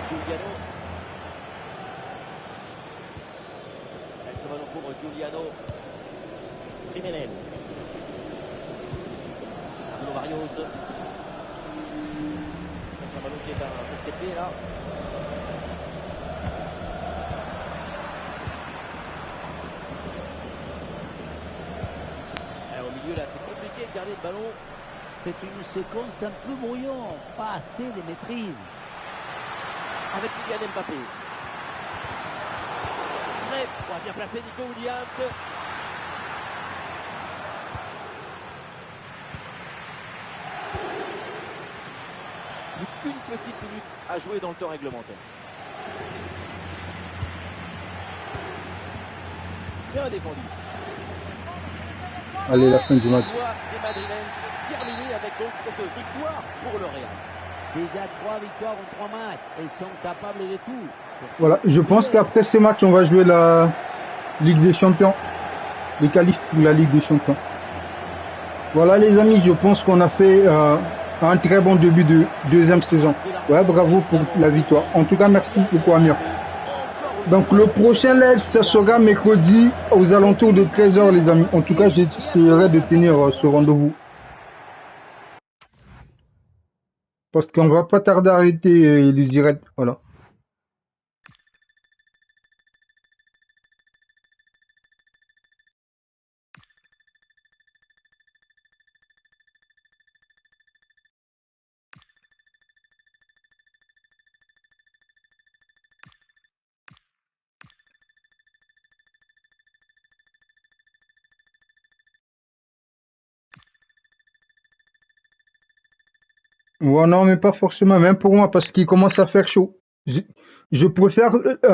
Giuliano. Elle se ballon pour Giuliano. Jiménez. Pablo Barrios. C'est un ballon qui est intercepté là. Au milieu là, c'est compliqué de garder le ballon. C'est une séquence un peu brouillon, pas assez de maîtrise. Avec Kylian Mbappé. Très bien placé Nico Williams. Plus qu'une petite minute à jouer dans le temps réglementaire. Bien défendu. Allez, la fin du match. Joie des Madrilènes terminée avec donc cette victoire pour le Real. Déjà 3 victoires en 3 matchs. Ils sont capables de tout. Voilà, je pense qu'après ce match, on va jouer la Ligue des Champions. Les qualifs pour la Ligue des Champions. Voilà les amis, je pense qu'on a fait un très bon début de deuxième saison. Ouais, bravo pour la victoire. En tout cas, merci beaucoup Amir. Donc le prochain live, ça sera mercredi aux alentours de 13 h les amis. En tout cas, j'essaierai de tenir ce rendez-vous. Parce qu'on va pas tarder à arrêter les directs. Voilà. Ouais, non, mais pas forcément, même pour moi, parce qu'il commence à faire chaud. Je préfère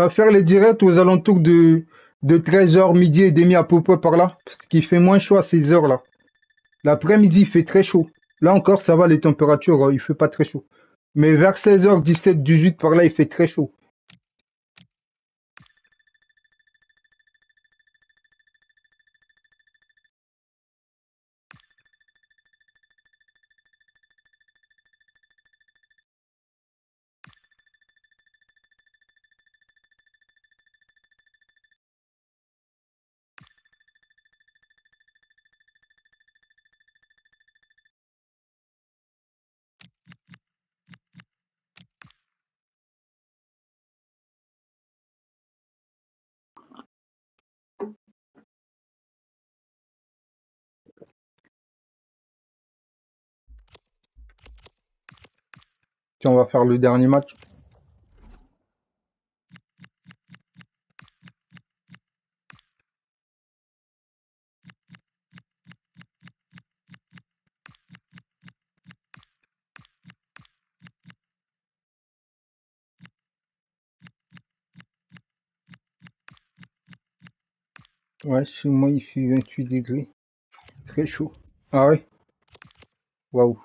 faire les directs aux alentours de 13 h midi et demi à peu près par là, parce qu'il fait moins chaud à ces heures-là. L'après-midi, il fait très chaud. Là encore, ça va, les températures, il fait pas très chaud. Mais vers 16 h 17, 18 par là, il fait très chaud. Tiens, on va faire le dernier match. Ouais, chez moi, il fait 28 degrés. Très chaud. Ah ouais? Waouh.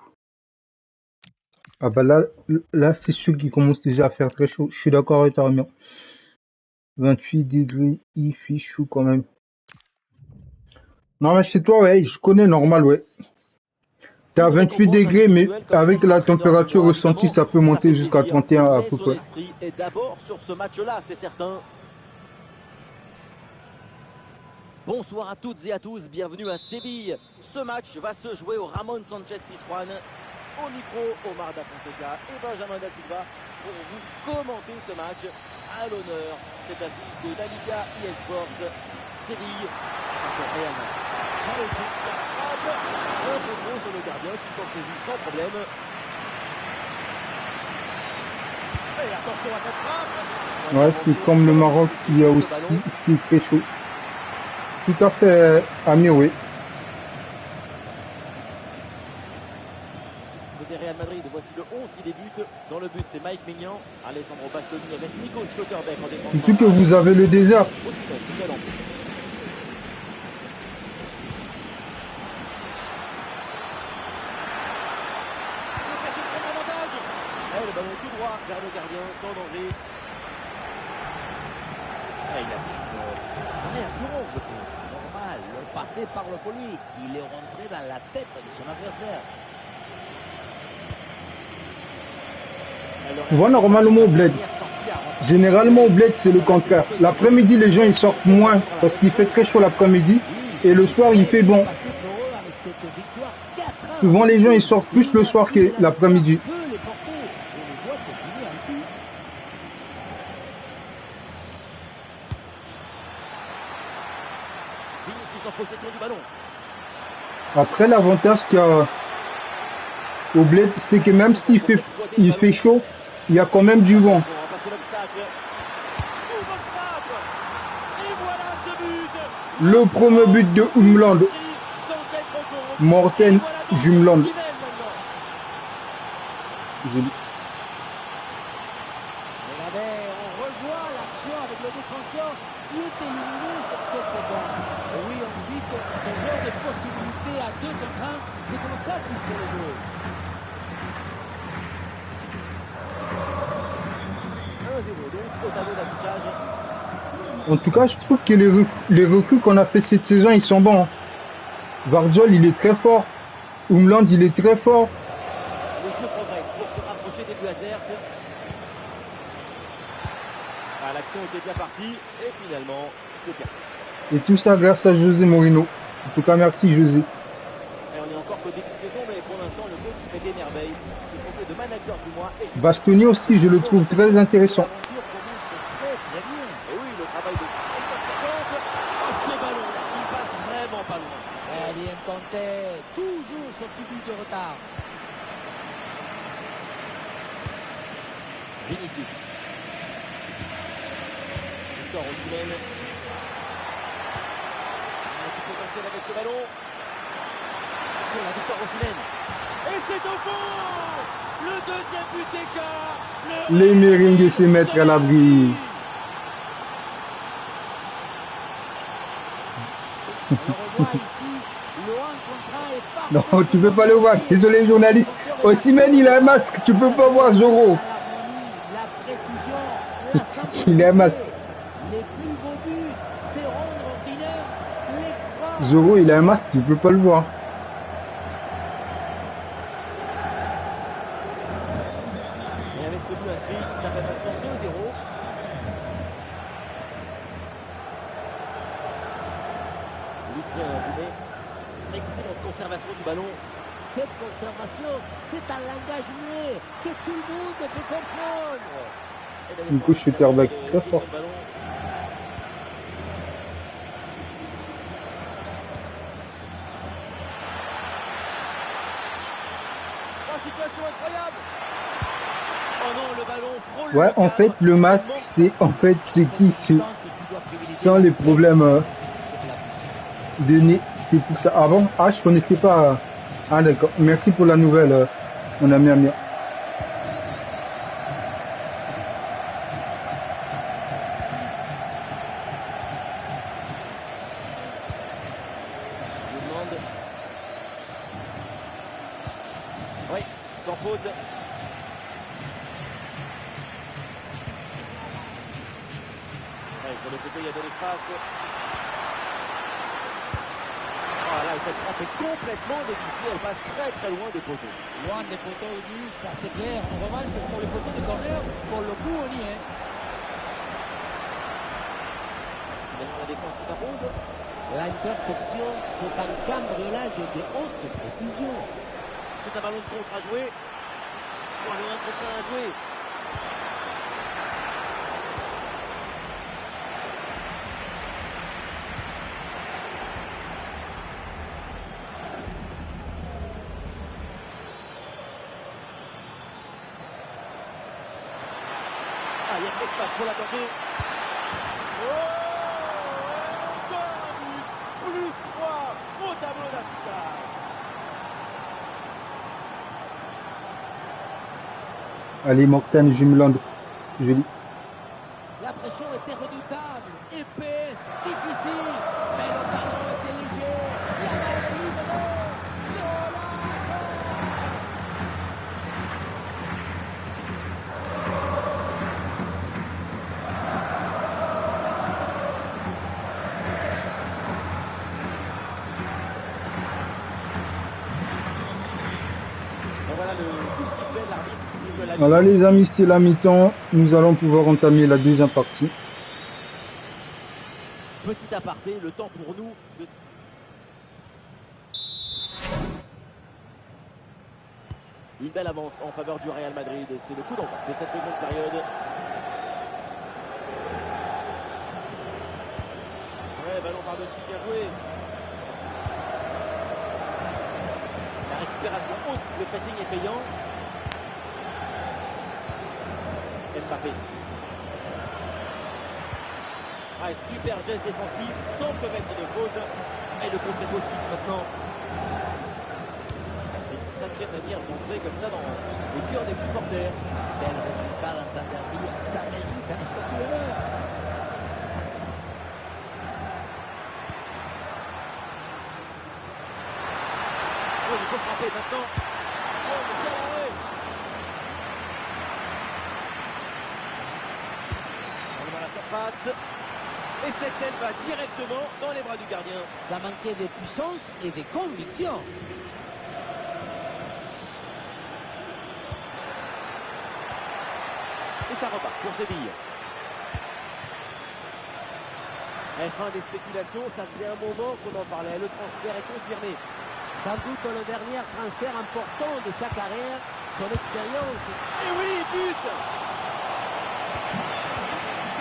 Ah bah là, c'est sûr qu'il commence déjà à faire très chaud. Je suis d'accord avec toi, Amiens. 28 degrés, il fait chaud quand même. Non, mais chez toi, ouais, je connais normal, ouais. T'es à Une 28 récompense degrés, mais individuelle comme avec son la entraîneur température j'ignore ressentie, évidemment, ça peut ça fait monter jusqu'à plaisir. 31 à Mais peu son près. esprit est d'abord sur ce match-là, c'est certain. Bonsoir à toutes et à tous, bienvenue à Séville. Ce match va se jouer au Ramon Sanchez Pizjuán. Au micro, Omar Da Fonseca et Benjamin Da Silva pour vous commenter ce match. À l'honneur, cette affiche de la Liga eSports. Séville face au Real Madrid. Un peu trop sur le gardien qui s'en saisit sans problème. Et attention à cette frappe. Ouais, c'est comme le Maroc, il y a aussi, il fait très chaud. Tout à fait, Amir, oui. Côté Real Madrid, voici le 11 qui débute. Dans le but, c'est Mike Maignan, Alessandro Bastoni avec Nico Schlotterbeck en défense Surtout que centrale. vous avez le désert. Osimhen, seul en but. L'occasion de prendre l'avantage. Et le ballon tout droit vers le gardien, sans danger. Et il affiche une vraie assurance, je trouve. Normal, le passé parle pour lui. Il est rentré dans la tête de son adversaire. Tu vois, normalement, au bled. Généralement, au bled, c'est le contraire. L'après-midi, les gens, ils sortent moins parce qu'il fait très chaud l'après-midi. Et le soir, il fait bon. Souvent, les gens, ils sortent plus le soir que l'après-midi. Vinicius en possession du ballon. Après, l'avantage qu'il y a au bled, c'est que même s'il fait chaud, il y a quand même du vent. On va passer l'obstacle. Ouvre le frappe. Et voilà ce but. Le premier but de Umland. Dans cette rencontre. Morten Et voilà donc Jumland. Osimhen maintenant. Regardez, on revoit l'action avec le défenseur qui est éliminé sur cette séquence. Et oui, ensuite, ce genre de possibilité à 2 contre 1, c'est comme ça qu'il fait le jeu. 1-0 donc au tableau d'affichage. En tout cas, je trouve que les recrues qu'on a fait cette saison, ils sont bons. Vardiol, il est très fort. Umland, il est très fort. Le jeu progresse pour se rapprocher des buts adverses. Ah, l'action était bien partie et finalement c'est perdu. Et tout ça grâce à José Mourinho. En tout cas, merci José. Et on est encore qu'au début de saison, mais pour l'instant le coach fait des merveilles. Ce trophée de manager du mois. Et Bastoni aussi, je le trouve très intéressant. L'aventure commence très très bien. Et oui, le travail de séquence. Oh, ce ballon, il passe vraiment pas loin. Très bien tenté, toujours ce petit but de retard. Vinicius. Victor Osimhen. Un coup potentiel avec ce ballon. Attention, la Victor Osimhen. Et c'est au fond. Le deuxième but d'écart. Les meringues se mettent à l'abri. On le revoit ici, le 1 contre 1 est Non, tu peux pas le voir. Désolé, journaliste. Osimhen, il a un masque. Tu peux pas voir Zoro. La précision, la simplicité. Il a un masque. Les plus beaux buts, c'est rendre ordinaire l'extra. Zoro, il a un masque. Tu peux pas le voir. Et avec ce but inscrit, ça fait maintenant 2-0. Lucien Bounet. Excellente conservation du ballon. Cette conservation, c'est un langage muet que tout le monde peut comprendre. Et la Nico défense Schlotterbeck, de très fort. le ballon. Oh, situation incroyable. Oh non, le ballon frôle Ouais, le en fait, cadre. le masque, c'est en fait ce qui sans les problèmes de nez. C'est pour ça. Ah bon? Ah, je connaissais pas. Ah d'accord. Merci pour la nouvelle, mon ami Amir. faute. Ouais, sur le côté, il y a de l'espace. Voilà, et cette frappe est complètement dévissée. Elle passe très très loin des poteaux. Loin des poteaux au but, ça c'est clair. En revanche, pour les poteaux de corner, pour le coup, on y est. C'est finalement la défense qui s'impose. L'interception, c'est un cambriolage de haute précision. C'est un ballon de contre à jouer. Bon, alors un contre un à jouer. Ah, il y a de l'espace pour la tenter. Oh, encore un but. Plus 3 au tableau d'affichage. Allez, Morten Jumeland. Joli. La pression était redoutable, épaisse, difficile, mais le ballon était léger. La balle est libre. Golazo! Et voilà le coup de sifflet de l'arbitre qui siffle la Voilà les amis, c'est la mi-temps. Nous allons pouvoir entamer la deuxième partie. Petit aparté, le temps pour nous de... Une belle avance en faveur du Real Madrid. C'est le coup d'envoi de cette seconde période. Ouais, ballon par-dessus, bien joué. La récupération haute, le pressing est payant. Mbappé. Ah, super geste défensif, sans commettre de faute. Et le contre est possible maintenant. C'est une sacrée manière d'entrer comme ça dans les cœurs des supporters. Quel résultat dans un derby, ça mérite un spectateur. Oh, il faut frapper maintenant. Oh, mais quel arrêt! On est dans la surface. Et cette tête va directement dans les bras du gardien. Ça manquait de puissance et de conviction. Et ça repart pour Séville. Et fin des spéculations, ça faisait un moment qu'on en parlait. Le transfert est confirmé. Sans doute le dernier transfert important de sa carrière, son expérience. Et oui, but!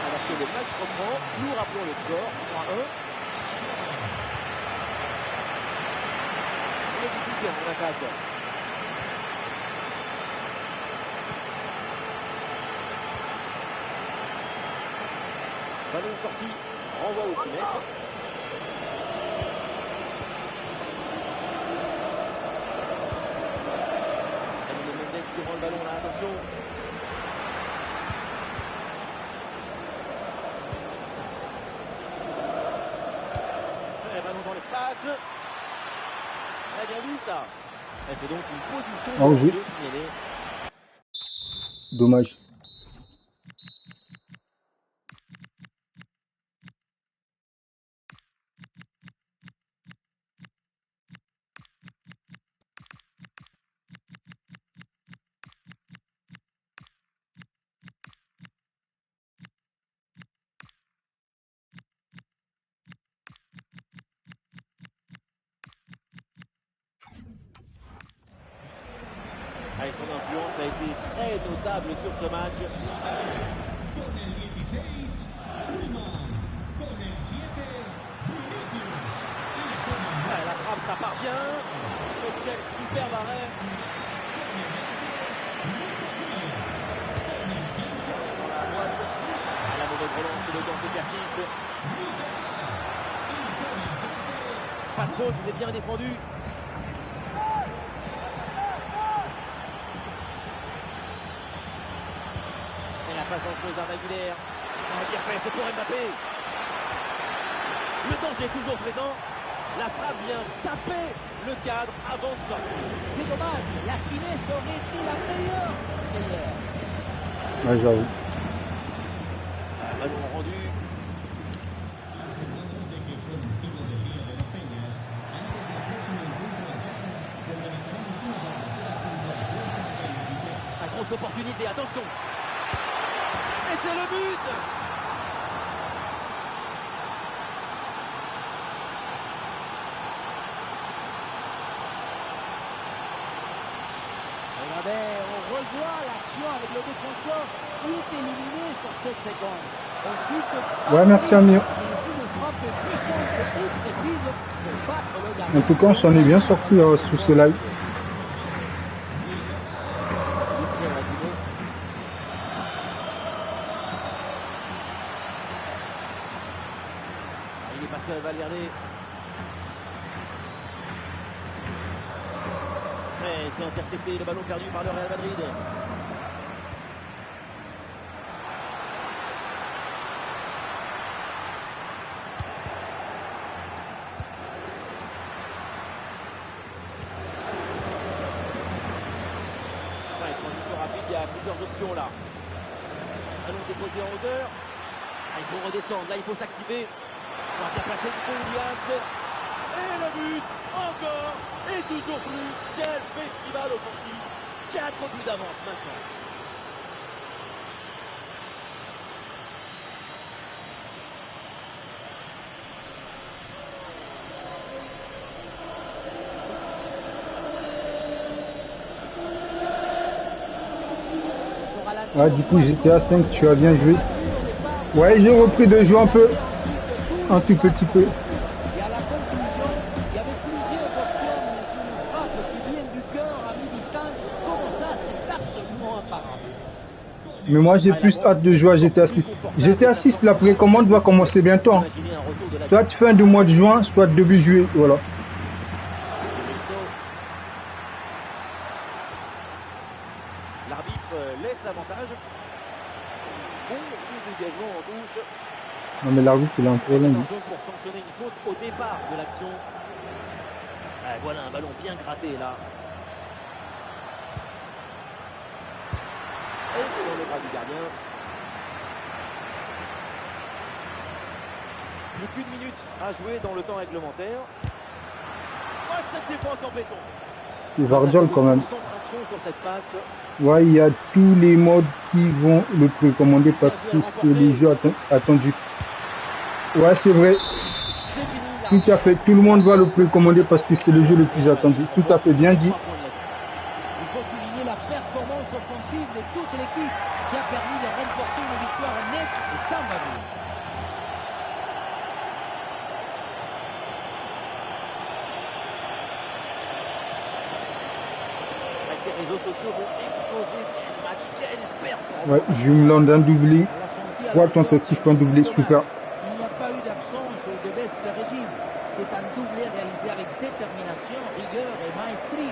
Alors que le match reprend, nous rappelons le score, 3-1. Le 18e en attaque. Ballon sorti, renvoi au 6 mètres. Mendes qui rend le ballon là, attention. Et ballon dans l'espace. Très bien vu ça. Et c'est donc une position En de jeu. jeu signalée. Dommage. Et son influence a été très notable sur ce match. Ouais, la frappe, ça part bien. Quel superbe arrêt. Dans la boîte. La mauvaise relance, le danger persiste. Pas de faute, c'est bien défendu. Et la passe dangereuse d'Arda Güler. Ah, bien fait, c'est pour Mbappé. Le danger est toujours présent. La frappe vient taper le cadre avant de sortir. C'est dommage, la finesse aurait été la meilleure conseillère. Ouais, j'avoue. Ballon rendu. La grosse opportunité, attention. Et c'est le but. Regardez, on revoit l'action avec le défenseur qui est éliminé sur cette séquence. Ensuite, Ouais, merci Amir. mais une frappe puissante et précise pour battre le En gardien. tout cas, on s'en est bien sorti sous ce live. Il est passé à Valverde. Mais c'est intercepté, le ballon perdu par le Real Madrid. Ouais, transition rapide, il y a plusieurs options là. Ballon déposé en hauteur. Ah, il faut redescendre, là il faut s'activer. On va bien placer Nico Williams. Et le but, encore, et toujours plus. Quel festival offensif. 4 buts d'avance maintenant. Ah, du coup, GTA 5, tu as bien joué. Ouais, j'ai repris de jouer un peu. Un tout petit peu. Et à la conclusion, il y avait plusieurs options, mais une frappe qui vient du cœur à mi-distance, comme ça, c'est absolument imparable. Mais moi, j'ai plus hâte de jouer à GTA 6. GTA 6, la précommande va commencer bientôt. Hein. Imaginez un retour de la Soit fin du mois de juin, soit début juillet. Voilà. L'arbitre laisse l'avantage. Bon dégagement en touche. Non, mais l'arbitre, il a un C'est problème. un jaune pour sanctionner une faute au départ de l'action. Ah, voilà un ballon bien gratté là. Et c'est dans les bras du gardien. Plus qu'une minute à jouer dans le temps réglementaire. Oh, cette défense en béton. C'est Vardiol quand même. Concentration sur cette passe. Ouais, il y a tous les modes qui vont le précommander parce que c'est les jeux attendus. Ouais, c'est vrai. C'est fini. Tout à fait. Tout le monde va le précommander parce que c'est le jeu le plus attendu. Tout à fait. Bien dit. Il faut souligner la performance offensive de toute l'équipe qui a permis de remporter une victoire nette et sans bavure. Ces réseaux sociaux vont exploser. Quel match, quelle performance. Ouais, Jumeland d'un doublé. On l'a senti à 3 la tentatives, un doublé. Super. Il n'y a pas eu d'absence de baisse de régime. C'est un doublé réalisé avec détermination, rigueur et maestrie.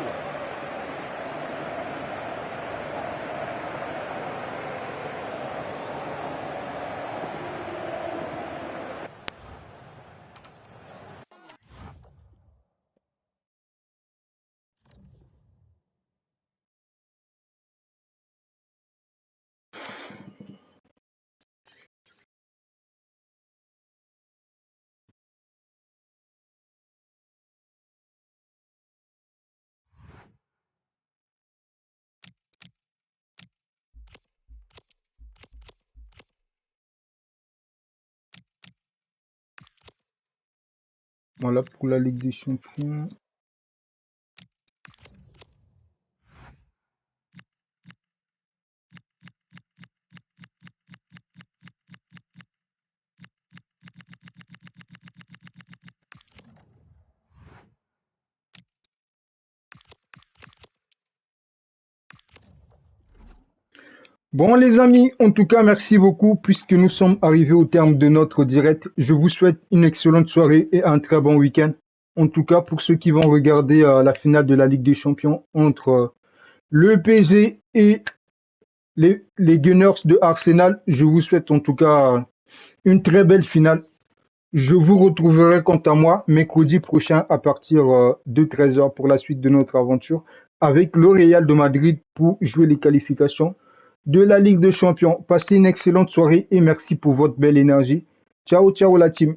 Voilà pour la Ligue des Champions. Bon les amis, en tout cas merci beaucoup puisque nous sommes arrivés au terme de notre direct. Je vous souhaite une excellente soirée et un très bon week-end. En tout cas pour ceux qui vont regarder la finale de la Ligue des Champions entre le PSG et les Gunners de Arsenal, je vous souhaite en tout cas une très belle finale. Je vous retrouverai quant à moi mercredi prochain à partir de 13h pour la suite de notre aventure avec le Real de Madrid pour jouer les qualifications de la Ligue des Champions. Passez une excellente soirée et merci pour votre belle énergie. Ciao, ciao la team.